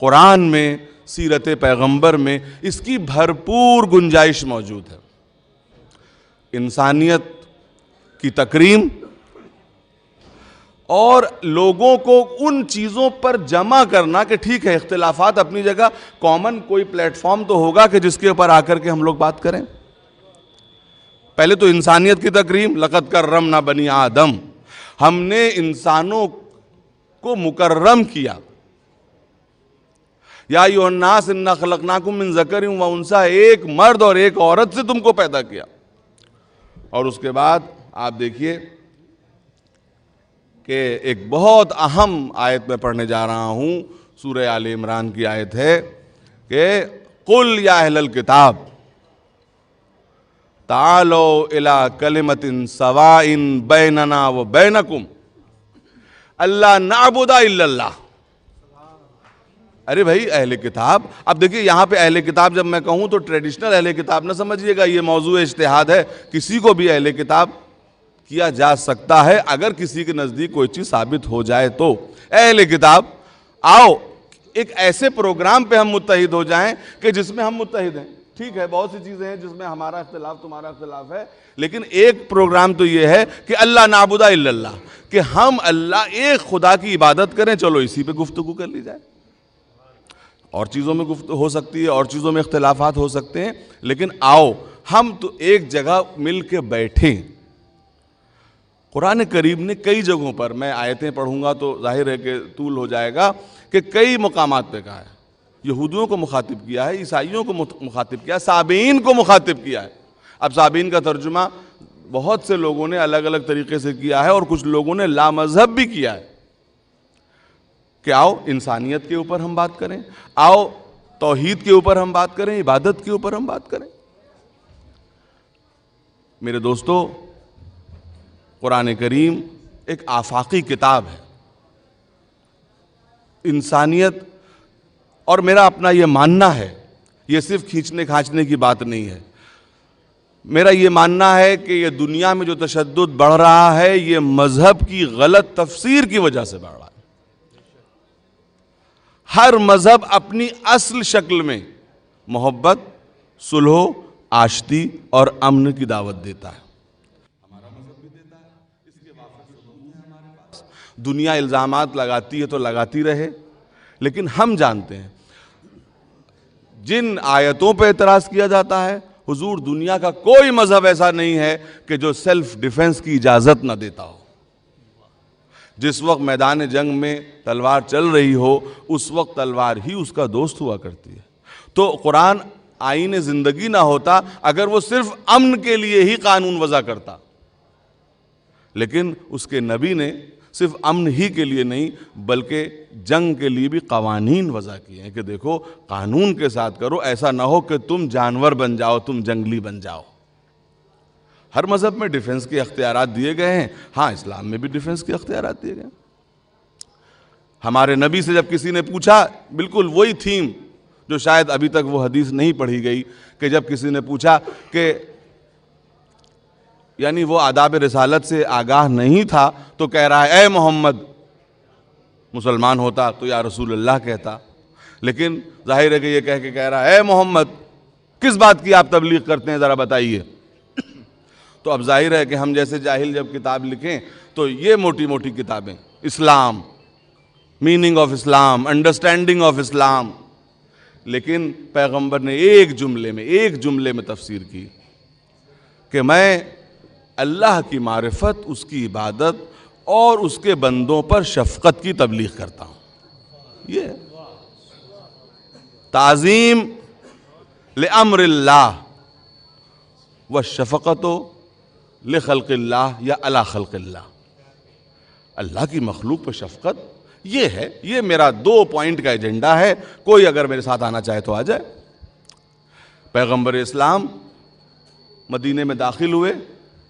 قرآن میں، سیرت پیغمبر میں اس کی بھرپور گنجائش موجود ہے۔ انسانیت کی تکریم اور لوگوں کو ان چیزوں پر جمع کرنا کہ ٹھیک ہے اختلافات اپنی جگہ، کامن کوئی پلیٹ فارم تو ہوگا کہ جس کے اوپر آ کر کے ہم لوگ بات کریں۔ پہلے تو انسانیت کی تکریم، لقد کرمنا بنی آدم، ہم نے انسانوں کو مکرم کیا۔ یا ایھا الناس انا خلقناکم من ذکر و انثی، ایک مرد اور ایک عورت سے تم کو پیدا کیا۔ اور اس کے بعد آپ دیکھیے کہ ایک بہت اہم آیت میں پڑھنے جا رہا ہوں، سورہ آل عمران کی آیت ہے کہ قل یا اہل الکتاب تعالوا الی کلمۃ سواء بیننا و بینکم الا نعبد الا اللہ۔ ارے بھائی اہل کتاب، اب دیکھیے یہاں پہ اہل کتاب جب میں کہوں تو ٹریڈیشنل اہل کتاب نہ سمجھیے گا، یہ موضوع اجتہاد ہے، کسی کو بھی اہل کتاب کیا جا سکتا ہے اگر کسی کے نزدیک کوئی چیز ثابت ہو جائے تو۔ اہل کتاب آؤ ایک ایسے پروگرام پہ ہم متحد ہو جائیں کہ جس میں ہم متحد ہیں۔ ٹھیک ہے بہت سی چیزیں ہیں جس میں ہمارا اختلاف تمہارا اختلاف ہے، لیکن ایک پروگرام تو یہ ہے کہ اللہ نعبد الا اللہ، کہ ہم اللہ ایک خدا کی عبادت کریں۔ چلو اسی پہ گفتگو کر لی جائے، اور چیزوں میں گفتگو ہو سکتی ہے، اور چیزوں میں اختلافات ہو سکتے ہیں، لیکن آؤ ہم تو ایک جگہ مل کے بیٹھیں۔ قرآن کریم نے کئی جگہوں پر، میں آیتیں پڑھوں گا تو ظاہر ہے کہ طول ہو جائے گا، کہ کئی مقامات پہ کہا ہے، یہودیوں کو مخاطب کیا ہے، عیسائیوں کو مخاطب کیا ہے، سابئین کو مخاطب کیا ہے۔ اب سابئین کا ترجمہ بہت سے لوگوں نے الگ الگ طریقے سے کیا ہے، اور کچھ لوگوں نے لامذہب بھی کیا ہے کہ آؤ انسانیت کے اوپر ہم بات کریں، آؤ توحید کے اوپر ہم بات کریں، عبادت کے اوپر ہم بات کریں۔ میرے دوستو، قرآن کریم ایک آفاقی کتاب ہے، انسانیت، اور میرا اپنا یہ ماننا ہے، یہ صرف کھینچنے کھانچنے کی بات نہیں ہے، میرا یہ ماننا ہے کہ یہ دنیا میں جو تشدد بڑھ رہا ہے یہ مذہب کی غلط تفسیر کی وجہ سے بڑھ رہا ہے۔ ہر مذہب اپنی اصل شکل میں محبت، صلح، آشتی اور امن کی دعوت دیتا ہے۔ ہمارا مذہب بھی دیتا ہے، اس کے وافر ثبوت ہے ہمارے پاس۔ دنیا الزامات لگاتی ہے تو لگاتی رہے، لیکن ہم جانتے ہیں جن آیتوں پہ اعتراض کیا جاتا ہے، حضور دنیا کا کوئی مذہب ایسا نہیں ہے کہ جو سیلف ڈیفنس کی اجازت نہ دیتا ہو۔ جس وقت میدان جنگ میں تلوار چل رہی ہو، اس وقت تلوار ہی اس کا دوست ہوا کرتی ہے۔ تو قرآن آئین زندگی نہ ہوتا اگر وہ صرف امن کے لیے ہی قانون وضع کرتا، لیکن اس کے نبی نے صرف امن ہی کے لیے نہیں بلکہ جنگ کے لیے بھی قوانین وضع کیے ہیں کہ دیکھو قانون کے ساتھ کرو، ایسا نہ ہو کہ تم جانور بن جاؤ، تم جنگلی بن جاؤ۔ ہر مذہب میں ڈیفنس کے اختیارات دیے گئے ہیں، ہاں اسلام میں بھی ڈیفنس کے اختیارات دیے گئے ہیں۔ ہمارے نبی سے جب کسی نے پوچھا، بالکل وہی تھیم جو شاید ابھی تک وہ حدیث نہیں پڑھی گئی، کہ جب کسی نے پوچھا کہ یعنی وہ آداب رسالت سے آگاہ نہیں تھا تو کہہ رہا ہے اے محمد، مسلمان ہوتا تو یا رسول اللہ کہتا، لیکن ظاہر ہے کہ یہ کہہ کے کہہ رہا ہے اے محمد، کس بات کی آپ تبلیغ کرتے ہیں ذرا بتائیے۔ تو اب ظاہر ہے کہ ہم جیسے جاہل جب کتاب لکھیں تو یہ موٹی موٹی کتابیں، Islam, meaning of Islam, understanding of Islam, لیکن پیغمبر نے ایک جملے میں تفسیر کی کہ میں اللہ کی معرفت، اس کی عبادت اور اس کے بندوں پر شفقت کی تبلیغ کرتا ہوں۔ یہ تعظیم لامر اللہ والشفقت لخلق اللہ یا علی خلق اللہ، اللہ کی مخلوق پر شفقت، یہ ہے، یہ میرا 2 پوائنٹ کا ایجنڈا ہے۔ کوئی اگر میرے ساتھ آنا چاہے تو آ جائے۔ پیغمبر اسلام مدینے میں داخل ہوئے،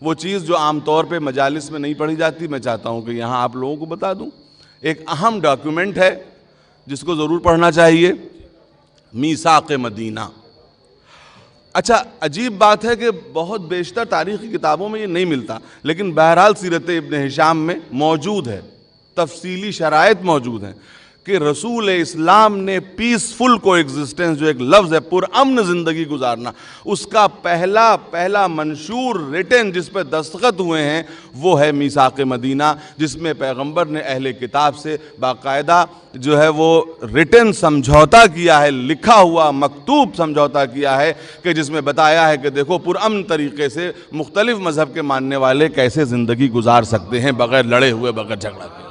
وہ چیز جو عام طور پہ مجالس میں نہیں پڑھی جاتی، میں چاہتا ہوں کہ یہاں آپ لوگوں کو بتا دوں، ایک اہم ڈاکیومنٹ ہے جس کو ضرور پڑھنا چاہیے، میثاق مدینہ۔ اچھا عجیب بات ہے کہ بہت بیشتر تاریخی کتابوں میں یہ نہیں ملتا، لیکن بہرحال سیرت ابن ہشام میں موجود ہے، تفصیلی شرائط موجود ہیں کہ رسول اسلام نے پیسفل کو ایگزسٹنس، جو ایک لفظ ہے پرامن زندگی گزارنا، اس کا پہلا منشور ریٹن جس پہ دستخط ہوئے ہیں وہ ہے میثاق مدینہ، جس میں پیغمبر نے اہل کتاب سے باقاعدہ جو ہے وہ ریٹن سمجھوتا کیا ہے، لکھا ہوا مکتوب سمجھوتا کیا ہے، کہ جس میں بتایا ہے کہ دیکھو پرامن طریقے سے مختلف مذہب کے ماننے والے کیسے زندگی گزار سکتے ہیں بغیر لڑے ہوئے، بغیر جھگڑا کیے۔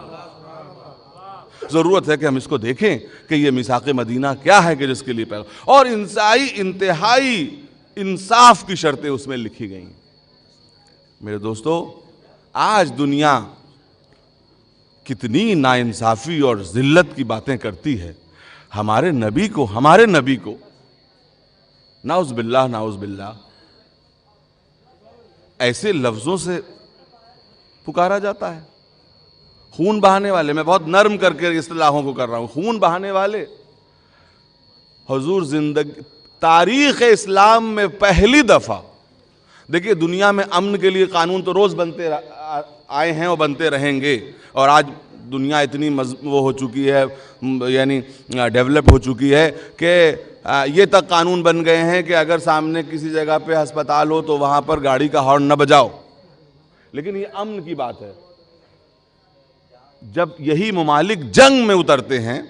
ضرورت ہے کہ ہم اس کو دیکھیں کہ یہ میثاق مدینہ کیا ہے کہ جس کے لیے اور انتہائی انصاف کی شرطیں اس میں لکھی گئیں۔ میرے دوستو، آج دنیا کتنی ناانصافی اور ذلت کی باتیں کرتی ہے، ہمارے نبی کو نعوذ باللہ ایسے لفظوں سے پکارا جاتا ہے۔ خون بہانے والے، میں بہت نرم کر کے اصطلاحوں کو کر رہا ہوں، خون بہانے والے۔ حضور زندگی تاریخ اسلام میں پہلی دفعہ، دیکھیے دنیا میں امن کے لیے قانون تو روز بنتے آئے ہیں اور بنتے رہیں گے، اور آج دنیا اتنی وہ ہو چکی ہے، یعنی ڈیولپ ہو چکی ہے کہ یہ تک قانون بن گئے ہیں کہ اگر سامنے کسی جگہ پہ ہسپتال ہو تو وہاں پر گاڑی کا ہارن نہ بجاؤ۔ لیکن یہ امن کی بات ہے۔ جب یہی ممالک جنگ میں اترتے ہیں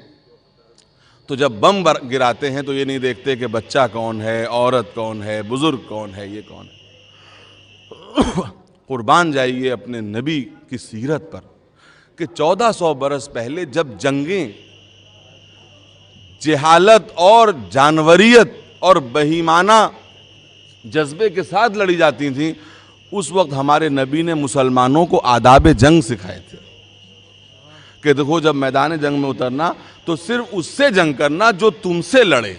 تو جب بم گراتے ہیں تو یہ نہیں دیکھتے کہ بچہ کون ہے، عورت کون ہے، بزرگ کون ہے، یہ کون ہے۔ قربان جائیے اپنے نبی کی سیرت پر کہ 1400 برس پہلے جب جنگیں جہالت اور جانوریت اور بہیمانہ جذبے کے ساتھ لڑی جاتی تھیں، اس وقت ہمارے نبی نے مسلمانوں کو آداب جنگ سکھائے تھے کہ دیکھو جب میدان جنگ میں اترنا تو صرف اس سے جنگ کرنا جو تم سے لڑے،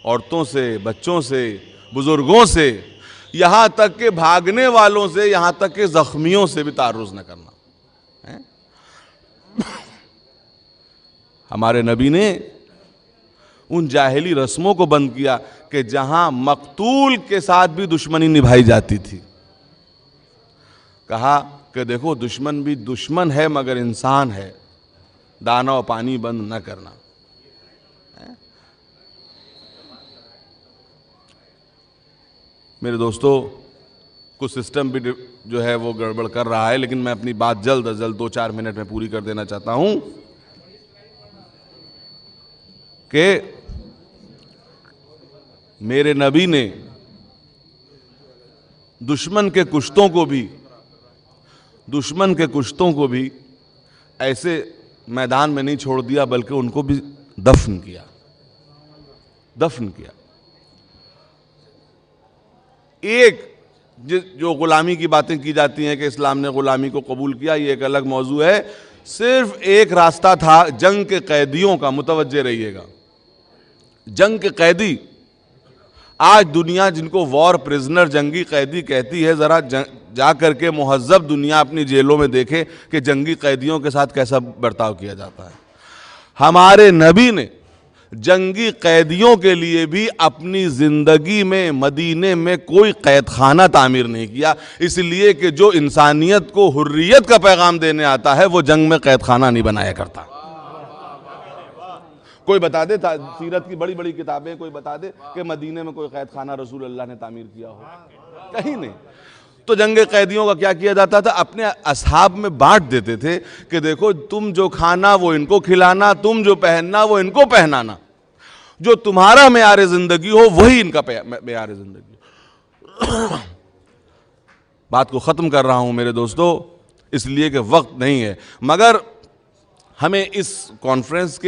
عورتوں سے، بچوں سے، بزرگوں سے، یہاں تک کہ بھاگنے والوں سے، یہاں تک کہ زخمیوں سے بھی تعرض نہ کرنا۔ ہمارے نبی نے ان جاہلی رسموں کو بند کیا کہ جہاں مقتول کے ساتھ بھی دشمنی نبھائی جاتی تھی، کہا کہ دیکھو دشمن بھی دشمن ہے مگر انسان ہے، دانا و پانی بند نہ کرنا۔ میرے دوستو، کچھ سسٹم بھی جو ہے وہ گڑبڑ کر رہا ہے، لیکن میں اپنی بات جلد از جلد 2-4 منٹ میں پوری کر دینا چاہتا ہوں کہ میرے نبی نے دشمن کے کشتوں کو بھی ایسے میدان میں نہیں چھوڑ دیا، بلکہ ان کو بھی دفن کیا۔ ایک جو غلامی کی باتیں کی جاتی ہیں کہ اسلام نے غلامی کو قبول کیا، یہ ایک الگ موضوع ہے. صرف ایک راستہ تھا جنگ کے قیدیوں کا. متوجہ رہیے گا، جنگ کے قیدی، آج دنیا جن کو وار پرزنر، جنگی قیدی کہتی ہے، ذرا جا کر کے مہذب دنیا اپنی جیلوں میں دیکھے کہ جنگی قیدیوں کے ساتھ کیسا برتاؤ کیا جاتا ہے. ہمارے نبی نے جنگی قیدیوں کے لیے بھی اپنی زندگی میں مدینے میں کوئی قید خانہ تعمیر نہیں کیا، اس لیے کہ جو انسانیت کو حریت کا پیغام دینے آتا ہے وہ جنگ میں قید خانہ نہیں بنایا کرتا. کوئی بتا دے سیرت کی بڑی بڑی کتابیں، کوئی بتا دے کہ مدینے میں کوئی قید خانہ رسول اللہ نے تعمیر کیا ہو؟ کہیں نہیں. تو جنگ قیدیوں کا کیا کیا جاتا تھا؟ اپنے اصحاب میں بانٹ دیتے تھے کہ دیکھو تم جو کھانا وہ ان کو کھلانا، تم جو پہننا وہ ان کو پہنانا، جو تمہارا معیار زندگی ہو وہی ان کا معیار زندگی ہو. بات کو ختم کر رہا ہوں میرے دوستو اس لیے کہ وقت نہیں ہے، مگر ہمیں اس کانفرنس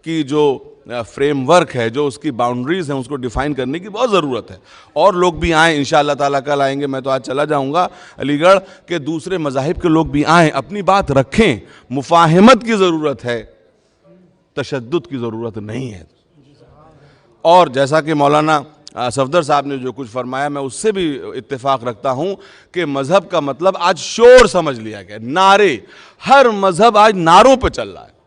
کی جو فریم ورک ہے، جو اس کی باؤنڈریز ہیں، اس کو ڈیفائن کرنے کی بہت ضرورت ہے. اور لوگ بھی آئیں انشاءاللہ تعالیٰ، کل آئیں گے، میں تو آج چلا جاؤں گا علی گڑھ، کہ دوسرے مذاہب کے لوگ بھی آئیں، اپنی بات رکھیں. مفاہمت کی ضرورت ہے، تشدد کی ضرورت نہیں ہے. اور جیسا کہ مولانا صفدر صاحب نے جو کچھ فرمایا، میں اس سے بھی اتفاق رکھتا ہوں کہ مذہب کا مطلب آج شور سمجھ لیا گیا، نعرے. ہر مذہب آج نعروں پہ چل رہا ہے،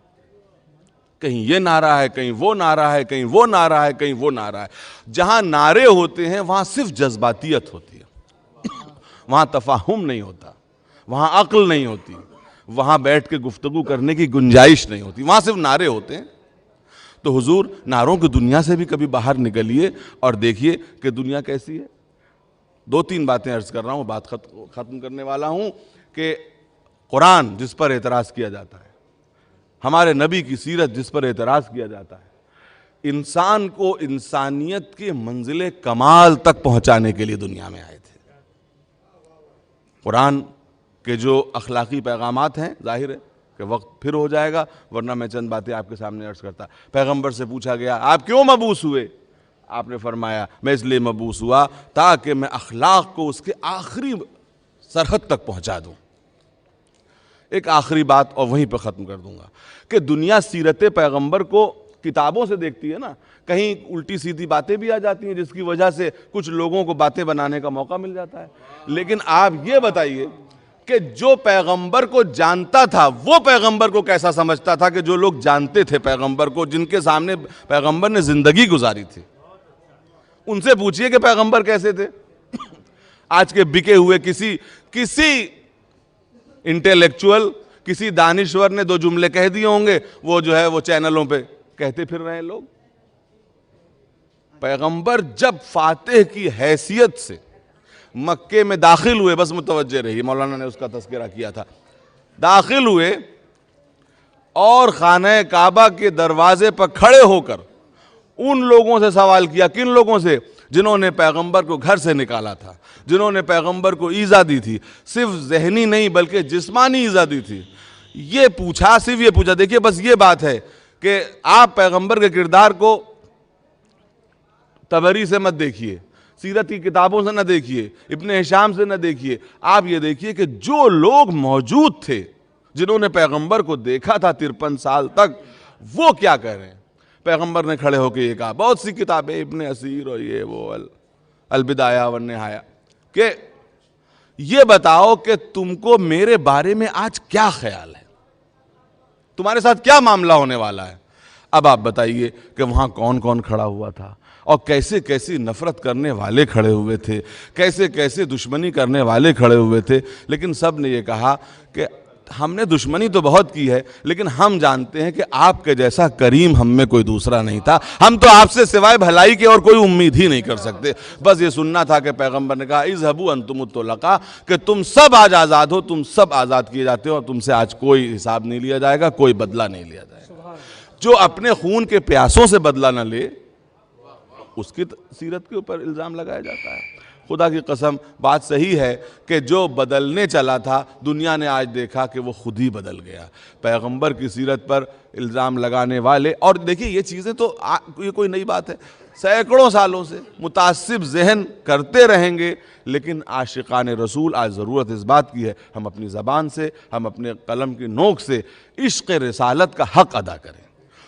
کہیں یہ نعرہ ہے، کہیں وہ نعرہ ہے، کہیں وہ نعرہ ہے، کہیں وہ نعرہ ہے. جہاں نعرے ہوتے ہیں وہاں صرف جذباتیت ہوتی ہے، وہاں تفاہم نہیں ہوتا، وہاں عقل نہیں ہوتی، وہاں بیٹھ کے گفتگو کرنے کی گنجائش نہیں ہوتی، وہاں صرف نعرے ہوتے ہیں. تو حضور نعروں کی دنیا سے بھی کبھی باہر نکلیے اور دیکھیے کہ دنیا کیسی ہے. 2-3 باتیں عرض کر رہا ہوں، بات ختم کرنے والا ہوں. کہ قرآن جس پر اعتراض کیا جاتا ہے، ہمارے نبی کی سیرت جس پر اعتراض کیا جاتا ہے، انسان کو انسانیت کے منزل کمال تک پہنچانے کے لیے دنیا میں آئے تھے. قرآن کے جو اخلاقی پیغامات ہیں، ظاہر ہے کہ وقت پھر ہو جائے گا، ورنہ میں چند باتیں آپ کے سامنے عرض کرتا. پیغمبر سے پوچھا گیا آپ کیوں مبعوث ہوئے؟ آپ نے فرمایا میں اس لیے مبعوث ہوا تاکہ میں اخلاق کو اس کے آخری سرحد تک پہنچا دوں. ایک آخری بات اور وہیں پہ ختم کر دوں گا کہ دنیا سیرت پیغمبر کو کتابوں سے دیکھتی ہے نا، کہیں الٹی سیدھی باتیں بھی آ جاتی ہیں جس کی وجہ سے کچھ لوگوں کو باتیں بنانے کا موقع مل جاتا ہے. لیکن آپ یہ بتائیے کہ جو پیغمبر کو جانتا تھا وہ پیغمبر کو کیسا سمجھتا تھا کہ جو لوگ جانتے تھے پیغمبر کو، جن کے سامنے پیغمبر نے زندگی گزاری تھی، ان سے پوچھئے کہ پیغمبر کیسے تھے. آج کے بکے ہوئے کسی انٹیلیکچول، کسی دانشور نے 2 جملے کہہ دیے ہوں گے، وہ جو ہے وہ چینلوں پہ کہتے پھر رہے ہیں لوگ. پیغمبر جب فاتح کی حیثیت سے مکے میں داخل ہوئے، بس متوجہ رہی، مولانا نے اس کا تذکرہ کیا تھا، داخل ہوئے اور خانہ کعبہ کے دروازے پر کھڑے ہو کر ان لوگوں سے سوال کیا. کن لوگوں سے؟ جنہوں نے پیغمبر کو گھر سے نکالا تھا، جنہوں نے پیغمبر کو ایذا دی تھی، صرف ذہنی نہیں بلکہ جسمانی ایذا دی تھی. یہ پوچھا، صرف یہ پوچھا. دیکھیے بس یہ بات ہے کہ آپ پیغمبر کے کردار کو طبری سے مت دیکھیے، سیرت کی کتابوں سے نہ دیکھیے، ابن ہشام سے نہ دیکھیے. آپ یہ دیکھیے کہ جو لوگ موجود تھے جنہوں نے پیغمبر کو دیکھا تھا 53 سال تک، وہ کیا کہہ رہے ہیں. پیغمبر نے کھڑے ہو کے یہ کہا، بہت سی کتابیں ابن اسیر اور یہ وہ البدایہ والنہایہ، کہ یہ بتاؤ کہ تم کو میرے بارے میں آج کیا خیال ہے، تمہارے ساتھ کیا معاملہ ہونے والا ہے. اب آپ بتائیے کہ وہاں کون کون کھڑا ہوا تھا اور کیسے کیسی نفرت کرنے والے کھڑے ہوئے تھے، کیسے کیسے دشمنی کرنے والے کھڑے ہوئے تھے. لیکن سب نے یہ کہا کہ ہم نے دشمنی تو بہت کی ہے لیکن ہم جانتے ہیں کہ آپ کے جیسا کریم ہم میں کوئی دوسرا نہیں تھا، ہم تو آپ سے سوائے بھلائی کے اور کوئی امید ہی نہیں کر سکتے. بس یہ سننا تھا کہ پیغمبر نے کہا اذهبوا انتم الطلقاء، کہ تم سب آج آزاد ہو، تم سب آزاد کیے جاتے ہو اور تم سے آج کوئی حساب نہیں لیا جائے گا، کوئی بدلہ نہیں لیا جائے گا. جو اپنے خون کے پیاسوں سے بدلہ نہ لے اس کی سیرت کے اوپر الزام لگایا جاتا ہے. خدا کی قسم بات صحیح ہے کہ جو بدلنے چلا تھا دنیا نے آج دیکھا کہ وہ خود ہی بدل گیا. پیغمبر کی سیرت پر الزام لگانے والے، اور دیکھیے یہ چیزیں تو یہ کوئی نئی بات ہے، سینکڑوں سالوں سے متعصب ذہن کرتے رہیں گے، لیکن عاشقان رسول آج ضرورت اس بات کی ہے ہم اپنی زبان سے، ہم اپنے قلم کی نوک سے عشق رسالت کا حق ادا کریں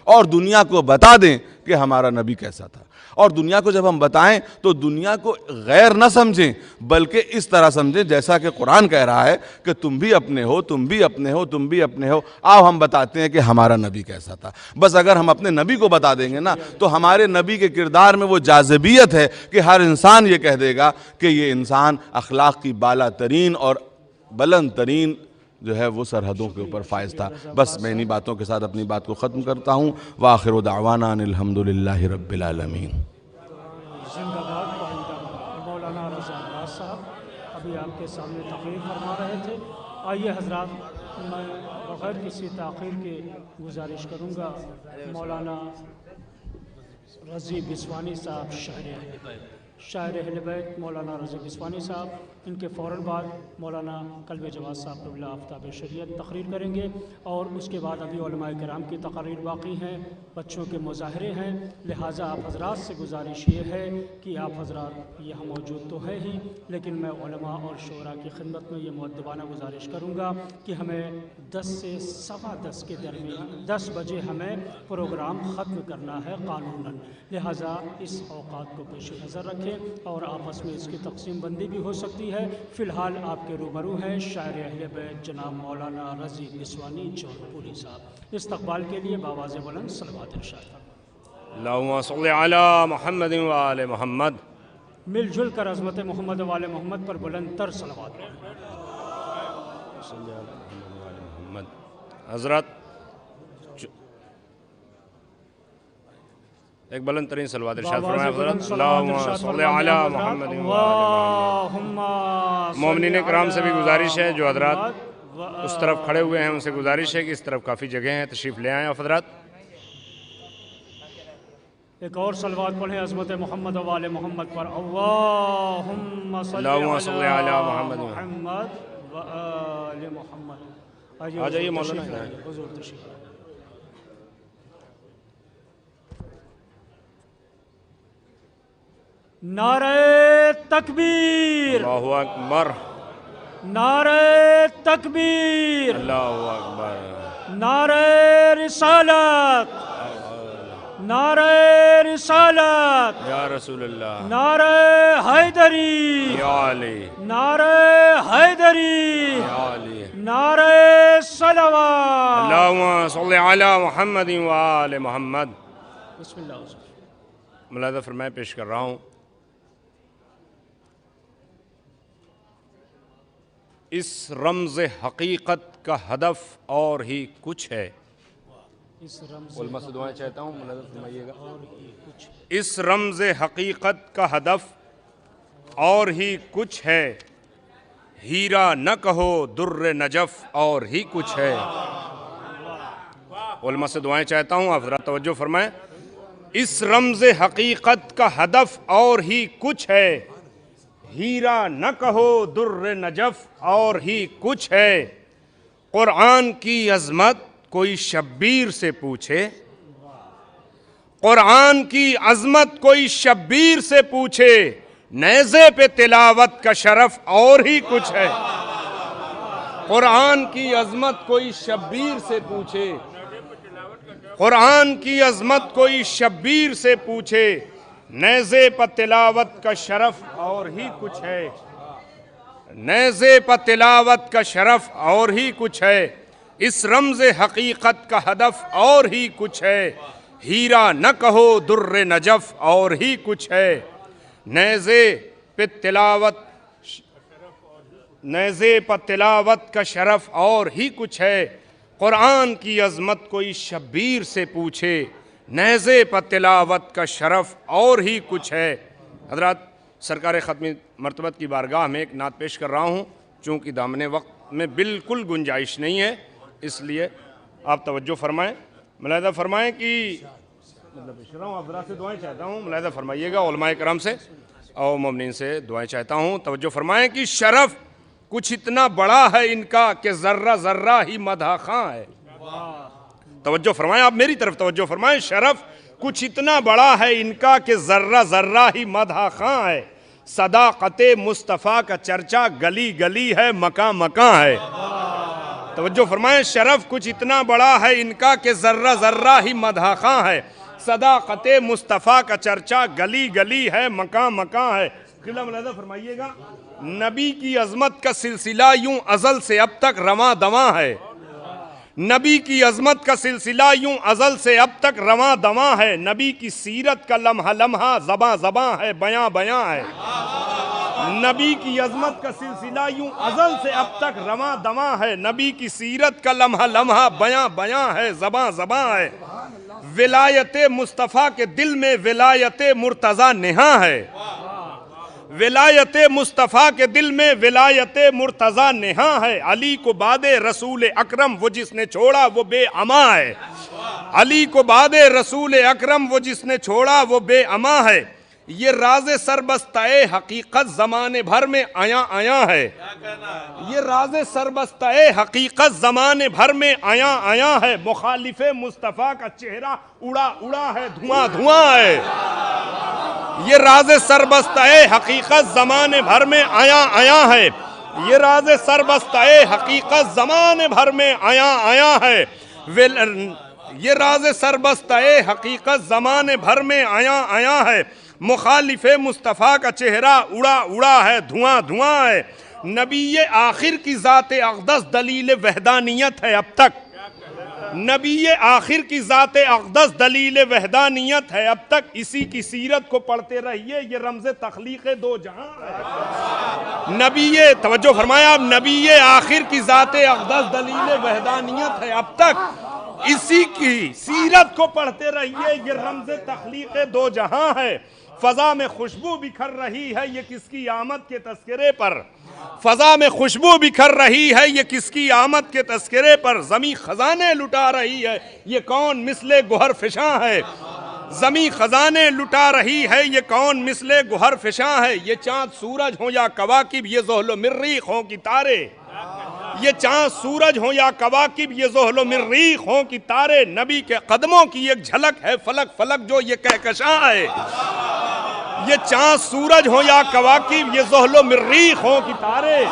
اور دنیا کو بتا دیں کہ ہمارا نبی کیسا تھا. اور دنیا کو جب ہم بتائیں تو دنیا کو غیر نہ سمجھیں، بلکہ اس طرح سمجھیں جیسا کہ قرآن کہہ رہا ہے کہ تم بھی اپنے ہو، تم بھی اپنے ہو، تم بھی اپنے ہو. آؤ ہم بتاتے ہیں کہ ہمارا نبی کیسا تھا. بس اگر ہم اپنے نبی کو بتا دیں گے نا تو ہمارے نبی کے کردار میں وہ جاذبیت ہے کہ ہر انسان یہ کہہ دے گا کہ یہ انسان اخلاق کی بالا ترین اور بلند ترین جو ہے وہ سرحدوں کے اوپر فائز تھا. بس میں انہی باتوں کے ساتھ اپنی بات کو ختم کرتا ہوں. وآخر دعوانا ان الحمدللہ رب العالمین. زندہ باد مولانا رضا عباس صاحب ابھی آپ کے سامنے تقریر فرما رہے تھے. آئیے حضرات، میں بغیر کسی تاخیر کے گزارش کروں گا مولانا رضی بسوانی صاحب شاعر اہل بیت مولانا رضی بسوانی صاحب، ان کے فوراً بعد مولانا قلب جواد صاحب قبلہ آفتاب شریعت تقریر کریں گے، اور اس کے بعد ابھی علماء کرام کی تقاریر باقی ہیں، بچوں کے مظاہرے ہیں. لہٰذا آپ حضرات سے گزارش یہ ہے کہ آپ حضرات یہاں موجود تو ہیں ہی، لیکن میں علماء اور شعراء کی خدمت میں یہ مؤدبانہ گزارش کروں گا کہ ہمیں 10 سے 10:15 کے درمیان 10 بجے ہمیں پروگرام ختم کرنا ہے قانوناً. لہٰذا اس اوقات کو پیش نظر رکھیں اور آپس میں اس کی تقسیم بندی بھی ہو سکتی ہے. فی الحال آپ کے روبرو ہیں شاعر اہل بیت جناب مولانا رضی بسوانی جون پوری صاحب. استقبال کے لیے بآواز بلند صلوات ارشاد فرمائیں. اللہم صلی علی محمد و آل محمد. مل جل کر عظمت محمد و آل محمد پر بلند تر صلوات. حضرات ایک بلند ترین صلوات ارشاد فرمائیں حضرت. اللہم صلی علی محمد و آل محمد. مومنین کرام سے بھی گزارش ہے جو حضرات اس طرف کھڑے ہوئے ہیں ان سے گزارش ہے کہ اس طرف کافی جگہ ہیں، تشریف لے آئیں. حضرات ایک اور صلوات پڑھیں عظمت محمد و آل محمد پر. اللہم صلی علی محمد و آل محمد. آ جائیے مولانا. حضور تشریف لائیں. نعرہ تکبیر، اللہ اکبر، نعرہ تکبیر، اللہ اکبر، نعرہ رسالت، نعرہ رسالت، یا رسول اللہ، نعرہ حیدری، یا علی، نعرہ حیدری، یا علی، نعرہ صلوات. اللہم صلی علی محمد و آل محمد. بسم اللہ. ملاحظہ فرمائے پیش کر رہا ہوں. اس رمز حقیقت کا ہدف اور ہی کچھ ہے. علماء سے دعائیں چاہتا ہوں، ملاحظہ فرمائیے گا. اس رمز حقیقت کا ہدف اور ہی کچھ ہے، ہیرا نہ کہو در نجف اور ہی کچھ ہے. علماء سے دعائیں چاہتا ہوں، آپ حضرات توجہ فرمائیں. اس رمز حقیقت کا ہدف اور ہی کچھ ہے، ہیرا نہ کہو در نجف اور ہی کچھ ہے. قرآن کی عظمت کوئی شبیر سے پوچھے، قرآن کی عظمت کوئی شبیر سے پوچھے، نیزے پہ تلاوت کا شرف اور ہی کچھ ہے. قرآن کی عظمت کوئی شبیر سے پوچھے، قرآن کی عظمت کوئی شبیر سے پوچھے، نیزے پر تلاوت کا شرف اور ہی کچھ ہے. نیزے پر تلاوت کا شرف اور ہی کچھ ہے. اس رمز حقیقت کا ہدف اور ہی کچھ ہے، ہیرا نہ کہو در نجف اور ہی کچھ ہے. نیزے پہ تلاوت کا شرف اور ہی کچھ ہے. قرآن کی عظمت کوئی شبیر سے پوچھے، نیزے پر تلاوت کا شرف اور ہی کچھ ہے. حضرات سرکار ختم مرتبت کی بارگاہ میں ایک نعت پیش کر رہا ہوں، چونکہ دامن وقت میں بالکل گنجائش نہیں ہے، اس لیے آپ توجہ فرمائیں. ملاحظہ فرمائیں کہ حضرات سے دعائیں چاہتا ہوں، ملاحظہ فرمائیے گا علماء کرام سے. اور مومنین سے دعائیں چاہتا ہوں. توجہ فرمائیں کہ شرف کچھ اتنا بڑا ہے ان کا کہ ذرہ ذرہ ہی مدح خاں ہے. توجہ فرمائیں, آپ میری طرف توجہ فرمائیں. شرف کچھ اتنا بڑا ہے ان کا کہ ذرہ ذرہ ہی مدح خاں ہے. صداقت مصطفیٰ کا چرچا گلی گلی ہے, مکان مکان ہے. توجہ فرمائیں, شرف کچھ اتنا بڑا ہے ان کا کہ ذرہ ذرہ ہی مدح خاں ہے. صداقت مصطفیٰ کا چرچا گلی گلی ہے, مکان مکان ہے. قلعہ ملاحظہ فرمائیے گا, نبی کی عظمت کا سلسلہ یوں ازل سے اب تک رواں دواں ہے. نبی کی عظمت کا سلسلہ یوں ازل سے اب تک رواں دواں ہے. نبی کی سیرت کا لمحہ لمحہ زباں زباں ہے, بیاں بیاں ہے. نبی کی عظمت کا سلسلہ یوں ازل سے اب تک رواں دواں ہے. نبی کی سیرت کا لمحہ لمحہ بیاں بیاں ہے, زباں زباں ہے. ولایت مصطفیٰ کے دل میں ولایت مرتضیٰ نہاں ہے. ولایت مصطفیٰ کے دل میں ولایت مرتضیٰ نہاں ہے. علی کو بعد رسول اکرم وہ جس نے چھوڑا وہ بے اما ہے. علی کو بعد رسول اکرم وہ جس نے چھوڑا وہ بے اما ہے. یہ راز سربستہ حقیقت زمانے بھر میں آیا آیا ہے. یہ راز سربستہ حقیقت زمانے بھر میں آیا آیا ہے. مخالف مصطفیٰ کا چہرہ اڑا اڑا ہے, دھواں دھواں ہے. یہ راز سربستہ حقیقت زمانے بھر میں آیا آیا ہے. یہ راز سربستہ حقیقت زمانے بھر میں آیا آیا ہے. یہ راز سربستہ حقیقت زمانے بھر میں آیا آیا ہے. مخالف مصطفیٰ کا چہرہ اڑا اڑا ہے, دھواں دھواں ہے. نبی آخر کی ذات اقدس دلیل وحدانیت ہے اب تک. نبی آخر کی ذات اقدس دلیل وحدانیت ہے اب تک. اسی کی سیرت کو پڑھتے رہیے, یہ رمز تخلیق دو جہاں ہے. نبی, توجہ فرمایا آپ, نبی آخر کی ذات اقدس دلیل وحدانیت ہے اب تک. اسی کی سیرت کو پڑھتے رہیے, یہ رمز تخلیق دو جہاں ہے. فضا میں خوشبو بکھر رہی ہے یہ کس کی آمد کے تذکرے پر. فضا میں خوشبو بکھر رہی ہے یہ کس کی آمد کے تذکرے پر. زمیں خزانے لٹا رہی ہے یہ کون مثل گوہر فشاں ہے. زمیں خزانے لٹا رہی ہے یہ کون مثل گوہر فشاں ہے. یہ چاند سورج ہوں یا کواکب یہ زحل و مریخ ہوں کی تارے. یہ چاند سورج ہوں یا کواکب یہ زحل و مریخ ہوں کی تارے. نبی کے قدموں کی ایک جھلک ہے فلک فلک جو یہ کہکشاں ہے. یہ چاند سورج ہوں یا کواکب یہ زحل و مریخ ہوں کی تارے.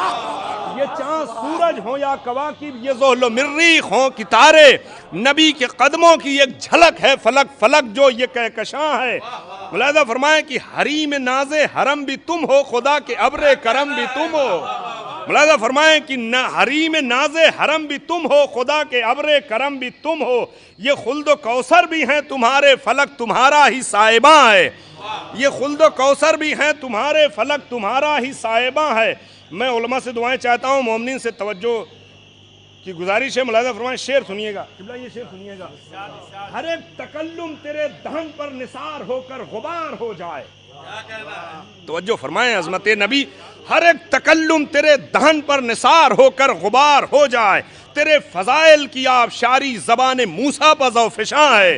یہ چاند سورج ہوں یا کواکب یہ زحل و مریخ ہوں کی تارے. نبی کے قدموں کی ایک جھلک ہے فلک فلک جو یہ کہکشاں ہے. ملاحظہ فرمائیں کہ حریم ناز حرم بھی تم ہو, خدا کے ابر کرم بھی تم ہو. ملاحظہ فرمائیں کہ حریم ناز حرم بھی تم ہو, خدا کے ابر کرم بھی تم ہو. یہ خلد و کوثر بھی ہیں تمہارے, فلک تمہارا ہی صاحباں ہے. یہ خلد و کوثر بھی ہیں تمہارے, فلک تمہارا ہی صاحباں ہے. میں علماء سے دعائیں چاہتا ہوں, مومنین سے توجہ کی گزارش ہے. ملاحظہ فرمائیں, شعر سنیے گا, قبلہ یہ شعر سنیے گا. ہر ایک تکلم تیرے دہن پر نثار ہو کر غبار ہو جائے. توجہ فرمائیں عظمت نبی. ہر ایک تکلم تیرے دہن پر نثار ہو کر غبار ہو جائے. تیرے فضائل کی آبشاری زبان موسیٰ پر ذو فشاں ہے.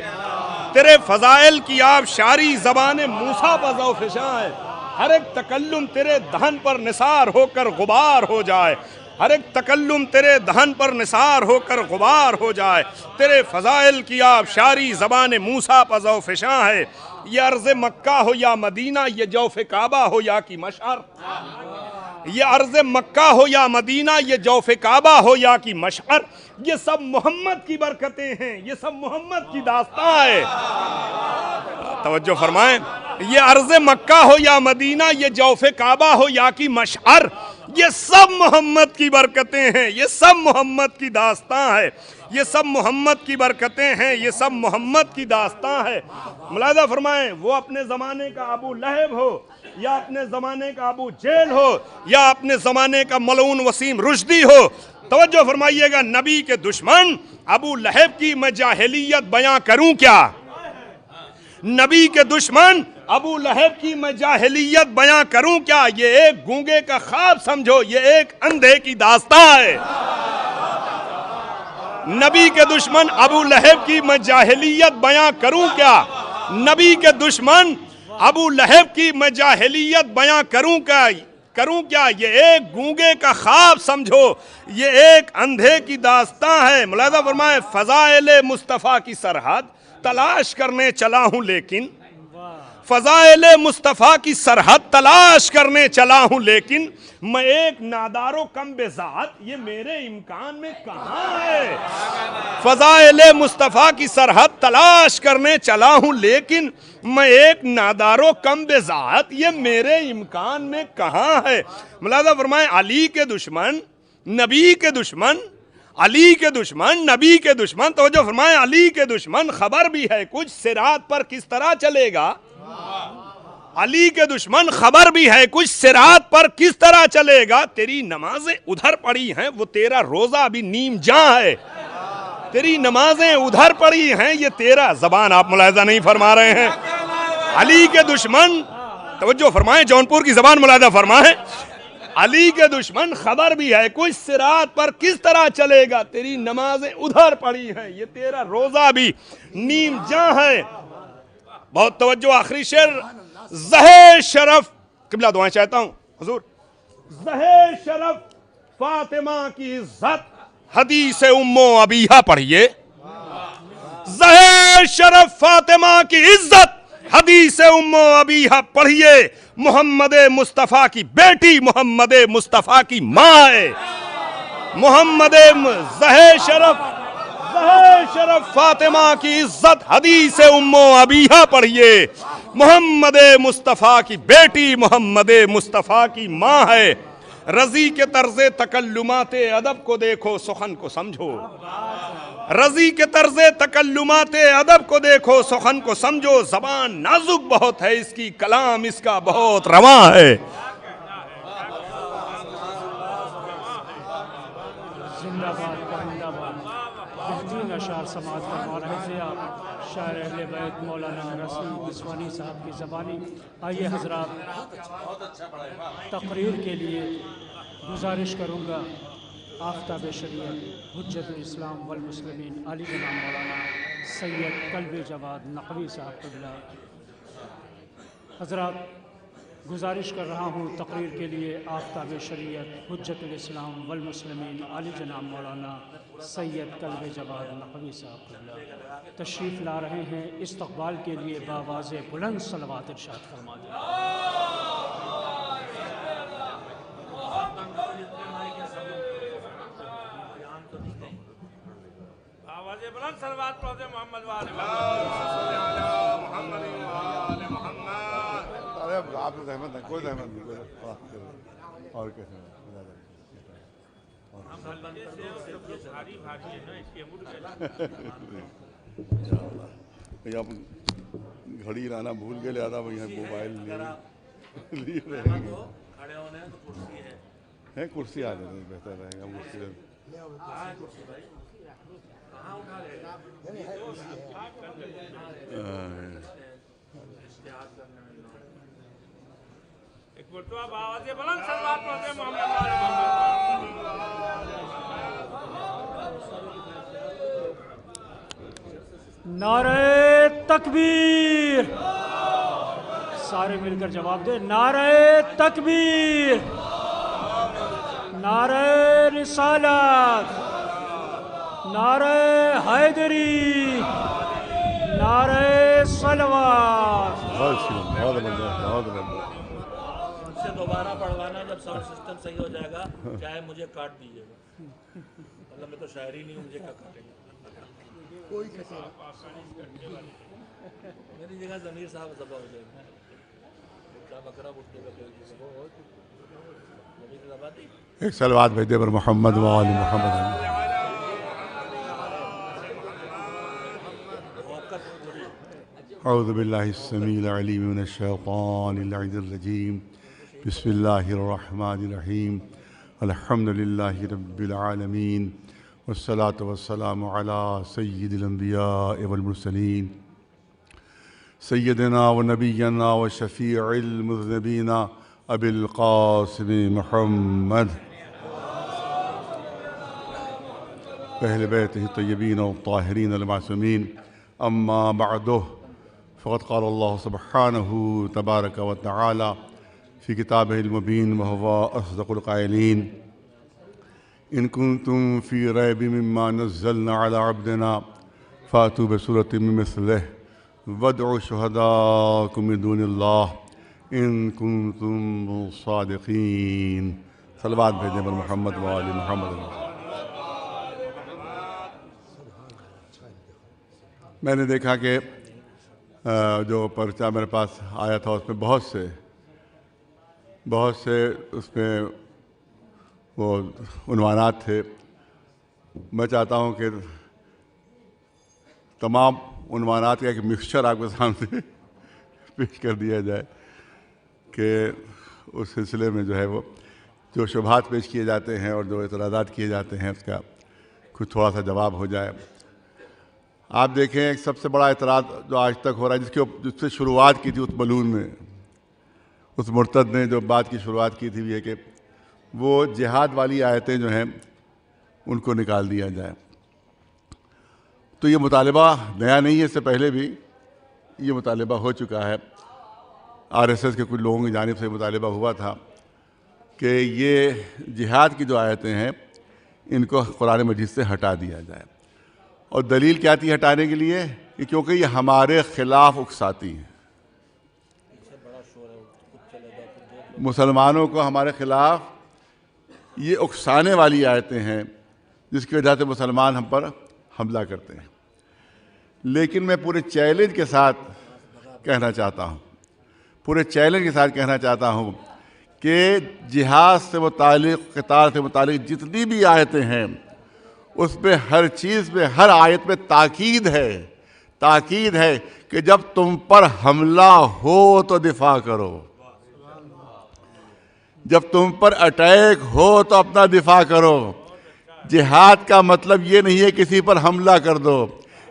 تیرے فضائل کی آبشاری زبان موسیٰ پر ذو فشاں ہے. ہر ایک تکلم تیرے دہن پر نثار ہو کر غبار ہو جائے. ہر ایک تکلم تیرے دہن پر نثار ہو کر غبار ہو جائے. تیرے فضائل کی آبشاری زبان موسیٰ پر ذو فشاں ہے. یہ عرض مکہ ہو یا مدینہ, یہ جوف کعبہ ہو یا کی مشعر. یہ عرض مکہ ہو یا مدینہ, یہ جوف کعبہ ہو یا کی مشعر. یہ سب محمد کی برکتیں ہیں, یہ سب محمد کی داستان ہے. توجہ فرمائیں, یہ عرض مکہ ہو یا مدینہ, یہ جوف کعبہ ہو یا کی مشعر. یہ سب محمد کی برکتیں ہیں, یہ سب محمد کی داستان ہے. یہ سب محمد کی برکتیں ہیں, یہ سب محمد کی داستان ہے. ملاحظہ فرمائیں, وہ اپنے زمانے کا ابو لہب ہو یا اپنے زمانے کا ابو جہل ہو یا اپنے زمانے کا ملعون وسیم رشدی ہو, توجہ فرمائیے گا, نبی کے دشمن ابو لہب کی میں جاہلیت بیاں کروں کیا. نبی کے دشمن ابو لہب کی میں جاہلیت بیاں کروں کیا. یہ ایک گونگے کا خواب سمجھو, یہ ایک اندھے کی داستان ہے. نبی کے دشمن ابو لہب کی میں جاہلیت بیاں کروں کیا. نبی کے دشمن ابو لہب کی میں جاہلیت بیاں کروں کیا؟ یہ ایک گونگے کا خواب سمجھو، یہ ایک اندھے کی داستان ہے۔ ملاحظہ فرمائے فضائل مصطفیٰ کی سرحد تلاش کرنے چلا ہوں، لیکن فضائل مصطفیٰ کی سرحد تلاش کرنے چلا ہوں، لیکن میں ایک نادار و کم بذات، یہ میرے امکان میں کہاں ہے؟ فضائل مصطفیٰ کی سرحد تلاش کرنے چلا ہوں، لیکن میں ایک نادار و کم بذات، یہ میرے امکان میں کہاں ہے؟ ملاحظہ فرمائیں علی کے دشمن، نبی کے دشمن، علی کے دشمن، نبی کے دشمن، توجہ فرمائیں علی کے دشمن، خبر بھی ہے کچھ صراط پر کس طرح چلے گا؟ علی کے دشمن خبر بھی ہے کچھ صراط پر کس طرح چلے گا؟ تیری نمازیں ادھر پڑی ہیں، وہ تیرا روزہ بھی نیم جاں ہے۔ تیری نمازیں ادھر پڑی ہیں، یہ تیرا، زبان آپ ملاحظہ نہیں فرما رہے ہیں۔ علی کے دشمن، توجہ فرمائیں، جونپور کی زبان ملاحظہ فرمائیں، علی کے دشمن خبر بھی ہے کچھ صراط پر کس طرح چلے گا، تیری نمازیں ادھر پڑی ہیں، یہ تیرا روزہ بھی نیم جاں ہے۔ بہت توجہ، آخری شعر، زہر شرف، قبلہ دعائیں چاہتا ہوں حضور، زہر شرف فاطمہ کی عزت حدیث ام و ابیہا پڑھیے، زہر شرف فاطمہ کی عزت حدیث ام و ابیہا پڑھیے، محمد مصطفیٰ کی بیٹی محمد مصطفیٰ کی ماں ہے، محمد زہر شرف فاطمہ کی عزت حدیث ام و ابیہا پڑھیے، محمد مصطفیٰ کی بیٹی محمد مصطفیٰ کی ماں ہے، رضی کے طرز تکلمات ادب کو دیکھو سخن کو سمجھو، رضی کے طرز تکلمات ادب کو دیکھو سخن کو سمجھو، زبان نازک بہت ہے اس کی، کلام اس کا بہت رواں ہے۔ زندہ باد پرندہ باد، بہترین اشعار سماعت فرما رہے تھے آپ شاعر اہل بیت مولانا رسول بسوانی صاحب کی زبانی۔ آئیے حضرات، تقریر کے لیے گزارش کروں گا آفتاب شریعت حجت الاسلام والمسلمین علی جناب مولانا سید قلبی جواد نقوی صاحب قبلہ۔ حضرات، گزارش کر رہا ہوں تقریر کے لیے آفتاب شریعت حجت الاسلام والمسلمین علی جناب مولانا سید قلبی جواد نقوی صاحب قبلہ تشریف لا رہے ہیں، استقبال کے لیے بآواز بلند صلوات ارشاد فرما دیں۔ آواز بلند صلوات پڑھتے محمد وآل محمد۔ ارے آپ نے زحمت نہیں، کوئی زحمت نہیں، اور کیسے آپ گھڑی لانا بھول گئے، لہٰذا موبائل لیے رہیں گے، کرسی آ جائے بہتر رہے گا، کرسی ایک مرتبہ بآواز بلند صلوات پڑھتے محمد وآل محمد۔ نعرہ تکبیر، سارے مل کر جواب دیں، نعرہ تکبیر، نعرہ رسالت، نعرہ حیدری، نعرہ صلوات۔ بہت بڑھیا۔ سے دوبارہ پڑھوانا جب ساؤنڈ سسٹم صحیح ہو جائے گا، چاہے مجھے کاٹ دیجیے گا، مطلب میں تو شاعری نہیں ہوں، مجھے کیا کاٹیں گے؟ میری جگہ ضمیر صاحب ذبح ہو جائے گا، بکرا اٹھنے کا ایک صلوات بھیجے پر محمد وآل محمد۔ اعوذ باللہ السمیع العلیم من الشیطان اللعین الرجیم، بسم اللہ الرحمن الرحیم، الحمد للہ رب العالمین، والصلاة والسلام علی سید الانبیاء والمرسلین، سیدنا و نبینا و شفیع المذنبین ابی القاسم محمد اہل بیتہ الطیبین الطاہرین المعصومین، اما بعد فقد قال الله سبحانه تبارك وتعالى في كتابه المبين وهو أصدق القائلين إن كنتم في ريب مما نزلنا على عبدنا فأتوا بسورة من مثله وادعوا شهداءكم من دون الله إن كنتم صادقين. صلوات بھیجیں پر محمد و آل محمد. میں نے دیکھا کہ جو پرچہ میرے پاس آیا تھا اس میں بہت سے اس میں وہ عنوانات تھے. میں چاہتا ہوں کہ تمام عنوانات کا ایک مکسچر آپ کے سامنے پیش کر دیا جائے کہ اس سلسلے میں جو ہے وہ جو شبہات پیش کیے جاتے ہیں اور جو اعتراضات کیے جاتے ہیں اس کا کچھ تھوڑا سا جواب ہو جائے. آپ دیکھیں ایک سب سے بڑا اعتراض جو آج تک ہو رہا ہے جس سے شروعات کی تھی اس ملعون نے، اس مرتد نے جو بات کی شروعات کی تھی وہ یہ کہ وہ جہاد والی آیتیں جو ہیں ان کو نکال دیا جائے. تو یہ مطالبہ نیا نہیں ہے، اس سے پہلے بھی یہ مطالبہ ہو چکا ہے. RSS کے کچھ لوگوں کی جانب سے مطالبہ ہوا تھا کہ یہ جہاد کی جو آیتیں ہیں ان کو قرآن مجید سے ہٹا دیا جائے. اور دلیل کیا تھی ہٹانے کے لیے؟ کہ کیونکہ یہ ہمارے خلاف اکساتی ہیں، مسلمانوں کو ہمارے خلاف یہ اکسانے والی آیتیں ہیں جس کی وجہ سے مسلمان ہم پر حملہ کرتے ہیں. لیکن میں پورے چیلنج کے ساتھ کہنا چاہتا ہوں کہ جہاد سے متعلق، قتال سے متعلق جتنی بھی آیتیں ہیں اس میں ہر چیز میں، ہر آیت میں تاکید ہے کہ جب تم پر حملہ ہو تو دفاع کرو، جب تم پر اٹیک ہو تو اپنا دفاع کرو. جہاد کا مطلب یہ نہیں ہے کسی پر حملہ کر دو،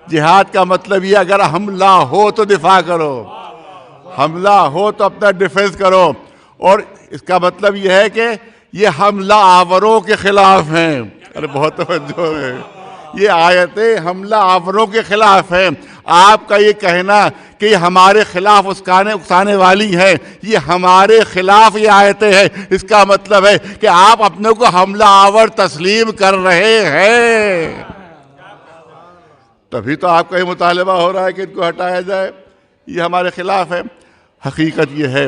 جہاد کا مطلب یہ اگر حملہ ہو تو دفاع کرو، حملہ ہو تو اپنا ڈیفنس کرو. اور اس کا مطلب یہ ہے کہ یہ حملہ آوروں کے خلاف ہیں. ارے بہت توجہ ہے، یہ آیتیں حملہ آوروں کے خلاف ہیں. آپ کا یہ کہنا کہ یہ ہمارے خلاف اکسانے والی ہیں، یہ ہمارے خلاف یہ آیتیں ہیں، اس کا مطلب ہے کہ آپ اپنے کو حملہ آور تسلیم کر رہے ہیں. تبھی تو آپ کا یہ مطالبہ ہو رہا ہے کہ ان کو ہٹایا جائے. یہ ہمارے خلاف ہے. حقیقت یہ ہے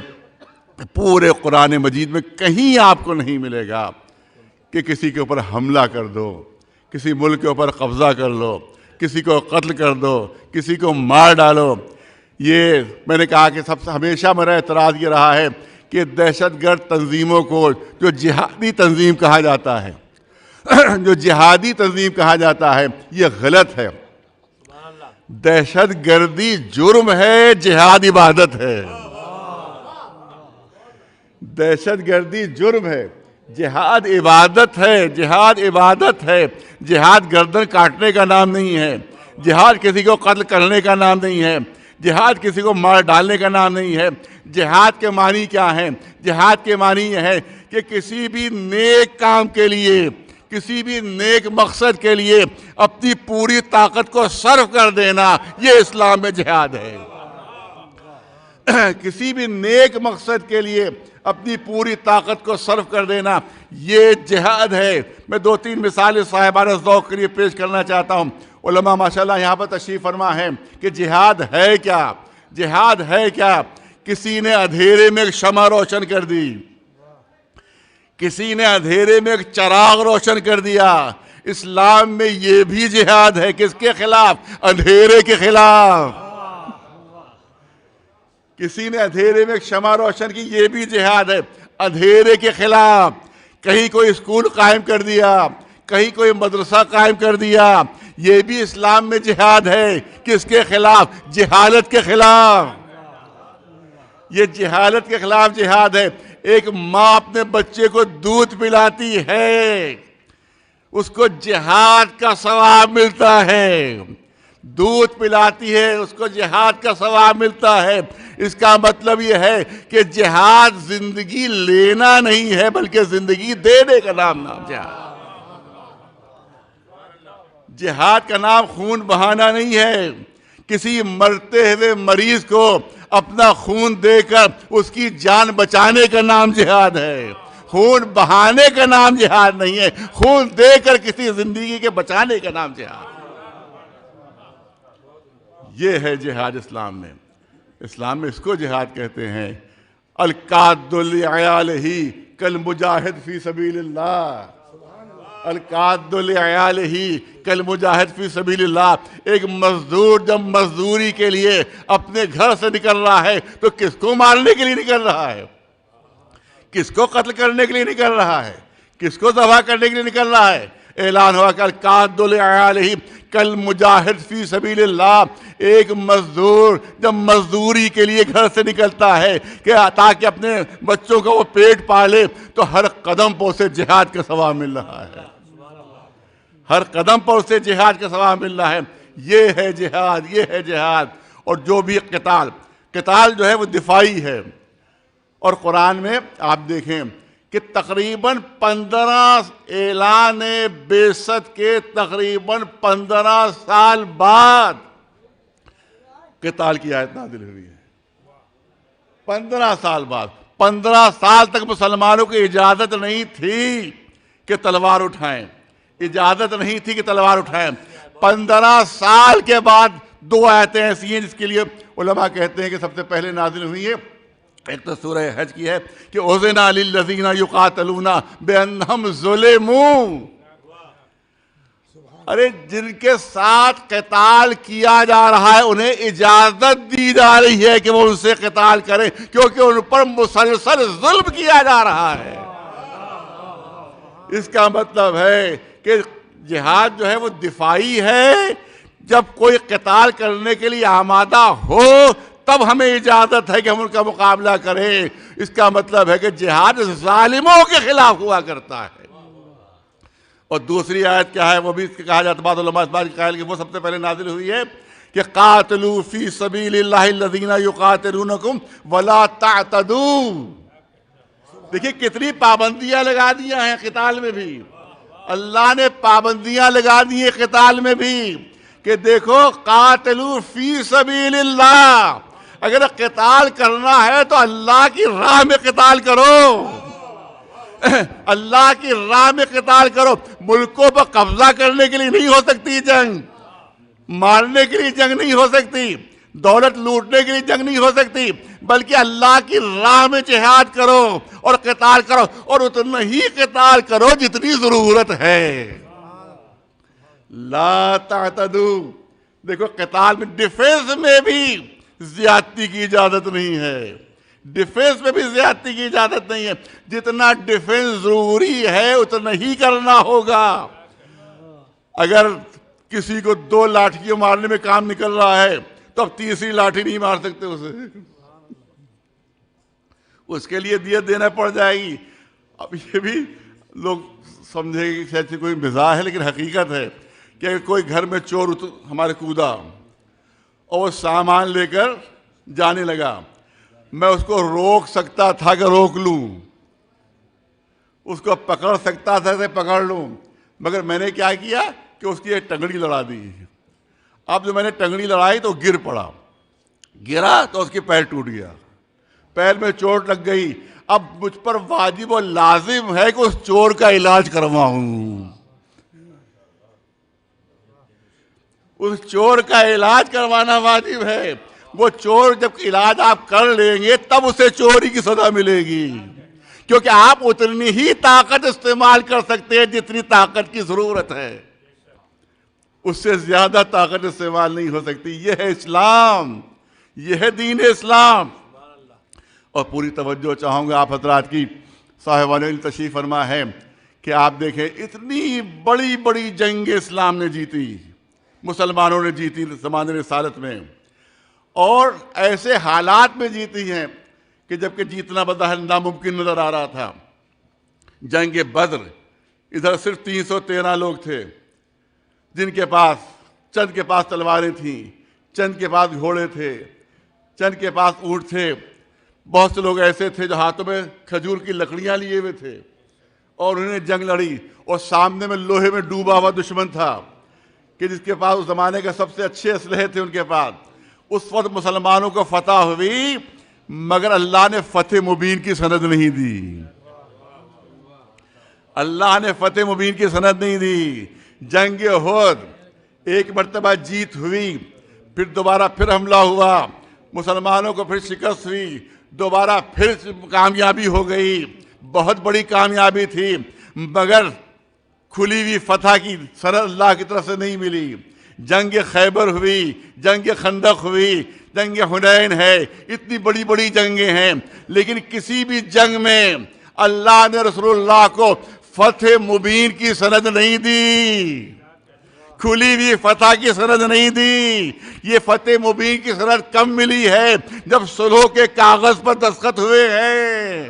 کہ پورے قرآن مجید میں کہیں آپ کو نہیں ملے گا کہ کسی کے اوپر حملہ کر دو، کسی ملک کے اوپر قبضہ کر لو، کسی کو قتل کر دو، کسی کو مار ڈالو. یہ میں نے کہا کہ سب سے ہمیشہ میرا اعتراض یہ رہا ہے کہ دہشت گرد تنظیموں کو جو جہادی تنظیم کہا جاتا ہے یہ غلط ہے. دہشت گردی جرم ہے، جہاد عبادت ہے. دہشت گردی جرم ہے، جہاد عبادت ہے. جہاد گردن کاٹنے کا نام نہیں ہے، جہاد کسی کو قتل کرنے کا نام نہیں ہے، جہاد کسی کو مار ڈالنے کا نام نہیں ہے. جہاد کے معنی کیا ہے؟ جہاد کے معنی یہ ہے کہ کسی بھی نیک کام کے لیے، کسی بھی نیک مقصد کے لیے اپنی پوری طاقت کو صرف کر دینا، یہ اسلام میں جہاد ہے. کسی بھی نیک مقصد کے لیے اپنی پوری طاقت کو صرف کر دینا یہ جہاد ہے. میں 2-3 مثالیں صاحبان ذوق کے لیے پیش کرنا چاہتا ہوں. علماء ماشاءاللہ یہاں پر تشریف فرما ہے کہ جہاد ہے کیا؟ جہاد ہے کیا؟ کسی نے اندھیرے میں ایک شمع روشن کر دی، کسی نے اندھیرے میں ایک چراغ روشن کر دیا. اسلام میں یہ بھی جہاد ہے. کس کے خلاف؟ اندھیرے کے خلاف. کسی نے اندھیرے میں ایک شمع روشن کی، یہ بھی جہاد ہے اندھیرے کے خلاف. کہیں کوئی اسکول قائم کر دیا، کہیں کوئی مدرسہ قائم کر دیا، یہ بھی اسلام میں جہاد ہے. کس کے خلاف؟ جہالت کے خلاف. یہ جہالت کے خلاف جہاد ہے. ایک ماں اپنے بچے کو دودھ پلاتی ہے، اس کو جہاد کا ثواب ملتا ہے. دودھ پلاتی ہے، اس کو جہاد کا ثواب ملتا ہے. اس کا مطلب یہ ہے کہ جہاد زندگی لینا نہیں ہے بلکہ زندگی دینے کا نام جہاد. جہاد کا نام خون بہانا نہیں ہے کسی مرتے ہوئے مریض کو اپنا خون دے کر اس کی جان بچانے کا نام جہاد ہے، خون بہانے کا نام جہاد نہیں ہے، خون دے کر کسی زندگی کے بچانے کا نام جہاد۔ یہ ہے جہاد اسلام میں۔ اسلام میں اس کو جہاد کہتے ہیں، القاد لعیالہ کالمجاہد فی سبیل اللہ، القاد لعیالہ کالمجاہد فی سبیل اللہ۔ ایک مزدور جب مزدوری کے لیے اپنے گھر سے نکل رہا ہے تو کس کو مارنے کے لیے نکل رہا ہے؟ کس کو قتل کرنے کے لیے نکل رہا ہے؟ کس کو ذبح کرنے کے لیے نکل رہا ہے؟ اعلان ہوا کہ القاد لعیالہ کالمجاہد فی سبیل اللہ۔ ایک مزدور جب مزدوری کے لیے گھر سے نکلتا ہے کہ تاکہ اپنے بچوں کا وہ پیٹ پالے تو ہر قدم پر اسے جہاد کا ثواب مل رہا ہے، ہر قدم پر اسے جہاد کا ثواب مل رہا ہے۔ یہ ہے جہاد، یہ ہے جہاد۔ اور جو بھی قتال جو ہے وہ دفاعی ہے، اور قرآن میں آپ دیکھیں کہ تقریباً 15 اعلان بعثت کے تقریباً 15 سال بعد قتال کی آیت نازل ہوئی ہے۔ 15 سال بعد، 15 سال تک مسلمانوں کی اجازت نہیں تھی کہ تلوار اٹھائیں، اجازت نہیں تھی کہ تلوار اٹھائیں۔ 15 سال کے بعد 2 آیتیں ایسی ہیں جس کے لیے علماء کہتے ہیں کہ سب سے پہلے نازل ہوئی ہے۔ ایک تو سورہ حج کی ہے کہ اُذِنَ لِلَّذِينَ يُقَاتَلُونَ بِأَنَّهُمْ ظُلِمُوا۔ ارے جن کے ساتھ قتال کیا جا رہا ہے انہیں اجازت دی جا رہی ہے کہ وہ ان سے قتال کریں، کیونکہ ان پر مسلسل ظلم کیا جا رہا ہے۔ اس کا مطلب ہے کہ جہاد جو ہے وہ دفاعی ہے۔ جب کوئی قتال کرنے کے لیے آمادہ ہو تب ہمیں اجازت ہے کہ ہم ان کا مقابلہ کریں۔ اس کا مطلب ہے کہ جہاد ظالموں کے خلاف ہوا کرتا ہے۔ اور دوسری آیت کیا ہے وہ بھی کہا جاتا ہے، بعض علماء اس بات کی قائل کہ وہ سب سے پہلے نازل ہوئی ہے کہ قاتلوا فی سبیل اللہ الذین یقاتلونکم ولا تعتدوا۔ دیکھیے کتنی پابندیاں لگا دیا ہیں قتال میں بھی، اللہ نے پابندیاں لگا دی ہیں قتال میں بھی کہ دیکھو قاتلوا فی سبیل اللہ، اگر قتال کرنا ہے تو اللہ کی راہ میں قتال کرو، اللہ کی راہ میں قتال کرو۔ ملکوں پر قبضہ کرنے کے لیے نہیں ہو سکتی جنگ، مارنے کے لیے جنگ نہیں ہو سکتی، دولت لوٹنے کے لیے جنگ نہیں ہو سکتی، بلکہ اللہ کی راہ میں جہاد کرو اور قتال کرو، اور اتنا ہی قتال کرو جتنی ضرورت ہے۔ لا تعتدوا۔ دیکھو قتال میں ڈیفنس میں بھی زیادتی کی اجازت نہیں ہے، ڈیفنس میں بھی زیادتی کی اجازت نہیں ہے۔ جتنا ڈیفنس ضروری ہے اتنا ہی کرنا ہوگا۔ اگر کسی کو 2 لاٹھیوں مارنے میں کام نکل رہا ہے تو اب تیسری لاٹھی نہیں مار سکتے اسے، اس کے لیے دیت دینا پڑ جائے گی۔ اب یہ بھی لوگ سمجھے کہ شاید کوئی مزاح ہے، لیکن حقیقت ہے کہ اگر کوئی گھر میں چور ہمارے کودا اور وہ سامان لے کر جانے لگا، میں اس کو روک سکتا تھا کہ روک لوں، اس کو پکڑ سکتا تھا کہ پکڑ لوں، مگر میں نے کیا کیا کہ اس کی ایک ٹنگڑی لڑا دی۔ اب جو میں نے ٹنگڑی لڑائی تو گر پڑا، گرا تو اس کی پیر ٹوٹ گیا، پیر میں چوٹ لگ گئی۔ اب مجھ پر واجب و لازم ہے کہ اس چور کا علاج کرواؤں، اس چور کا علاج کروانا واجب ہے۔ وہ چور جب علاج آپ کر لیں گے تب اسے چوری کی سزا ملے گی، کیونکہ آپ اتنی ہی طاقت استعمال کر سکتے ہیں جتنی طاقت کی ضرورت ہے، اس سے زیادہ طاقت استعمال نہیں ہو سکتی۔ یہ ہے اسلام، یہ ہے دین اسلام۔ اور پوری توجہ چاہوں گا آپ حضرات کی، صاحبان علم تشریف فرما ہے کہ آپ دیکھیں اتنی بڑی بڑی جنگ اسلام نے جیتی، مسلمانوں نے جیتی زمانے رسالت میں، اور ایسے حالات میں جیتی ہیں کہ جبکہ جیتنا بظاہر ناممکن نظر آ رہا تھا۔ جنگ بدر، ادھر صرف 313 لوگ تھے جن کے پاس چند کے پاس تلواریں تھیں، چند کے پاس گھوڑے تھے، چند کے پاس اونٹ تھے، بہت سے لوگ ایسے تھے جو ہاتھوں میں کھجور کی لکڑیاں لیے ہوئے تھے، اور انہوں نے جنگ لڑی، اور سامنے میں لوہے میں ڈوبا ہوا دشمن تھا۔ کہ جس کے پاس اس زمانے کے سب سے اچھے اسلحے تھے ان کے پاس، اس وقت مسلمانوں کو فتح ہوئی، مگر اللہ نے فتح مبین کی سند نہیں دی. اللہ نے فتح مبین کی سند نہیں دی. جنگ احد ایک مرتبہ جیت ہوئی، پھر دوبارہ پھر حملہ ہوا، مسلمانوں کو پھر شکست ہوئی، دوبارہ پھر کامیابی ہو گئی، بہت بڑی کامیابی تھی، مگر کھلی ہوئی فتح کی سند اللہ کی طرف سے نہیں ملی. جنگ خیبر ہوئی، جنگ خندق ہوئی، جنگ حنین ہے، اتنی بڑی بڑی جنگیں ہیں، لیکن کسی بھی جنگ میں اللہ نے رسول اللہ کو فتح مبین کی سند نہیں دی، کھلی ہوئی فتح کی سند نہیں دی. یہ فتح مبین کی سند کم ملی ہے جب صلح کے کاغذ پر دستخط ہوئے ہیں،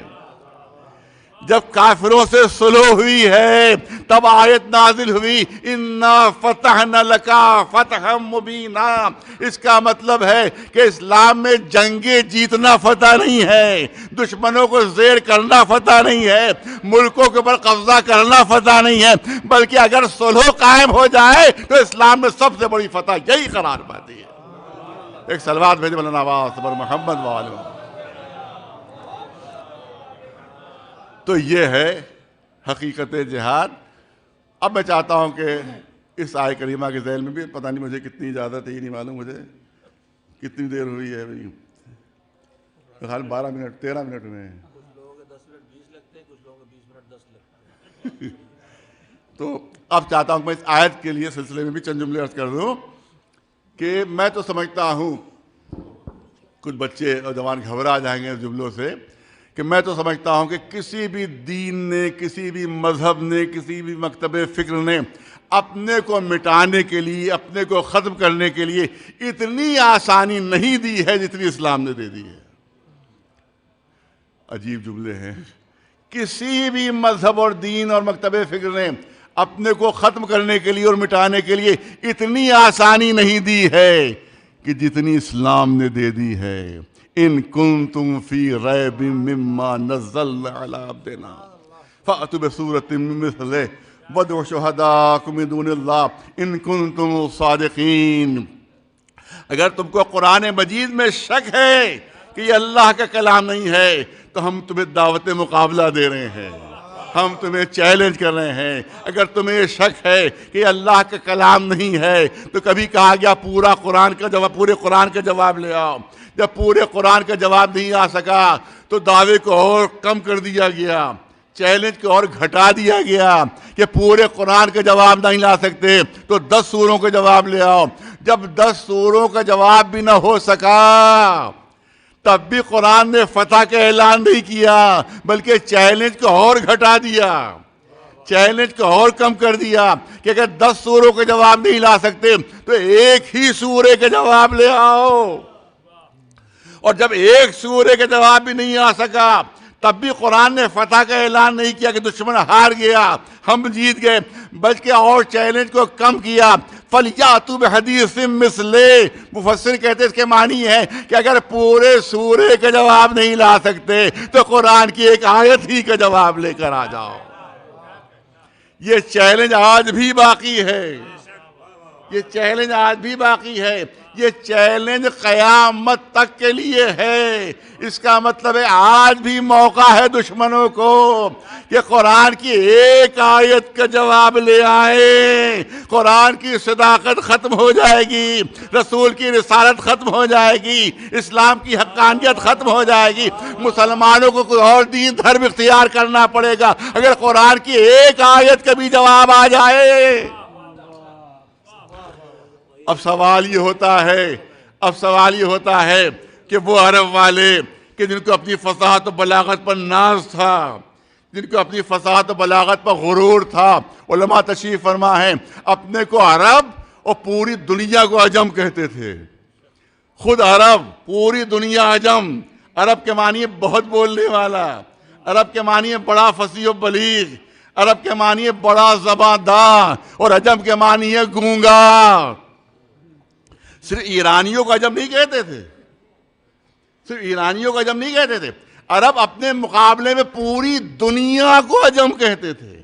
جب کافروں سے صلح ہوئی ہے، تب آیت نازل ہوئی اِنَّا فَتَحْنَا لَكَ فَتْحًا مُبِينًا. اس کا مطلب ہے کہ اسلام میں جنگیں جیتنا فتح نہیں ہے، دشمنوں کو زیر کرنا فتح نہیں ہے، ملکوں کے اوپر قبضہ کرنا فتح نہیں ہے، بلکہ اگر صلح قائم ہو جائے تو اسلام میں سب سے بڑی فتح یہی قرار پاتی ہے. ایک صلوات بھیجے مولانا عباس پر محمد وعلیہ. تو یہ ہے حقیقت جہاد. اب میں چاہتا ہوں کہ اس آیہ کریمہ کے ذیل میں بھی پتہ نہیں مجھے کتنی اجازت ہے، یہ نہیں معلوم مجھے کتنی دیر ہوئی ہے. خیال 12 منٹ 13 منٹ میں. کچھ لوگوں کے 10 منٹ 20 لگتے ہیں، کچھ لوگوں کے 20 منٹ 10 لگتے ہیں. تو اب چاہتا ہوں کہ میں اس آیت کے لیے سلسلے میں بھی چند جملے عرض کر دوں کہ میں تو سمجھتا ہوں، کچھ بچے اور جوان گھبرا جائیں گے اس جملوں سے، کہ میں تو سمجھتا ہوں کہ کسی بھی دین نے، کسی بھی مذہب نے، کسی بھی مکتب فکر نے اپنے کو مٹانے کے لیے، اپنے کو ختم کرنے کے لیے اتنی آسانی نہیں دی ہے جتنی اسلام نے دے دی ہے. عجیب جملے ہیں. کسی بھی مذہب اور دین اور مکتب فکر نے اپنے کو ختم کرنے کے لیے اور مٹانے کے لیے اتنی آسانی نہیں دی ہے کہ جتنی اسلام نے دے دی ہے. ان کنتم فی ریب مما نزلنا علی عبدنا فأتوا بسورۃ من مثلہ وادعوا شہداءکم من دون اللہ ان کنتم صادقین. اگر تم کو قرآن مجید میں شک ہے کہ یہ اللہ کا کلام نہیں ہے تو ہم تمہیں دعوت مقابلہ دے رہے ہیں، ہم تمہیں چیلنج کر رہے ہیں. اگر تمہیں شک ہے کہ یہ اللہ کا کلام نہیں ہے تو کبھی کہا گیا پورے قرآن کا جواب لے آؤ. جب پورے قرآن کا جواب نہیں آ سکا تو دعوے کو اور کم کر دیا گیا، چیلنج کو اور گھٹا دیا گیا کہ پورے قرآن کا جواب نہیں لا سکتے تو 10 سوروں کا جواب لے آؤ. جب 10 سوروں کا جواب بھی نہ ہو سکا تب بھی قرآن نے فتح کا اعلان نہیں کیا، بلکہ چیلنج کو اور گھٹا دیا، چیلنج کو اور کم کر دیا کہ اگر 10 سوروں کا جواب نہیں لا سکتے تو ایک ہی سورے کا جواب لے آؤ. اور جب ایک سورے کا جواب بھی نہیں آ سکا تب بھی قرآن نے فتح کا اعلان نہیں کیا کہ دشمن ہار گیا ہم جیت گئے، بلکہ اور چیلنج کو کم کیا. فَلْيَأْتُوا بِحَدِيثٍ مِثْلِهِ. مفسر کہتے ہیں اس کے معنی ہے کہ اگر پورے سورے کا جواب نہیں لا سکتے تو قرآن کی ایک آیت ہی کا جواب لے کر آ جاؤ. یہ چیلنج آج بھی باقی ہے، یہ چیلنج آج بھی باقی ہے. یہ چیلنج قیامت تک کے لیے ہے. اس کا مطلب ہے آج بھی موقع ہے دشمنوں کو کہ قرآن کی ایک آیت کا جواب لے آئیں. قرآن کی صداقت ختم ہو جائے گی، رسول کی رسالت ختم ہو جائے گی، اسلام کی حقانیت ختم ہو جائے گی. مسلمانوں کو کوئی اور دین دھرم اختیار کرنا پڑے گا اگر قرآن کی ایک آیت کا بھی جواب آ جائے. اب سوال یہ ہوتا ہے کہ وہ عرب والے کہ جن کو اپنی فصاحت و بلاغت پر ناز تھا، جن کو اپنی فصاحت و بلاغت پر غرور تھا، علماء تشریف فرما ہیں اپنے کو عرب اور پوری دنیا کو عجم کہتے تھے. خود عرب، پوری دنیا عجم. عرب کے معنی ہے بہت بولنے والا، عرب کے معنی ہے بڑا فصیح و بلیغ، عرب کے معنی ہے بڑا زبان دار، اور عجم کے معنی ہے گونگا. صرف ایرانیوں کو عجم نہیں کہتے تھے، صرف ایرانیوں کو عجم نہیں کہتے تھے. عرب اپنے مقابلے میں پوری دنیا کو عجم کہتے تھے.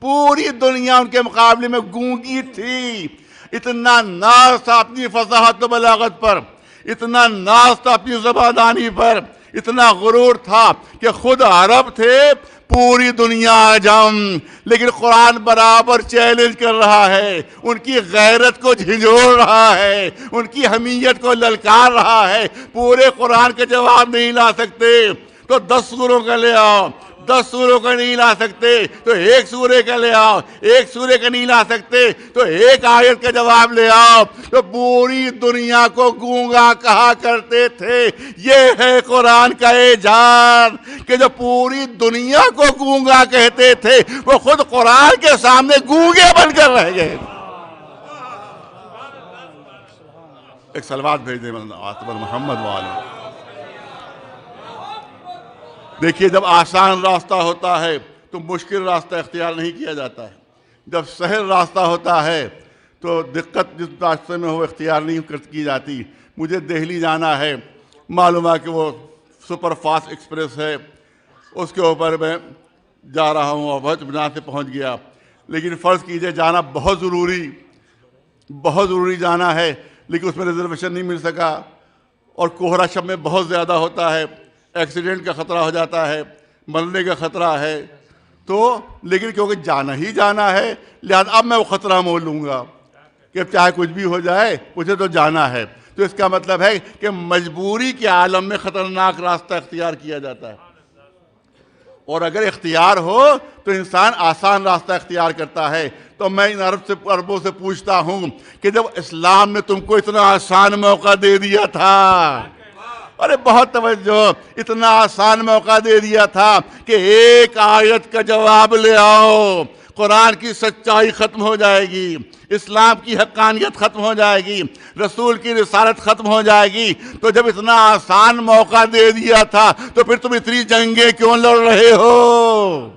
پوری دنیا ان کے مقابلے میں گونگی تھی. اتنا ناز تھا اپنی فصاحت و بلاغت پر، اتنا ناز تھا اپنی زباندانی پر، اتنا غرور تھا کہ خود عرب تھے، پوری دنیا عجم، لیکن قرآن برابر چیلنج کر رہا ہے، ان کی غیرت کو جھنجھوڑ رہا ہے، ان کی حمیت کو للکار رہا ہے۔ پورے قرآن کا جواب نہیں لا سکتے تو 10 سوروں کا لے آؤ، 10 سوروں کا نہیں لا سکتے تو 1 سورے کا لے آؤ، 1 سورے کا نہیں لا سکتے تو 1 آیت کا جواب لے آؤ۔ تو پوری دنیا کو گونگا کہا کرتے تھے۔ یہ ہے قرآن کا اعجاز کہ جو پوری دنیا کو گونگا کہتے تھے وہ خود قرآن کے سامنے گونگے بن کر رہ گئے۔ ایک صلوات بھیج دیں محمد والے۔ دیکھیے، جب آسان راستہ ہوتا ہے تو مشکل راستہ اختیار نہیں کیا جاتا ہے، جب سہل راستہ ہوتا ہے تو دقت جس راستے میں وہ اختیار نہیں کی جاتی۔ مجھے دہلی جانا ہے، معلوم ہے کہ وہ سپر فاسٹ ایکسپریس ہے، اس کے اوپر میں جا رہا ہوں اور بہت اطمینان سے پہنچ گیا، لیکن فرض کیجئے جانا بہت ضروری جانا ہے، لیکن اس میں ریزرویشن نہیں مل سکا اور کوہرا شب میں بہت زیادہ ہوتا ہے، ایکسیڈنٹ کا خطرہ ہو جاتا ہے، مرنے کا خطرہ ہے، تو لیکن کیونکہ جانا ہی جانا ہے لہذا اب میں وہ خطرہ مول لوں گا کہ چاہے کچھ بھی ہو جائے مجھے تو جانا ہے۔ تو اس کا مطلب ہے کہ مجبوری کے عالم میں خطرناک راستہ اختیار کیا جاتا ہے، اور اگر اختیار ہو تو انسان آسان راستہ اختیار کرتا ہے۔ تو میں ان عربوں سے پوچھتا ہوں کہ جب اسلام نے تم کو اتنا آسان موقع دے دیا تھا، ارے بہت توجہ، اتنا آسان موقع دے دیا تھا کہ 1 آیت کا جواب لے آؤ، قرآن کی سچائی ختم ہو جائے گی، اسلام کی حقانیت ختم ہو جائے گی، رسول کی رسالت ختم ہو جائے گی۔ تو جب اتنا آسان موقع دے دیا تھا تو پھر تم اتنی جنگیں کیوں لڑ رہے ہو؟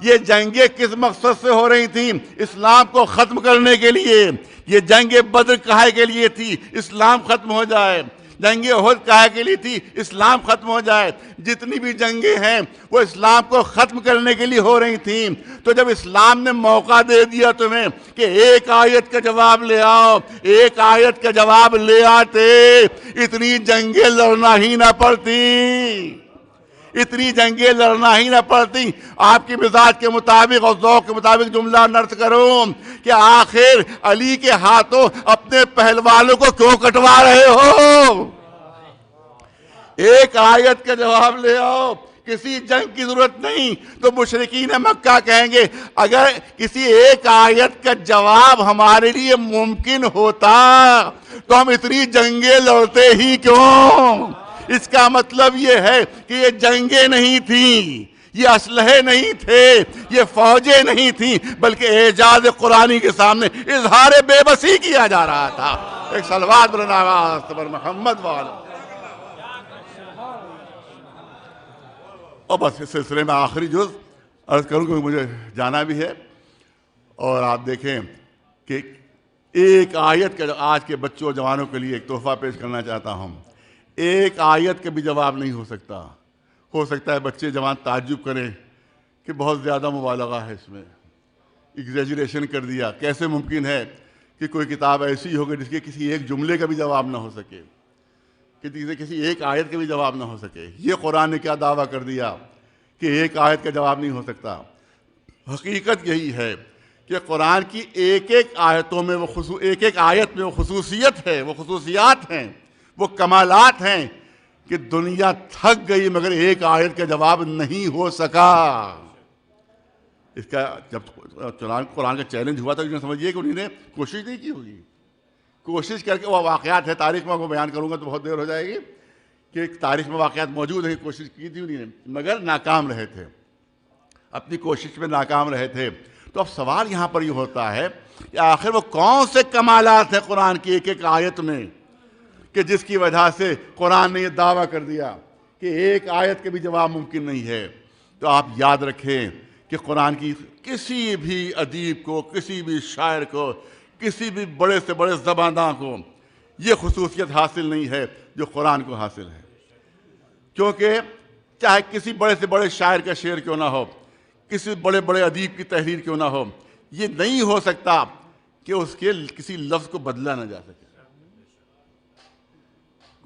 یہ جنگیں کس مقصد سے ہو رہی تھیں؟ اسلام کو ختم کرنے کے لیے۔ یہ جنگ بدر کاہے کے لیے تھی؟ اسلام ختم ہو جائے۔ جنگ احد کاہے کے لیے تھی؟ اسلام ختم ہو جائے۔ جتنی بھی جنگیں ہیں وہ اسلام کو ختم کرنے کے لیے ہو رہی تھیں۔ تو جب اسلام نے موقع دے دیا تمہیں کہ 1 آیت کا جواب لے آؤ، 1 آیت کا جواب لے آتے، اتنی جنگیں لڑنا ہی نہ پڑتی، اتنی جنگیں لڑنا ہی نہ پڑتی۔ آپ کی مزاج کے مطابق اور ذوق کے مطابق جملہ نرد کروں کہ آخر علی کے ہاتھوں اپنے پہلوانوں کو کیوں کٹوا رہے ہو؟ 1 آیت کا جواب لے آؤ، کسی جنگ کی ضرورت نہیں۔ تو مشرکین مکہ کہیں گے اگر کسی 1 آیت کا جواب ہمارے لیے ممکن ہوتا تو ہم اتنی جنگیں لڑتے ہی کیوں؟ اس کا مطلب یہ ہے کہ یہ جنگیں نہیں تھیں، یہ اسلحے نہیں تھے، یہ فوجیں نہیں تھیں، بلکہ اعجاز قرآنی کے سامنے اظہار بے بسی کیا جا رہا تھا۔ ایک صلوات برناواز پر محمد والا۔ اور بس اس سلسلے میں آخری جز عرض کروں کہ مجھے جانا بھی ہے، اور آپ دیکھیں کہ 1 آیت کا آج کے بچوں اور جوانوں کے لیے ایک تحفہ پیش کرنا چاہتا ہوں۔ 1 آیت کا بھی جواب نہیں ہو سکتا۔ ہو سکتا ہے بچے جوان تعجب کریں کہ بہت زیادہ مبالغہ ہے، اس میں ایگزیجریشن کر دیا۔ کیسے ممکن ہے کہ کوئی کتاب ایسی ہوگی جس کے کسی 1 جملے کا بھی جواب نہ ہو سکے، کہ کسی 1 آیت کا بھی جواب نہ ہو سکے؟ یہ قرآن نے کیا دعویٰ کر دیا کہ 1 آیت کا جواب نہیں ہو سکتا؟ حقیقت یہی ہے کہ قرآن کی ایک آیتوں میں ایک آیت میں وہ خصوصیت ہے، وہ خصوصیات ہیں، وہ کمالات ہیں کہ دنیا تھک گئی مگر 1 آیت کا جواب نہیں ہو سکا۔ اس کا جب قرآن کا چیلنج ہوا تھا تو سمجھیے کہ انہوں نے کوشش نہیں کی ہوگی، کوشش کر کے وہ واقعات ہے، تاریخ میں کو بیان کروں گا تو بہت دیر ہو جائے گی کہ تاریخ میں واقعات موجود ہیں، کوشش کی تھی انہوں نے مگر ناکام رہے تھے، اپنی کوشش میں ناکام رہے تھے۔ تو اب سوال یہاں پر یہ ہوتا ہے کہ آخر وہ کون سے کمالات ہیں قرآن کی ایک آیت میں کہ جس کی وجہ سے قرآن نے یہ دعویٰ کر دیا کہ 1 آیت کے بھی جواب ممکن نہیں ہے؟ تو آپ یاد رکھیں کہ قرآن کی کسی بھی ادیب کو، کسی بھی شاعر کو، کسی بھی بڑے سے بڑے زبانداں کو یہ خصوصیت حاصل نہیں ہے جو قرآن کو حاصل ہے، کیونکہ چاہے کسی بڑے سے بڑے شاعر کا شعر کیوں نہ ہو، کسی بڑے بڑے ادیب کی تحریر کیوں نہ ہو، یہ نہیں ہو سکتا کہ اس کے کسی لفظ کو بدلا نہ جا سکے،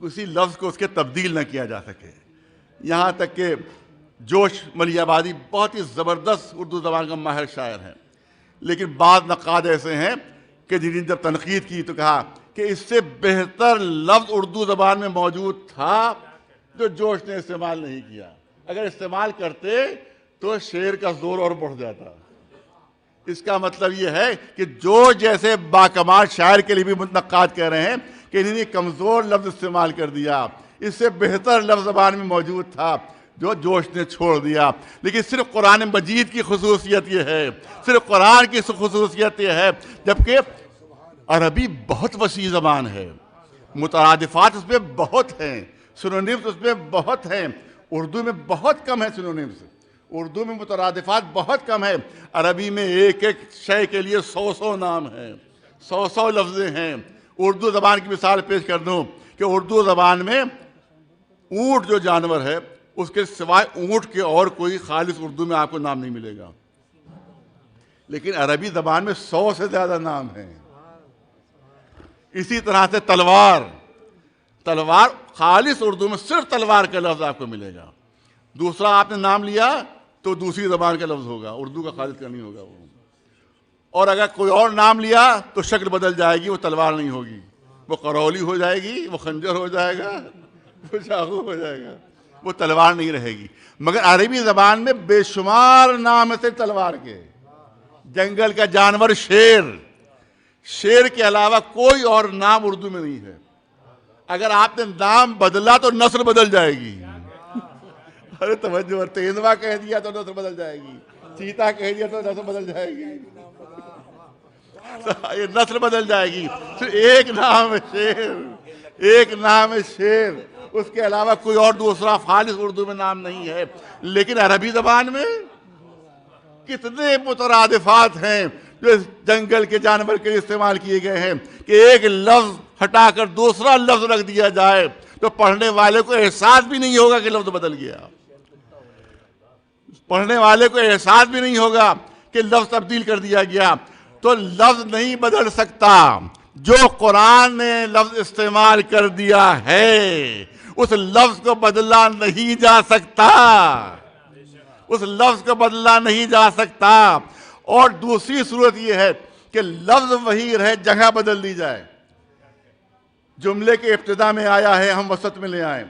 کسی لفظ کو اس کے تبدیل نہ کیا جا سکے. یہاں تک کہ جوش ملی آبادی بہت ہی زبردست اردو زبان کا ماہر شاعر ہیں، لیکن بعض نقاد ایسے ہیں کہ جنہیں جب تنقید کی تو کہا کہ اس سے بہتر لفظ اردو زبان میں موجود تھا جو جوش نے استعمال نہیں کیا. اگر استعمال کرتے تو شعر کا زور اور بڑھ جاتا. اس کا مطلب یہ ہے کہ جو جیسے باکمال شاعر کے لیے بھی نقاد کہہ رہے ہیں کہ انہوں نے کمزور لفظ استعمال کر دیا، اس سے بہتر لفظ زبان میں موجود تھا جو جوش نے چھوڑ دیا. لیکن صرف قرآن مجید کی خصوصیت یہ ہے، صرف قرآن کی خصوصیت یہ ہے، جبکہ عربی بہت وسیع زبان ہے، مترادفات اس میں بہت ہیں، سنونیمز اس میں بہت ہیں. اردو میں بہت کم ہے سنونیمز، اردو میں مترادفات بہت کم ہے. عربی میں ایک ایک شے کے لیے 100 نام ہیں، 100 لفظیں ہیں. اردو زبان کی مثال پیش کر دوں کہ اردو زبان میں اونٹ جو جانور ہے اس کے سوائے اونٹ کے اور کوئی خالص اردو میں آپ کو نام نہیں ملے گا، لیکن عربی زبان میں 100 سے زیادہ نام ہیں. اسی طرح سے تلوار خالص اردو میں صرف تلوار کا لفظ آپ کو ملے گا. دوسرا آپ نے نام لیا تو دوسری زبان کا لفظ ہوگا، اردو کا خالص کا نہیں ہوگا وہ. اور اگر کوئی اور نام لیا تو شکل بدل جائے گی، وہ تلوار نہیں ہوگی، وہ قرولی ہو جائے گی، وہ خنجر ہو جائے گا، وہ چاقو ہو جائے گا، وہ تلوار نہیں رہے گی. مگر عربی زبان میں بے شمار نام ہے تلوار کے. جنگل کا جانور شیر کے علاوہ کوئی اور نام اردو میں نہیں ہے. اگر آپ نے نام بدلا تو نسل بدل جائے گی. ارے توجہ، تیندوا کہہ دیا تو نسل بدل جائے گی، چیتا کہہ دیا تو نسل بدل جائے گی، یہ نسل بدل جائے گی. صرف ایک نام ہے شیر، اس کے علاوہ کوئی اور دوسرا خالص اردو میں نام نہیں ہے. لیکن عربی زبان میں کتنے مترادفات ہیں جو جنگل کے جانور کے لیے استعمال کیے گئے ہیں کہ ایک لفظ ہٹا کر دوسرا لفظ رکھ دیا جائے تو پڑھنے والے کو احساس بھی نہیں ہوگا کہ لفظ بدل گیا، پڑھنے والے کو احساس بھی نہیں ہوگا کہ لفظ تبدیل کر دیا گیا. تو لفظ نہیں بدل سکتا، جو قرآن نے لفظ استعمال کر دیا ہے اس لفظ کو بدلا نہیں جا سکتا، اس لفظ کو بدلا نہیں جا سکتا. اور دوسری صورت یہ ہے کہ لفظ وہی رہے، جگہ بدل دی جائے. جملے کے ابتدا میں آیا ہے ہم وسط میں لے آئیں،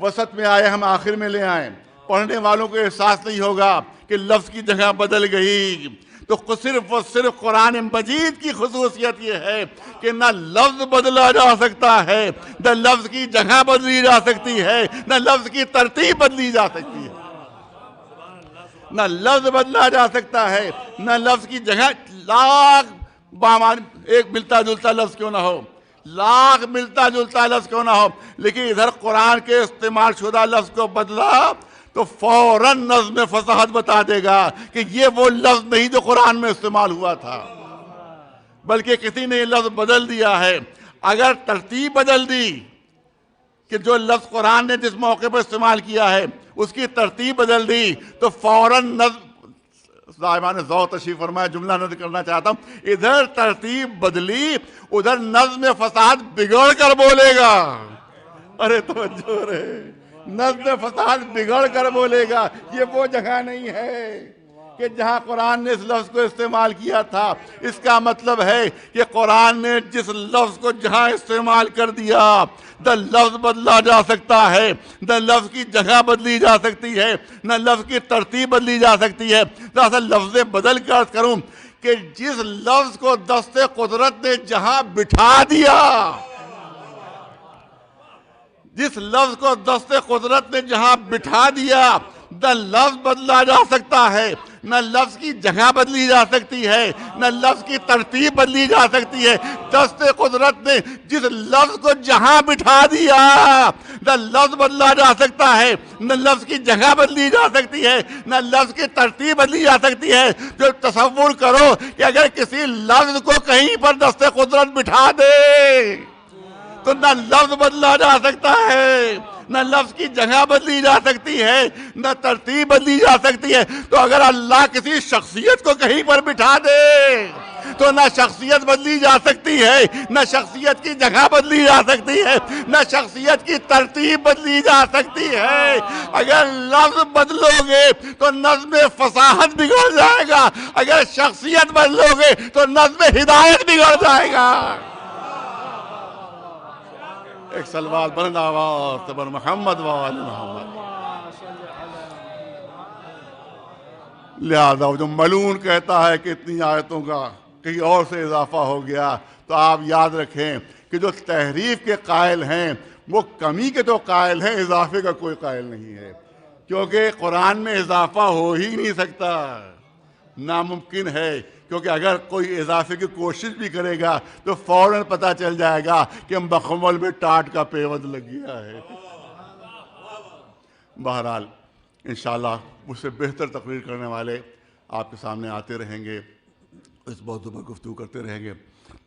وسط میں آئے ہم آخر میں لے آئیں، پڑھنے والوں کو احساس نہیں ہوگا کہ لفظ کی جگہ بدل گئی. تو صرف و صرف قرآن مجید کی خصوصیت یہ ہے کہ نہ لفظ بدلا جا سکتا ہے، نہ لفظ کی جگہ بدلی جا سکتی ہے، نہ لفظ کی ترتیب بدلی جا سکتی ہے. نہ لفظ بدلا جا سکتا ہے، نہ لفظ کی جگہ. لاکھ ایک ملتا جلتا لفظ کیوں نہ ہو، لاکھ ملتا جلتا لفظ کیوں نہ ہو، لیکن ادھر قرآن کے استعمال شدہ لفظ کو بدلا تو فوراً نظم فصاحت بتا دے گا کہ یہ وہ لفظ نہیں جو قرآن میں استعمال ہوا تھا، بلکہ کسی نے یہ لفظ بدل دیا ہے. اگر ترتیب بدل دی کہ جو لفظ قرآن نے جس موقع پر استعمال کیا ہے اس کی ترتیب بدل دی تو فوراً صاحبان ذوق تشریف فرمایا، جملہ نظر کرنا چاہتا ہوں، ادھر ترتیب بدلی ادھر نظم فساد بگڑ کر بولے گا. ارے توجہ رہے، نظم فساد بگڑ کر بولے گا. یہ وہ جگہ نہیں ہے کہ جہاں قرآن نے اس لفظ کو استعمال کیا تھا. اس کا مطلب ہے کہ قرآن نے جس لفظ کو جہاں استعمال کر دیا نہ لفظ بدلا جا سکتا ہے، نہ لفظ کی جگہ بدلی جا سکتی ہے، نہ لفظ کی ترتیب بدلی جا سکتی ہے. ذرا لفظ بدل کر عرض کروں کہ جس لفظ کو دست قدرت نے جہاں بٹھا دیا، جس لفظ کو دست قدرت نے جہاں بٹھا دیا نہ لفظ بدلا جا سکتا ہے، نہ لفظ کی جگہ بدلی جا سکتی ہے، نہ لفظ کی ترتیب بدلی جا سکتی ہے. دست قدرت نے جس لفظ کو جہاں بٹھا دیا نہ لفظ بدلا جا سکتا ہے، نہ لفظ کی جگہ بدلی جا سکتی ہے، نہ لفظ کی ترتیب بدلی جا سکتی ہے. جو تصور کرو کہ اگر کسی لفظ کو کہیں پر دست قدرت بٹھا دے تو نہ لفظ بدلا جا سکتا ہے، نہ لفظ کی جگہ بدلی جا سکتی ہے، نہ ترتیب بدلی جا سکتی ہے. تو اگر اللہ کسی شخصیت کو کہیں پر بٹھا دے تو نہ شخصیت بدلی جا سکتی ہے، نہ شخصیت کی جگہ بدلی جا سکتی ہے، نہ شخصیت کی ترتیب بدلی جا سکتی ہے۔ اگر لفظ بدلو گے تو نظم فصاحت بگڑ جائے گا، اگر شخصیت بدلو گے تو نظم ہدایت بگڑ جائے گا۔ ایک سلوات بلند آواز تبر محمد و آل محمد۔ لہذا جو ملون کہتا ہے کہ اتنی آیتوں کا کہیں اور سے اضافہ ہو گیا، تو آپ یاد رکھیں کہ جو تحریف کے قائل ہیں وہ کمی کے تو قائل ہیں، اضافے کا کوئی قائل نہیں ہے، کیونکہ قرآن میں اضافہ ہو ہی نہیں سکتا، ناممکن ہے، کیونکہ اگر کوئی اضافے کی کوشش بھی کرے گا تو فوراً پتہ چل جائے گا کہ بخمل میں ٹاٹ کا پیوند لگ گیا ہے۔ بہرحال انشاءاللہ مجھ سے بہتر تقریر کرنے والے آپ کے سامنے آتے رہیں گے، اس موضوع پر گفتگو کرتے رہیں گے۔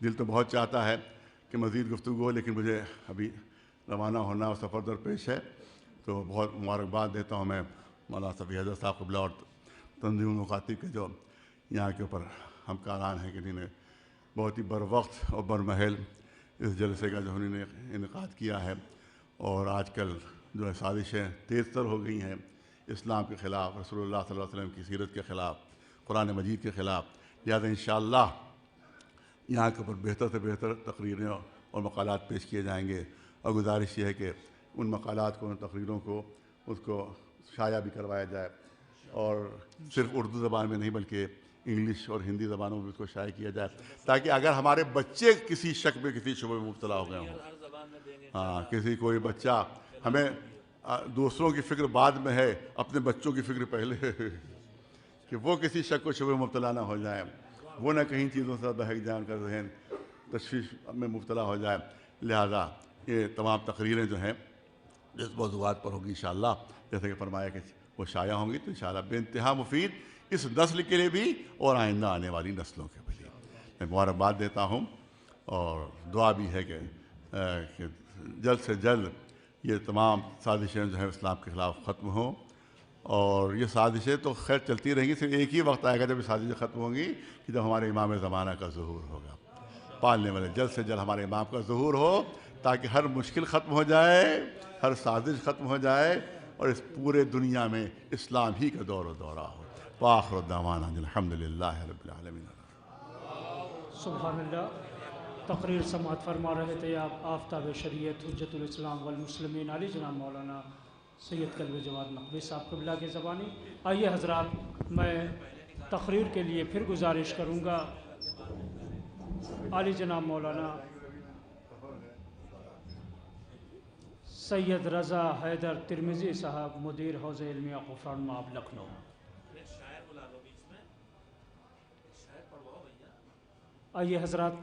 دل تو بہت چاہتا ہے کہ مزید گفتگو ہو، لیکن مجھے ابھی روانہ ہونا اور سفر درپیش ہے، تو بہت مبارکباد دیتا ہوں میں مولانا صفی حضرت صاحب قبلہ اور تنظیم المخاطب کے جو یہاں کے اوپر ہم کاران ہیں کہ جنہوں نے بہت ہی بروقت اور برمحل اس جلسے کا جو انہوں نے انعقاد کیا ہے، اور آج کل جو سازشیں تیز تر ہو گئی ہیں اسلام کے خلاف، رسول اللہ صلی اللہ علیہ وسلم کی سیرت کے خلاف، قرآن مجید کے خلاف، لہٰذا انشاءاللہ یہاں کے اوپر بہتر سے بہتر تقریریں اور مقالات پیش کیے جائیں گے، اور گزارش یہ ہے کہ ان مقالات کو، ان تقریروں کو، اس کو شائع بھی کروایا جائے، اور صرف اردو زبان میں نہیں بلکہ انگلش اور ہندی زبانوں میں اس کو شائع کیا جائے، تاکہ اگر ہمارے بچے کسی شک میں، کسی شبہ میں مبتلا ہو گئے ہوں، کسی کوئی بچہ، ہمیں دوسروں کی فکر بعد میں ہے، اپنے بچوں کی فکر پہلے ہے، کہ وہ کسی شک و شبہ میں مبتلا نہ ہو جائیں، وہ نہ کہیں چیزوں سے بہک جائیں، ان کا ذہن تشویش میں مبتلا ہو جائے۔ لہذا یہ تمام تقریریں جو ہیں جس موضوعات پر ہوگی انشاءاللہ، جیسے کہ فرمایا کہ وہ شائع ہوں گی، تو انشاءاللہ بے انتہا مفید اس نسل کے لیے بھی اور آئندہ آنے والی نسلوں کے لیے میں مبارکباد دیتا ہوں، اور دعا بھی ہے کہ جلد سے جلد یہ تمام سازشیں جو ہیں اسلام کے خلاف ختم ہوں، اور یہ سازشیں تو خیر چلتی رہیں گی، صرف ایک ہی وقت آئے گا جب یہ سازشیں ختم ہوں گی، کہ جب ہمارے امام زمانہ کا ظہور ہوگا، پالنے والے جلد سے جلد ہمارے امام کا ظہور ہو، تاکہ ہر مشکل ختم ہو جائے، ہر سازش ختم ہو جائے، اور اس پورے دنیا میں اسلام ہی کا دور و دورہ ہو۔ وآخر دعوانا الحمدللہ رب العالمین۔ سبحان اللہ۔ تقریر سماعت فرما رہے تھے آپ آفتاب شریعت حجت الاسلام والمسلمین علی جناب مولانا سید قلب جواد نقوی صاحب قبلہ کی زبانی۔ آئیے حضرات، میں تقریر کے لیے پھر گزارش کروں گا علی جناب مولانا سید رضا حیدر ترمذی صاحب، مدیر حوزہ علمیہ غفران مآب لکھنؤ۔ آئیے حضرات،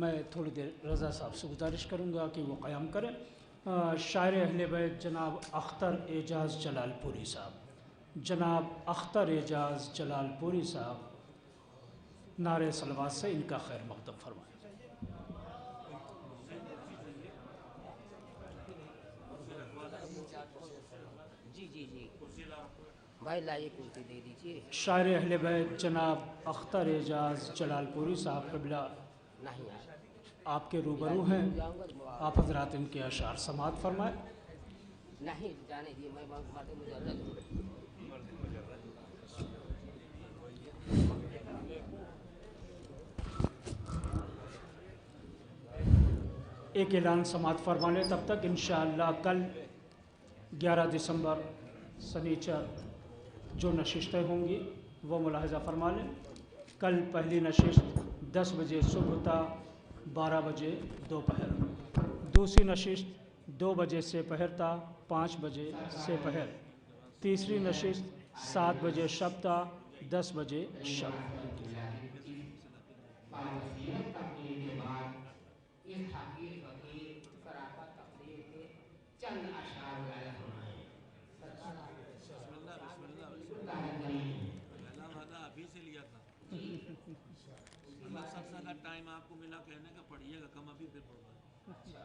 میں تھوڑی دیر رضا صاحب سے گزارش کروں گا کہ وہ قیام کریں۔ شاعر اہل بیت جناب اختر اعجاز جلال پوری صاحب، جناب اختر اعجاز جلال پوری صاحب نعرہ صلوات سے ان کا خیر مقدم فرمائیں۔ شاعر اہل بیت جناب اختر اعجاز جلال پوری صاحب قبلہ آپ کے روبرو ہیں، آپ حضرات ان کے اشعار سماعت فرمائیں۔ ایک اعلان سماعت فرما لیں، تب تک انشاءاللہ کل 11 دسمبر سنیچر جو نشستیں ہوں گی وہ ملاحظہ فرما لیں۔ کل پہلی نشست 10 بجے صبح تا 12 بجے دوپہر، دوسری نشست 2 بجے سے پہر تا 5 بجے سے پہر، تیسری نشست 7 بجے شب تا 10 بجے شب۔ ٹائم آپ کو ملا کہنے کا، پڑھیے گا کم ابھی پھر پڑھو گا۔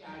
4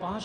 5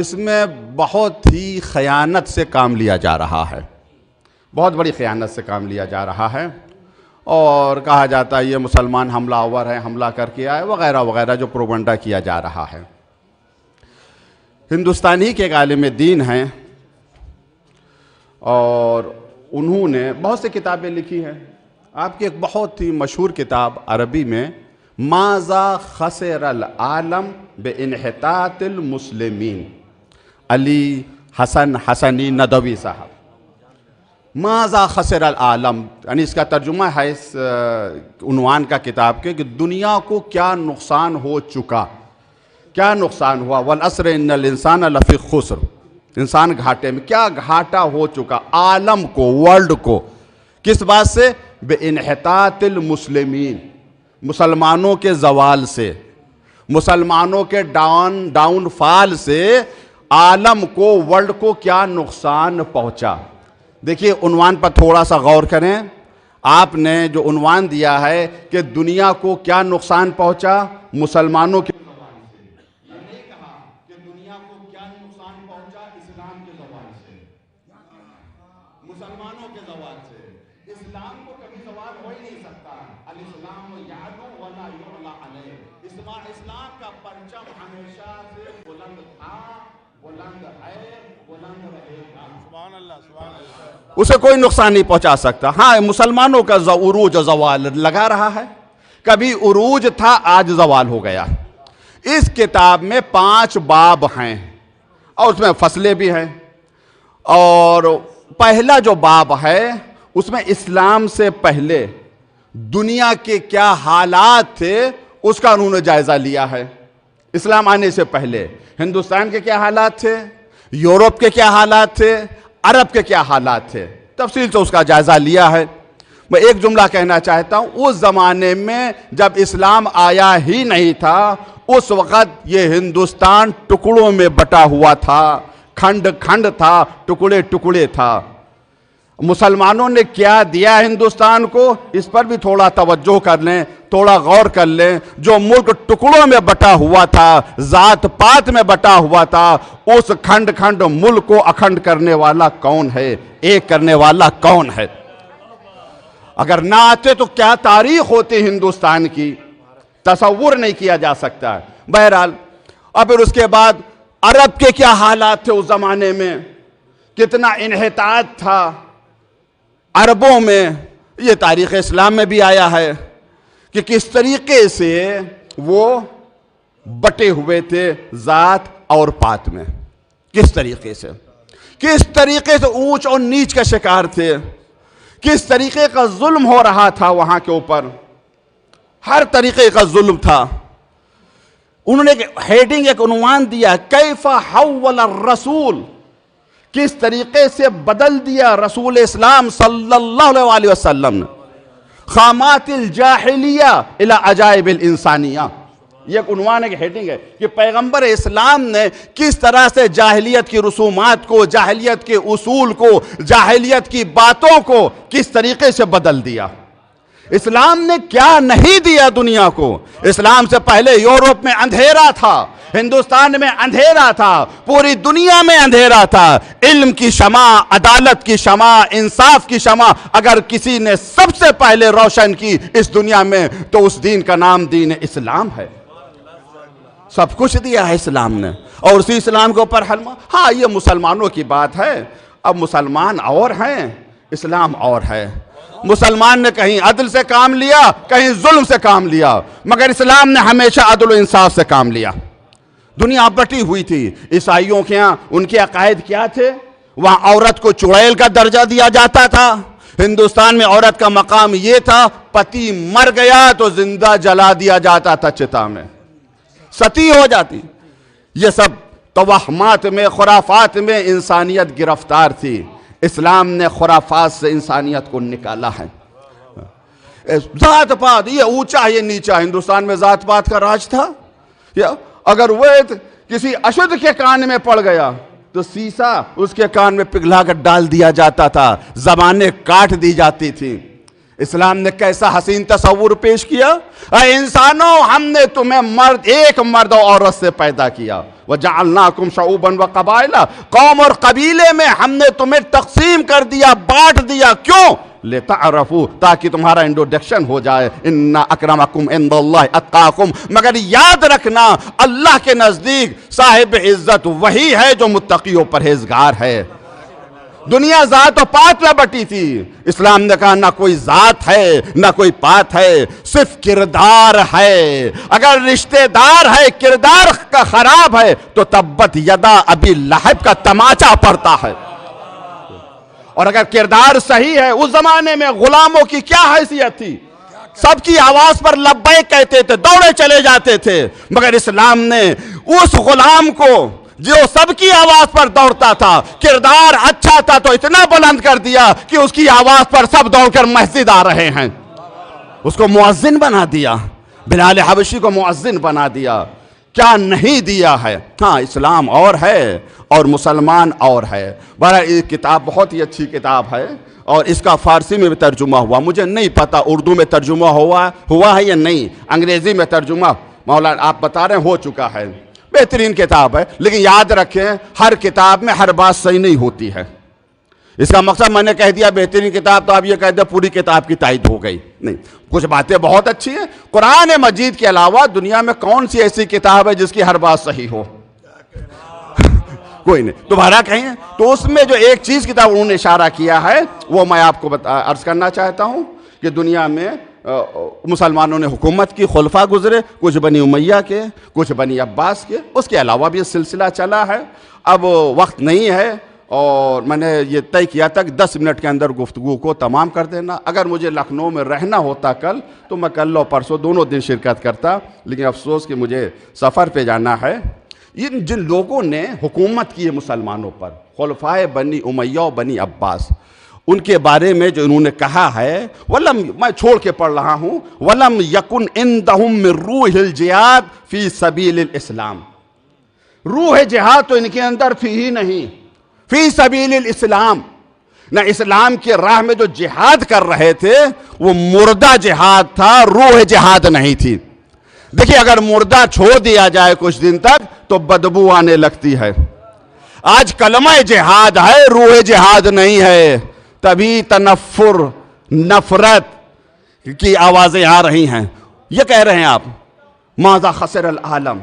اس میں بہت ہی خیانت سے کام لیا جا رہا ہے، بہت بڑی خیانت سے کام لیا جا رہا ہے، اور کہا جاتا ہے یہ مسلمان حملہ آور ہے، حملہ کر کے آئے وغیرہ وغیرہ جو پروپیگنڈا کیا جا رہا ہے۔ ہندوستانی کے ایک عالم دین ہیں اور انہوں نے بہت سی کتابیں لکھی ہیں۔ آپ کی ایک بہت ہی مشہور کتاب عربی میں ماذا خسر العالم بانحطاط المسلمین، علی حسن حسنی ندوی صاحب، ماذا خسر العالم، یعنی اس کا ترجمہ ہے اس عنوان کا کتاب کے کہ دنیا کو کیا نقصان ہو چکا، کیا نقصان ہوا، والعصر ان الانسان لفی خسر، انسان گھاٹے میں، کیا گھاٹا ہو چکا عالم کو، ورلڈ کو، کس بات سے؟ بانحطاط المسلمین، مسلمانوں کے زوال سے، مسلمانوں کے ڈاؤن فال سے عالم کو، ورلڈ کو کیا نقصان پہنچا۔ دیکھیے عنوان پر تھوڑا سا غور کریں، آپ نے جو عنوان دیا ہے کہ دنیا کو کیا نقصان پہنچا، مسلمانوں کے زوال سے، یہ نہیں کہا کہ دنیا کو کیا نقصان پہنچا اسلام کے زوال سے، مسلمانوں کے زوال سے۔ اسلام کو کبھی زوال ہو ہی نہیں سکتا، الاسلام یعلو ولا یعلی علیہ، اسلام کا پرچم ہمیشہ سے بلند تھا، بلند ہے، بلند رہے گا، سبحان اللہ سبحان اللہ، اسے کوئی نقصان نہیں پہنچا سکتا۔ ہاں مسلمانوں کا عروج و زوال لگا رہا ہے، کبھی عروج تھا آج زوال ہو گیا۔ اس کتاب میں 5 باب ہیں اور اس میں فصلیں بھی ہیں، اور پہلا جو باب ہے اس میں اسلام سے پہلے دنیا کے کیا حالات تھے اس کا انہوں نے جائزہ لیا ہے۔ اسلام آنے سے پہلے ہندوستان کے کیا حالات تھے، یورپ کے کیا حالات تھے، عرب کے کیا حالات تھے، تفصیل سے اس کا جائزہ لیا ہے۔ میں ایک جملہ کہنا چاہتا ہوں، اس زمانے میں جب اسلام آیا ہی نہیں تھا، اس وقت یہ ہندوستان ٹکڑوں میں بٹا ہوا تھا، کھنڈ کھنڈ تھا، ٹکڑے ٹکڑے تھا۔ مسلمانوں نے کیا دیا ہندوستان کو، اس پر بھی تھوڑا توجہ کر لیں، تھوڑا غور کر لیں۔ جو ملک ٹکڑوں میں بٹا ہوا تھا، ذات پات میں بٹا ہوا تھا، اس کھنڈ کھنڈ ملک کو اکھنڈ کرنے والا کون ہے، ایک کرنے والا کون ہے؟ اگر نہ آتے تو کیا تاریخ ہوتی ہندوستان کی، تصور نہیں کیا جا سکتا ہے۔ بہرحال اور پھر اس کے بعد عرب کے کیا حالات تھے اس زمانے میں، کتنا انحطاط تھا عربوں میں، یہ تاریخ اسلام میں بھی آیا ہے کہ کس طریقے سے وہ بٹے ہوئے تھے ذات اور پات میں، کس طریقے سے اونچ اور نیچ کا شکار تھے، کس طریقے کا ظلم ہو رہا تھا وہاں کے اوپر، ہر طریقے کا ظلم تھا۔ انہوں نے ہیڈنگ ایک عنوان دیا، کیف حول الرسول، کس طریقے سے بدل دیا رسول اسلام صلی اللہ علیہ وسلم نے خامات الجاہلیہ الی عجائب الانسانیہ۔ یہ ایک عنوان ایک ہیڈنگ ہے کہ پیغمبر اسلام نے کس طرح سے جاہلیت کی رسومات کو، جاہلیت کے اصول کو، جاہلیت کی باتوں کو کس طریقے سے بدل دیا۔ اسلام نے کیا نہیں دیا دنیا کو۔ اسلام سے پہلے یورپ میں اندھیرا تھا، ہندوستان میں اندھیرا تھا، پوری دنیا میں اندھیرا تھا۔ علم کی شمع، عدالت کی شمع، انصاف کی شمع اگر کسی نے سب سے پہلے روشن کی اس دنیا میں تو اس دین کا نام دین اسلام ہے۔ سب کچھ دیا ہے اسلام نے، اور اسی اسلام کے اوپر حلمہ۔ ہاں یہ مسلمانوں کی بات ہے، اب مسلمان اور ہیں، اسلام اور ہے۔ مسلمان نے کہیں عدل سے کام لیا، کہیں ظلم سے کام لیا، مگر اسلام نے ہمیشہ عدل و انصاف سے کام لیا۔ دنیا بٹی ہوئی تھی، عیسائیوں کے ہاں ان کے عقائد کیا تھے، وہاں عورت کو چڑیل کا درجہ دیا جاتا تھا۔ ہندوستان میں عورت کا مقام یہ تھا، پتی مر گیا تو زندہ جلا دیا جاتا تھا چتا میں، ستی ہو جاتی۔ یہ سب توہمات میں، خرافات میں انسانیت گرفتار تھی۔ اسلام نے خرافات سے انسانیت کو نکالا ہے۔ ذات پات، یہ اونچا یہ نیچا، ہندوستان میں ذات پات کا راج تھا۔ اگر وہ کسی اشد کے کان میں پڑ گیا تو سیسا اس کے کان میں پگھلا کر ڈال دیا جاتا تھا، زبانیں کاٹ دی جاتی تھی۔ اسلام نے کیسا حسین تصور پیش کیا، اے انسانوں ہم نے تمہیں ایک مرد اور عورت سے پیدا کیا، وَجَعَلْنَاكُمْ شَعُوبًا وَقَبَائِلَ، قوم اور قبیلے میں ہم نے تمہیں تقسیم کر دیا، بانٹ دیا، کیوں؟ لِتَعْرَفُوا، تاکہ تمہارا انٹروڈکشن ہو جائے، اِنَّ أَكْرَمَكُمْ عِنْدَ اللَّهِ أَتْقَاكُمْ، مگر یاد رکھنا اللہ کے نزدیک صاحب عزت وہی ہے جو متقی و پرہیزگار ہے۔ دنیا ذات و پات میں بٹی تھی، اسلام نے کہا نہ کوئی ذات ہے نہ کوئی پات ہے، صرف کردار ہے۔ اگر رشتہ دار ہے، کردار کا خراب ہے تو تبت یدا ابی لہب کا تماچا پڑتا ہے، اور اگر کردار صحیح ہے، اس زمانے میں غلاموں کی کیا حیثیت تھی؟ سب کی آواز پر لبیک کہتے تھے، دوڑے چلے جاتے تھے، مگر اسلام نے اس غلام کو جو سب کی آواز پر دوڑتا تھا، کردار اچھا تھا تو اتنا بلند کر دیا کہ اس کی آواز پر سب دوڑ کر مسجد آ رہے ہیں، اس کو مؤذن بنا دیا، بلال حبشی کو مؤذن بنا دیا۔ کیا نہیں دیا ہے؟ ہاں، اسلام اور ہے اور مسلمان اور ہے۔ بہرحال یہ کتاب بہت ہی اچھی کتاب ہے اور اس کا فارسی میں بھی ترجمہ ہوا، مجھے نہیں پتا اردو میں ترجمہ ہوا ہے یا نہیں، انگریزی میں ترجمہ مولانا آپ بتا رہے ہیں ہو چکا ہے۔ بہترین کتاب ہے، لیکن یاد رکھیں ہر کتاب میں ہر بات صحیح نہیں ہوتی ہے۔ اس کا مقصد میں نے کہہ دیا بہترین کتاب تو آپ یہ کہہ دیں پوری کتاب کی تائید ہو گئی، نہیں، کچھ باتیں بہت اچھی ہیں۔ قرآن مجید کے علاوہ دنیا میں کون سی ایسی کتاب ہے جس کی ہر بات صحیح ہو؟ کوئی نہیں۔ دوبارہ کہیں تو اس میں جو ایک چیز کتاب انہوں نے اشارہ کیا ہے وہ میں آپ کو عرض کرنا چاہتا ہوں کہ دنیا میں مسلمانوں نے حکومت کی، خلفاء گزرے، کچھ بنی امیہ کے، کچھ بنی عباس کے، اس کے علاوہ بھی یہ سلسلہ چلا ہے۔ اب وقت نہیں ہے اور میں نے یہ طے کیا تھا کہ 10 منٹ کے اندر گفتگو کو تمام کر دینا۔ اگر مجھے لکھنؤ میں رہنا ہوتا کل تو میں کل اور پرسوں دونوں دن شرکت کرتا، لیکن افسوس کہ مجھے سفر پہ جانا ہے۔ جن لوگوں نے حکومت کی ہے مسلمانوں پر، خلفائے بنی امیہ و بنی عباس، ان کے بارے میں جو انہوں نے کہا ہے، میں چھوڑ کے پڑھ رہا ہوں، وَلَمْ يَكُنْ عِنْدَهُمْ مِنْ رُوحِ الْجِهَادِ فِي سَبِيلِ الْإِسْلام، روح جہاد تو ان کے اندر تھی ہی نہیں، فی سبیل الاسلام، نہ اسلام کے راہ میں جو جہاد کر رہے تھے وہ مردہ جہاد تھا، روح جہاد نہیں تھی۔ دیکھیے اگر مردہ چھوڑ دیا جائے کچھ دن تک تو بدبو آنے لگتی ہے۔ آج کلمہ جہاد ہے، روح جہاد نہیں ہے، تبھی تنفر، نفرت کی آوازیں آ رہی ہیں۔ یہ کہہ رہے ہیں آپ ماذا خسر العالم،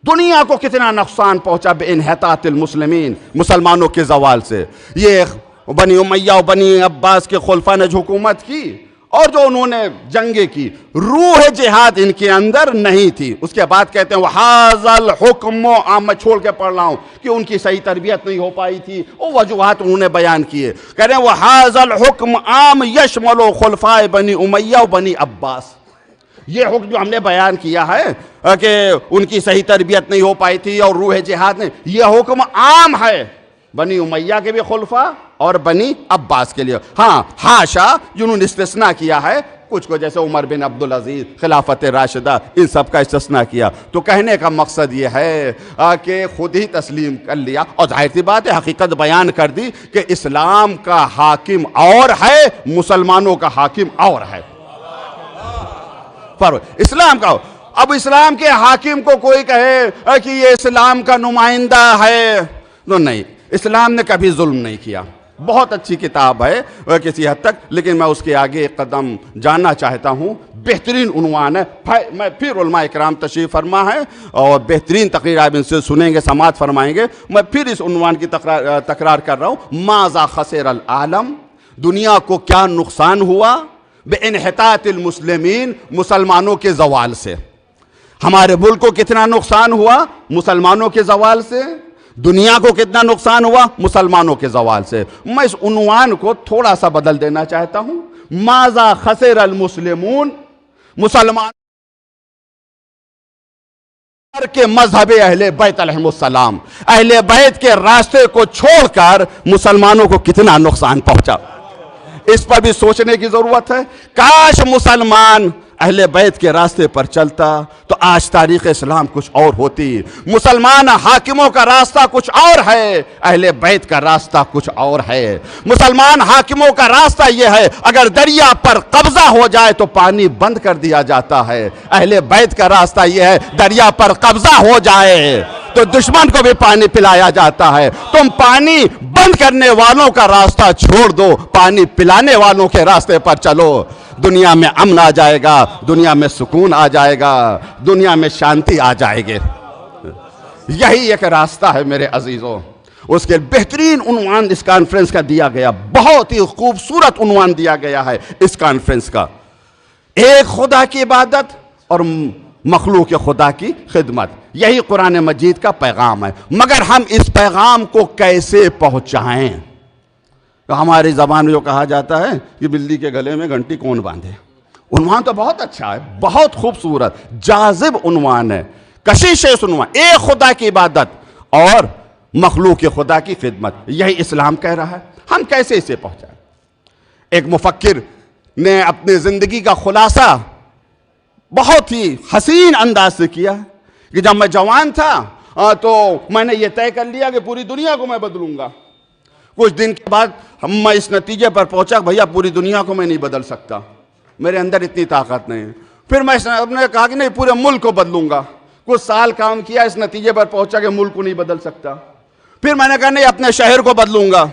دنیا کو کتنا نقصان پہنچا بانحطاط المسلمین، مسلمانوں کے زوال سے۔ یہ بنی امیہ و بنی عباس کے خلفاء نے جو حکومت کی اور جو انہوں نے جنگیں کی، روح جہاد ان کے اندر نہیں تھی۔ اس کے بعد کہتے ہیں وَحَاذَا الْحُكْمُ عام، میں چھوڑ کے پڑھ رہا ہوں کہ ان کی صحیح تربیت نہیں ہو پائی تھی، وہ وجوہات انہوں نے بیان کیے۔ کہہ رہے ہیں وَحَاذَا الْحُكْمُ عام يَشْمَلُ خُلَفَاءِ بنی امیہ و بنی عباس، یہ حکم جو ہم نے بیان کیا ہے کہ ان کی صحیح تربیت نہیں ہو پائی تھی اور روح جہاد نہیں، یہ حکم عام ہے بنی امیہ کے بھی خلفاء اور بنی عباس کے لیے۔ ہاں حاشا جنہوں نے استثناء کیا ہے کچھ کو، جیسے عمر بن عبدالعزیز، خلافت راشدہ، ان سب کا استثناء کیا۔ تو کہنے کا مقصد یہ ہے کہ خود ہی تسلیم کر لیا اور ظاہر سی بات ہے حقیقت بیان کر دی کہ اسلام کا حاکم اور ہے، مسلمانوں کا حاکم اور ہے۔ اسلام کا، اب اسلام کے حاکم کو کوئی کہے کہ یہ اسلام کا نمائندہ ہے تو نہیں، اسلام نے کبھی ظلم نہیں کیا۔ بہت اچھی کتاب ہے کسی حد تک، لیکن میں اس کے آگے ایک قدم جاننا چاہتا ہوں۔ بہترین عنوان ہے، میں پھر علماء اکرام تشریف فرما ہے اور بہترین تقریر آپ ان سے سنیں گے، سماعت فرمائیں گے۔ میں پھر اس عنوان کی تکرار کر رہا ہوں، ماذا خسر العالم، دنیا کو کیا نقصان ہوا بانحطاط المسلمین، مسلمانوں کے زوال سے۔ ہمارے ملک کو کتنا نقصان ہوا مسلمانوں کے زوال سے، دنیا کو کتنا نقصان ہوا مسلمانوں کے زوال سے۔ میں اس عنوان کو تھوڑا سا بدل دینا چاہتا ہوں، ماذا خسر المسلمون، مسلمان کے مذہب اہل بیت علیہم السلام، اہل بیت کے راستے کو چھوڑ کر مسلمانوں کو کتنا نقصان پہنچا، اس پر بھی سوچنے کی ضرورت ہے۔ کاش مسلمان اہل بیت کے راستے پر چلتا تو آج تاریخ اسلام کچھ اور ہوتی۔ مسلمان حاکموں کا راستہ کچھ اور ہے، اہل بیت کا راستہ کچھ اور ہے۔ مسلمان حاکموں کا راستہ یہ ہے اگر دریا پر قبضہ ہو جائے تو پانی بند کر دیا جاتا ہے، اہل بیت کا راستہ یہ ہے دریا پر قبضہ ہو جائے تو دشمن کو بھی پانی پلایا جاتا ہے۔ تم پانی بند کرنے والوں کا راستہ چھوڑ دو، پانی پلانے والوں کے راستے پر چلو، دنیا میں امن آ جائے گا، دنیا میں سکون آ جائے گا، دنیا میں شانتی آ جائے گی۔ یہی ایک راستہ ہے میرے عزیزوں۔ اس کے بہترین عنوان اس کانفرنس کا دیا گیا، بہت ہی خوبصورت عنوان دیا گیا ہے اس کانفرنس کا، ایک خدا کی عبادت اور مخلوق خدا کی خدمت۔ یہی قرآن مجید کا پیغام ہے، مگر ہم اس پیغام کو کیسے پہنچائیں؟ ہماری زبان میں جو کہا جاتا ہے کہ بلی کے گلے میں گھنٹی کون باندھے، عنوان تو بہت اچھا ہے، بہت خوبصورت جاذب عنوان ہے، کشش ہے اس عنوان، ایک خدا کی عبادت اور مخلوق خدا کی خدمت، یہی اسلام کہہ رہا ہے۔ ہم کیسے اسے پہنچائیں؟ ایک مفکر نے اپنی زندگی کا خلاصہ بہت ہی حسین انداز سے کیا کہ جب میں جوان تھا تو میں نے یہ طے کر لیا کہ پوری دنیا کو میں بدلوں گا۔ کچھ دن کے بعد میں اس نتیجے پر پہنچا کہ بھیا پوری دنیا کو میں نہیں بدل سکتا، میرے اندر اتنی طاقت نہیں ہے۔ پھر میں نے کہا کہ نہیں، پورے ملک کو بدلوں گا۔ کچھ سال کام کیا، اس نتیجے پر پہنچا کہ ملک کو نہیں بدل سکتا۔ پھر میں نے کہا نہیں، اپنے شہر کو بدلوں گا۔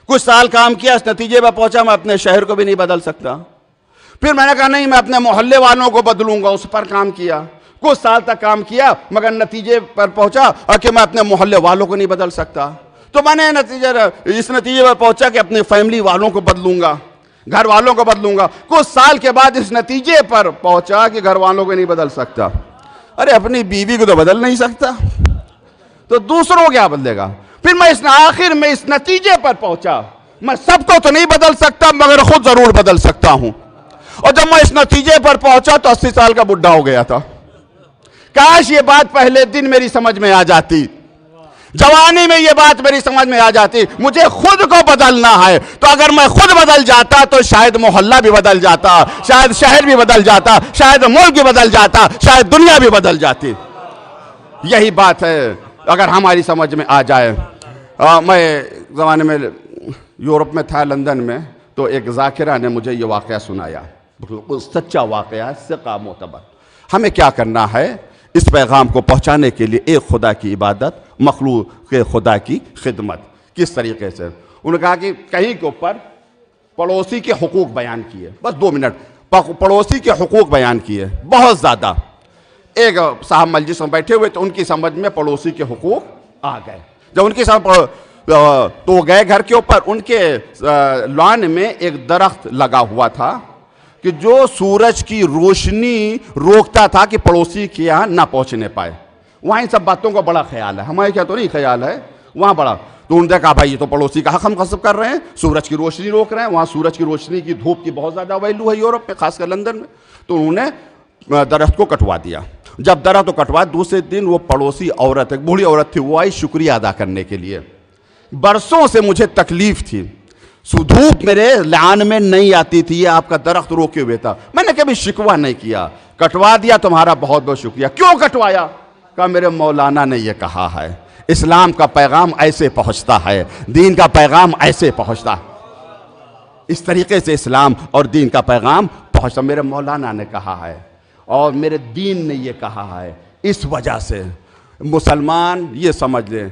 کچھ سال کام کیا، اس نتیجے پر پہنچا میں اپنے شہر کو بھی نہیں بدل سکتا۔ پھر میں نے کہا نہیں، میں اپنے محلے والوں کو بدلوں گا، اس پر کام کیا۔ کچھ سال تک کام کیا مگر نتیجے پر پہنچا کہ میں اپنے محلے والوں کو نہیں بدل سکتا۔ تو میں نے اس نتیجے پر پہنچا کہ اپنی فیملی والوں کو بدلوں گا، گھر والوں کو بدلوں گا۔ کچھ سال کے بعد اس نتیجے پر پہنچا کہ گھر والوں کو نہیں بدل سکتا۔ ارے اپنی بیوی کو تو بدل نہیں سکتا تو دوسروں کو کیا بدلے گا؟ پھر میں آخر میں اس نتیجے پر پہنچا، میں سب کو تو نہیں بدل سکتا مگر خود ضرور بدل سکتا ہوں۔ اور جب میں اس نتیجے پر پہنچا تو 80 سال کا بڈھا ہو گیا تھا۔ کاش یہ بات پہلے دن میری سمجھ میں آ جاتی، جوانی میں یہ بات میری سمجھ میں آ جاتی۔ مجھے خود کو بدلنا ہے، تو اگر میں خود بدل جاتا تو شاید محلہ بھی بدل جاتا، شاید شہر بھی بدل جاتا، شاید ملک بھی بدل جاتا، شاید دنیا بھی بدل جاتی۔ یہی بات ہے اگر ہماری سمجھ میں آ جائے۔ میں زمانے میں یورپ میں تھا، لندن میں، تو ایک ذاکرہ نے مجھے یہ واقعہ سنایا، سچا واقعہ ہے، ثقہ معتبر۔ ہمیں کیا کرنا ہے اس پیغام کو پہنچانے کے لیے؟ ایک خدا کی عبادت، مخلوق خدا کی خدمت۔ کس طریقے سے؟ انہوں نے کہا کہ کہیں کے اوپر پڑوسی کے حقوق بیان کیے، بس 2 منٹ، پڑوسی کے حقوق بیان کیے بہت زیادہ۔ ایک صاحب مجلس میں بیٹھے ہوئے تو ان کی سمجھ میں پڑوسی کے حقوق آ گئے۔ جب ان کی تو گئے گھر کے اوپر، ان کے لان میں ایک درخت لگا ہوا تھا کہ جو سورج کی روشنی روکتا تھا کہ پڑوسی کے یہاں نہ پہنچنے پائے۔ وہاں ان سب باتوں کا بڑا خیال ہے، ہمارے کیا تو نہیں خیال ہے، وہاں بڑا۔ تو انہوں نے کہا بھائی یہ تو پڑوسی کا حق ہم غصب کر رہے ہیں، سورج کی روشنی روک رہے ہیں۔ وہاں سورج کی روشنی کی، دھوپ کی بہت زیادہ ویلیو ہے یورپ میں، خاص کر لندن میں۔ تو انہوں نے درخت کو کٹوا دیا۔ جب درخت کو کٹوا، دوسرے دن وہ پڑوسی عورت، ایک بوڑھی عورت تھی، وہ آئی شکریہ ادا کرنے کے لیے۔ برسوں سے مجھے تکلیف تھی، دھوپ میرے لعان میں نہیں آتی تھی، یہ آپ کا درخت روکے ہوئے تھا، میں نے کبھی شکوہ نہیں کیا، کٹوا دیا، تمہارا بہت بہت شکریہ۔ کیوں کٹوایا؟ کہا میرے مولانا نے یہ کہا ہے، اسلام کا پیغام ایسے پہنچتا ہے، دین کا پیغام ایسے پہنچتا ہے، اس طریقے سے اسلام اور دین کا پیغام پہنچتا، میرے مولانا نے کہا ہے اور میرے دین نے یہ کہا ہے۔ اس وجہ سے مسلمان یہ سمجھ لیں،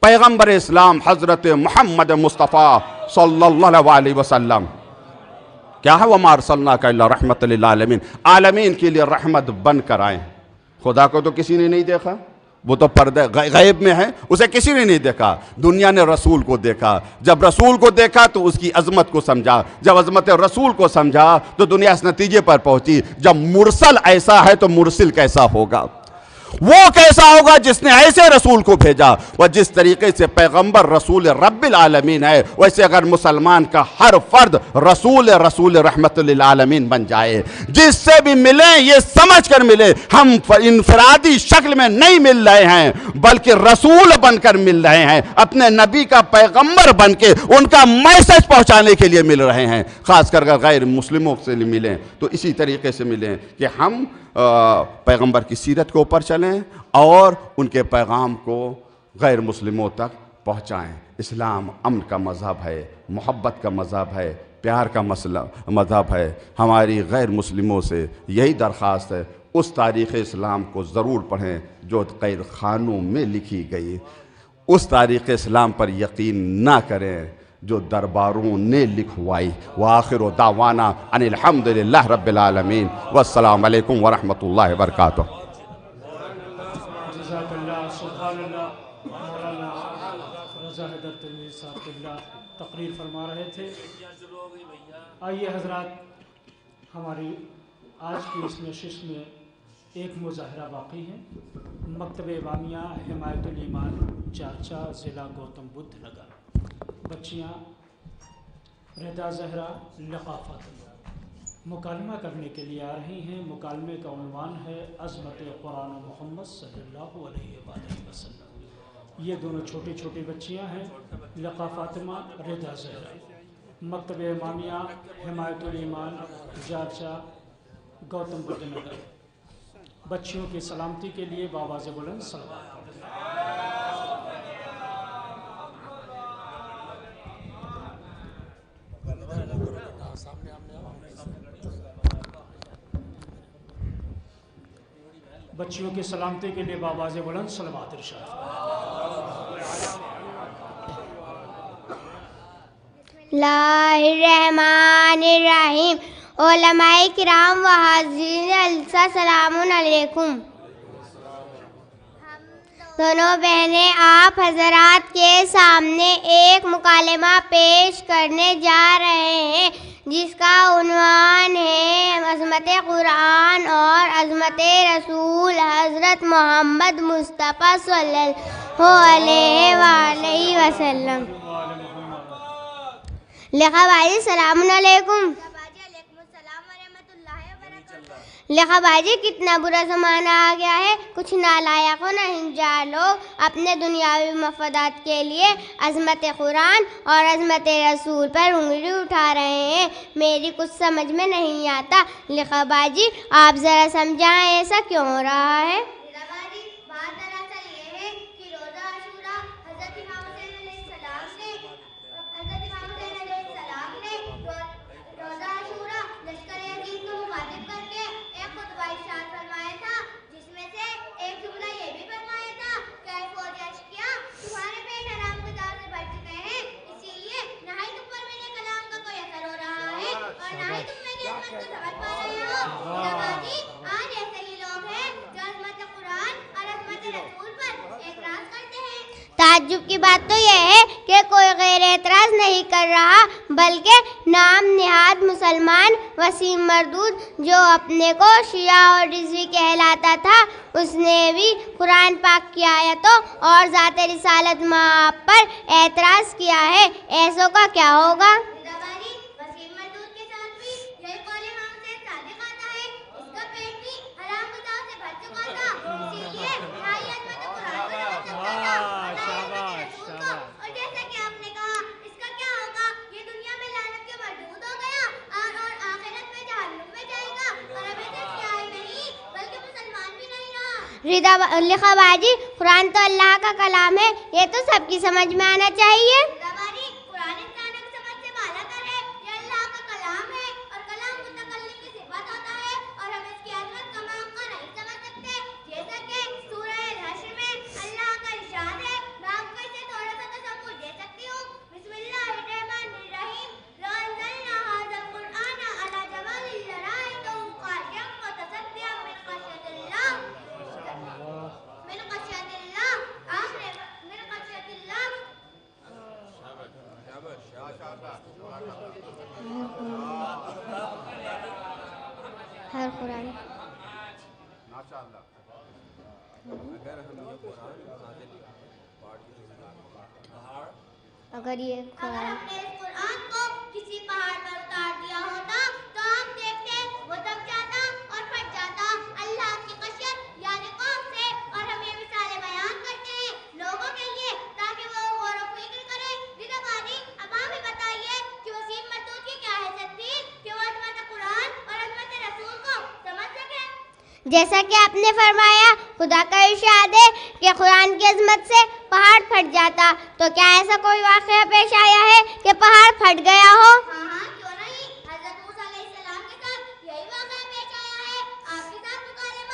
پیغمبر اسلام حضرت محمد مصطفیٰ صلی اللہ علیہ وسلم کیا ہے؟ وَمَا أَرْسَلْنَاكَ إِلَّا رَحْمَةً لِلْعَالَمِينَ، عالمین کے لیے رحمت بن کر آئیں۔ خدا کو تو کسی نے نہیں دیکھا، وہ تو پردے غیب میں ہے، اسے کسی نے نہیں دیکھا، دنیا نے رسول کو دیکھا۔ جب رسول کو دیکھا تو اس کی عظمت کو سمجھا، جب عظمت رسول کو سمجھا تو دنیا اس نتیجے پر پہنچی، جب مرسل ایسا ہے تو مرسل کیسا ہوگا؟ وہ کیسا ہوگا جس نے ایسے رسول کو بھیجا؟ وہ جس طریقے سے پیغمبر رسول رب العالمین ہے، ویسے اگر مسلمان کا ہر فرد رسول رحمت للعالمین بن جائے، جس سے بھی ملیں یہ سمجھ کر ملے ہم انفرادی شکل میں نہیں مل رہے ہیں بلکہ رسول بن کر مل رہے ہیں، اپنے نبی کا پیغمبر بن کے ان کا میسج پہنچانے کے لیے مل رہے ہیں، خاص کر غیر مسلموں سے ملیں تو اسی طریقے سے ملیں کہ ہم پیغمبر کی سیرت کے اوپر چلیں اور ان کے پیغام کو غیر مسلموں تک پہنچائیں۔ اسلام امن کا مذہب ہے، محبت کا مذہب ہے، پیار کا مذہب ہے۔ ہماری غیر مسلموں سے یہی درخواست ہے، اس تاریخ اسلام کو ضرور پڑھیں جو قید خانوں میں لکھی گئی، اس تاریخ اسلام پر یقین نہ کریں جو درباروں نے لکھوائی۔ وآخر دعوانا ان الحمدللہ رب العالمین، والسلام علیکم ورحمۃ اللہ وبرکاتہ۔ جزاک اللہ، سبحان اللہ۔ مولانا رضا حیدر تنویر صاحب قبلہ تقریر فرما رہے تھے۔ آئیے حضرات، ہماری آج کی اس نشست میں ایک مظاہرہ باقی ہے۔ مکتب امامیہ حمایت الایمان چارچا، ضلع گوتم بدھ نگر، بچیاں رضا زہرا لقافت مکالمہ کرنے کے لیے آ رہی ہیں۔ مکالمے کا عنوان ہے عظمت قرآن و محمد صلی اللہ علیہ وآلہ وسلم۔ یہ دونوں چھوٹی چھوٹی بچیاں ہیں، لقا فاطمہ، رضا زہرا، مکتب امامیہ حمایت الایمان چارچا، گوتم بدھ نگر۔ بچیوں کی سلامتی کے لیے بآواز بلند صلوات۔ بچیوں کی سلامتی کے لیے بآواز بلند صلوات ارشاد۔ اللہ الرحمن الرحیم۔ علماء کرام و حاضرین جلسہ، سلام علیکم۔ دونوں بہنیں آپ حضرات کے سامنے ایک مکالمہ پیش کرنے جا رہے ہیں جس کا عنوان ہے عظمت قرآن اور عظمت رسول حضرت محمد مصطفیٰ صلی اللہ علیہ وآلہ وسلم۔ لکھا بھائی السلام علیکم۔ لکھا بھائی جی، کتنا برا زمانہ آ گیا ہے، کچھ نالائق و ناہنجار لوگ اپنے دنیاوی مفادات کے لیے عظمت قرآن اور عظمت رسول پر انگلی اٹھا رہے ہیں۔ میری کچھ سمجھ میں نہیں آتا۔ لکھا بھائی جی، آپ ذرا سمجھائیں ایسا کیوں ہو رہا ہے؟ تعجب کی بات تو یہ ہے کہ کوئی غیر اعتراض نہیں کر رہا، بلکہ نام نہاد مسلمان وسیم مردود جو اپنے کو شیعہ اور رضوی کہلاتا تھا، اس نے بھی قرآن پاک کی آیتوں اور ذات رسالت مآب پر اعتراض کیا ہے۔ ایسوں کا کیا ہوگا؟ لکھا باجی، قرآن تو اللہ کا کلام ہے، یہ تو سب کی سمجھ میں آنا چاہیے۔ ہر قرآن اگر یہ قرآن کو کسی پہاڑ پر اتار دیا ہوتا تو ہم دیکھتے وہ دب جاتا اور پھٹ جاتا۔ اللہ کی خشیت یعنی قوم سے، اور ہم یہ مثالیں بیان کرتے ہیں لوگوں کے لیے تاکہ وہ غور و فکر کریں۔ رضا بانی، اب آپ ہی بتائیے کہ وسیم مردود کی کیا حیثیت تھی کہ وہ عظمت قرآن اور عظمت رسول کو سمجھ سکے؟ جیسا کہ آپ نے فرمایا، خدا کا ارشاد ہے کہ قرآن کی عظمت سے پہاڑ پھٹ جاتا، تو کیا ایسا کوئی واقعہ پیش آیا ہے کہ پہاڑ پھٹ گیا ہو؟ ہاں کیوں نہیں، حضرت موسیٰ علیہ السلام کے ساتھ یہی واقعہ پیش آیا ہے۔ آپ کے ساتھ مکالمہ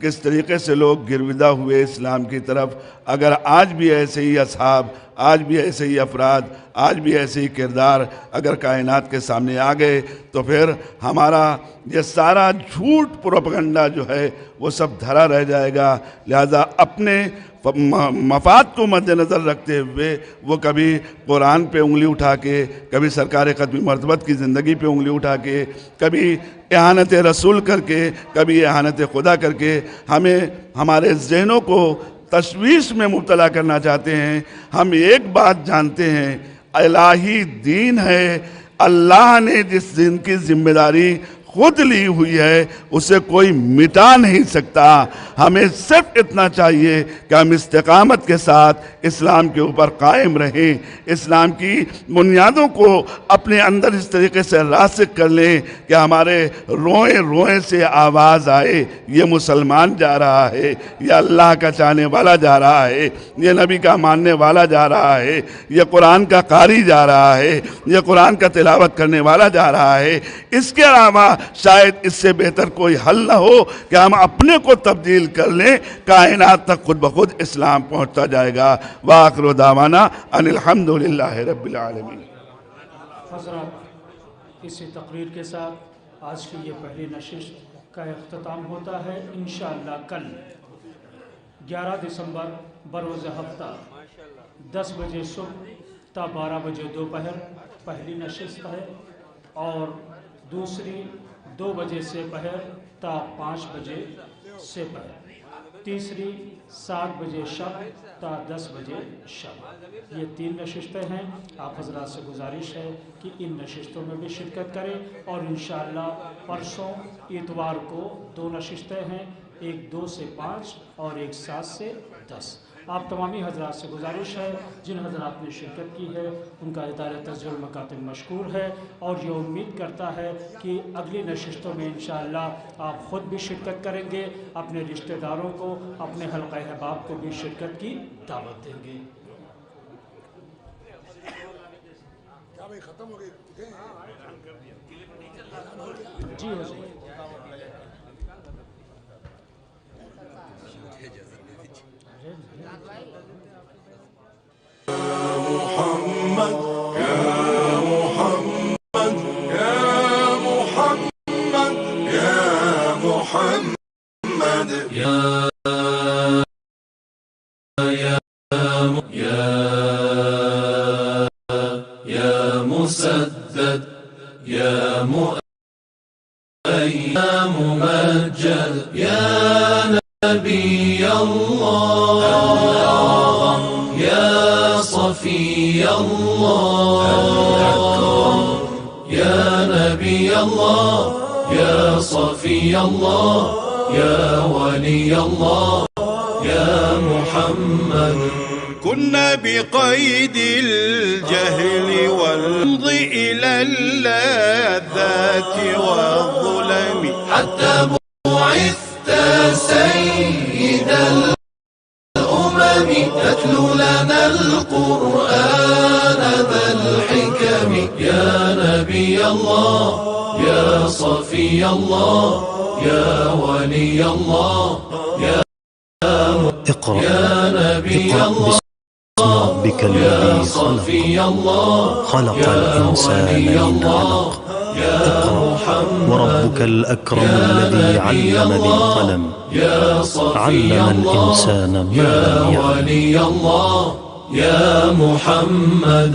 کس طریقے سے لوگ گرویدہ ہوئے اسلام کی طرف. اگر آج بھی ایسے ہی اصحاب، آج بھی ایسے ہی افراد، آج بھی ایسے ہی کردار اگر کائنات کے سامنے آ گئے تو پھر ہمارا یہ سارا جھوٹ پروپیگنڈا جو ہے وہ سب دھرا رہ جائے گا. لہذا اپنے مفاد کو مد نظر رکھتے ہوئے وہ کبھی قرآن پہ انگلی اٹھا کے، کبھی سرکار ختم مرتبت کی زندگی پہ انگلی اٹھا کے، کبھی اہانت رسول کر کے، کبھی اہانت خدا کر کے ہمیں ہمارے ذہنوں کو تشویش میں مبتلا کرنا چاہتے ہیں. ہم ایک بات جانتے ہیں، الہی دین ہے. اللہ نے جس دین کی ذمہ داری خود لی ہوئی ہے اسے کوئی مٹا نہیں سکتا. ہمیں صرف اتنا چاہیے کہ ہم استقامت کے ساتھ اسلام کے اوپر قائم رہیں، اسلام کی بنیادوں کو اپنے اندر اس طریقے سے راسخ کر لیں کہ ہمارے روئیں روئیں سے آواز آئے یہ مسلمان جا رہا ہے، یہ اللہ کا چاہنے والا جا رہا ہے، یہ نبی کا ماننے والا جا رہا ہے، یہ قرآن کا قاری جا رہا ہے، یہ قرآن کا تلاوت کرنے والا جا رہا ہے. اس کے علاوہ شاید اس سے بہتر کوئی حل نہ ہو کہ ہم اپنے کو تبدیل کر لیں. کائنات تک خود بخود اسلام پہنچتا جائے گا. وآخر دعوانا ان الحمدللہ رب العالمین. حضرات، اسی تقریر کے ساتھ آج کی یہ پہلی نشست کا اختتام ہوتا ہے. انشاءاللہ کل 11 دسمبر بروز ہفتہ 10 بجے صبح تا 12 بجے دوپہر پہلی نشست ہے، اور دوسری 2 بجے سے پہر تا 5 بجے سے پہر، تیسری 7 بجے شب تا 10 بجے شب. یہ 3 نشستیں ہیں. آپ حضرات سے گزارش ہے کہ ان نشستوں میں بھی شرکت کریں. اور انشاءاللہ پرسوں اتوار کو 2 نشستیں ہیں، ایک 2 سے 5 اور ایک 7 سے 10. آپ تمامی حضرات سے گزارش ہے جن حضرات نے شرکت کی ہے ان کا ادارہ تسجیل المکاتب مشکور ہے، اور یہ امید کرتا ہے کہ اگلی نشستوں میں انشاءاللہ آپ خود بھی شرکت کریں گے، اپنے رشتہ داروں کو، اپنے حلقہ احباب کو بھی شرکت کی دعوت دیں گے. جی حضور. يا مسدد يا مؤيد يا ممجد يا نبي الله يا صفي الله يا نبي الله يا صفي الله يا ولي الله يا محمد. كنا بقيد الجهل والمضي إلى اللذات والظلم حتى بعثت سيد الأمم تتلو لنا القرآن ذا الحكم. يا نبي الله يا صفي الله يا ولي الله يا اقرأ يا نبي الله ربك الذي خلق الإنسان من علق. اقرأ وربك الأكرم الذي علم بالقلم علم الإنسان ما لم يعلم. يا ولي الله يا محمد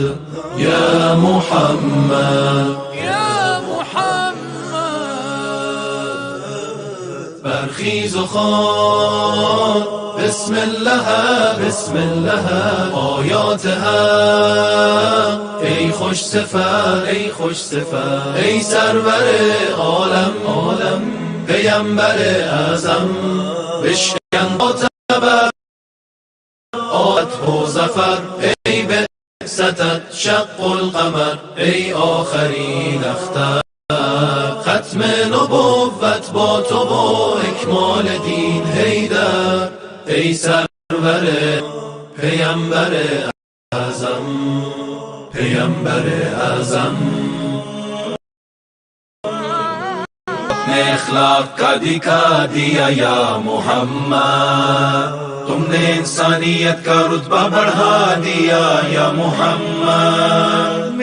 يا محمد يا محمد. برخیز و خوان بسم الله بسم الله آیاتها. ای خوش صفت ای خوش صفت ای سرور عالم عالم پیامبر اعظم. بشکن معتبر آت و ظفر ای بعثتت شق القمر ای آخرین اختر. ختم نبوت با تو با اکمال دین حیدر ای سرور پیامبر اعظم پیامبر اعظم. اخلاق کا دکھا دیا یا محمد تم نے انسانیت کا رتبہ بڑھا دیا یا محمد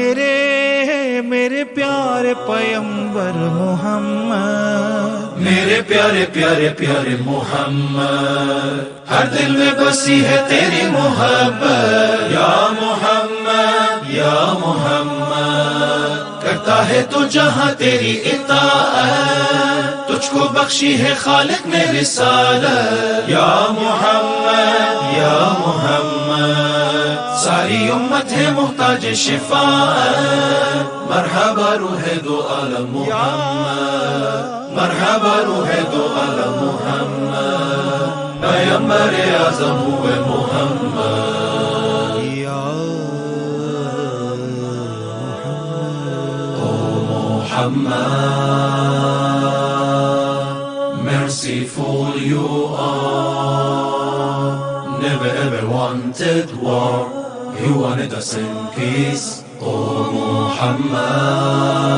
میرے پیارے پیغمبر محمد میرے پیارے پیارے پیارے محمد ہر دل میں بسی ہے تیری محبت یا محمد یا محمد کرتا ہے تو جہاں تیری اطاعت تجھ کو بخشی ہے خالق نے رسالت یا محمد یا محمد ساری امت ہے محتاج شفاعت مرحبا روح دو عالم محمد مرحبا روح دو عالم محمد پیغمبر اعظم ہوئے محمد یا محمد merciful you are never ever wanted war you wanted us in peace oh Muhammad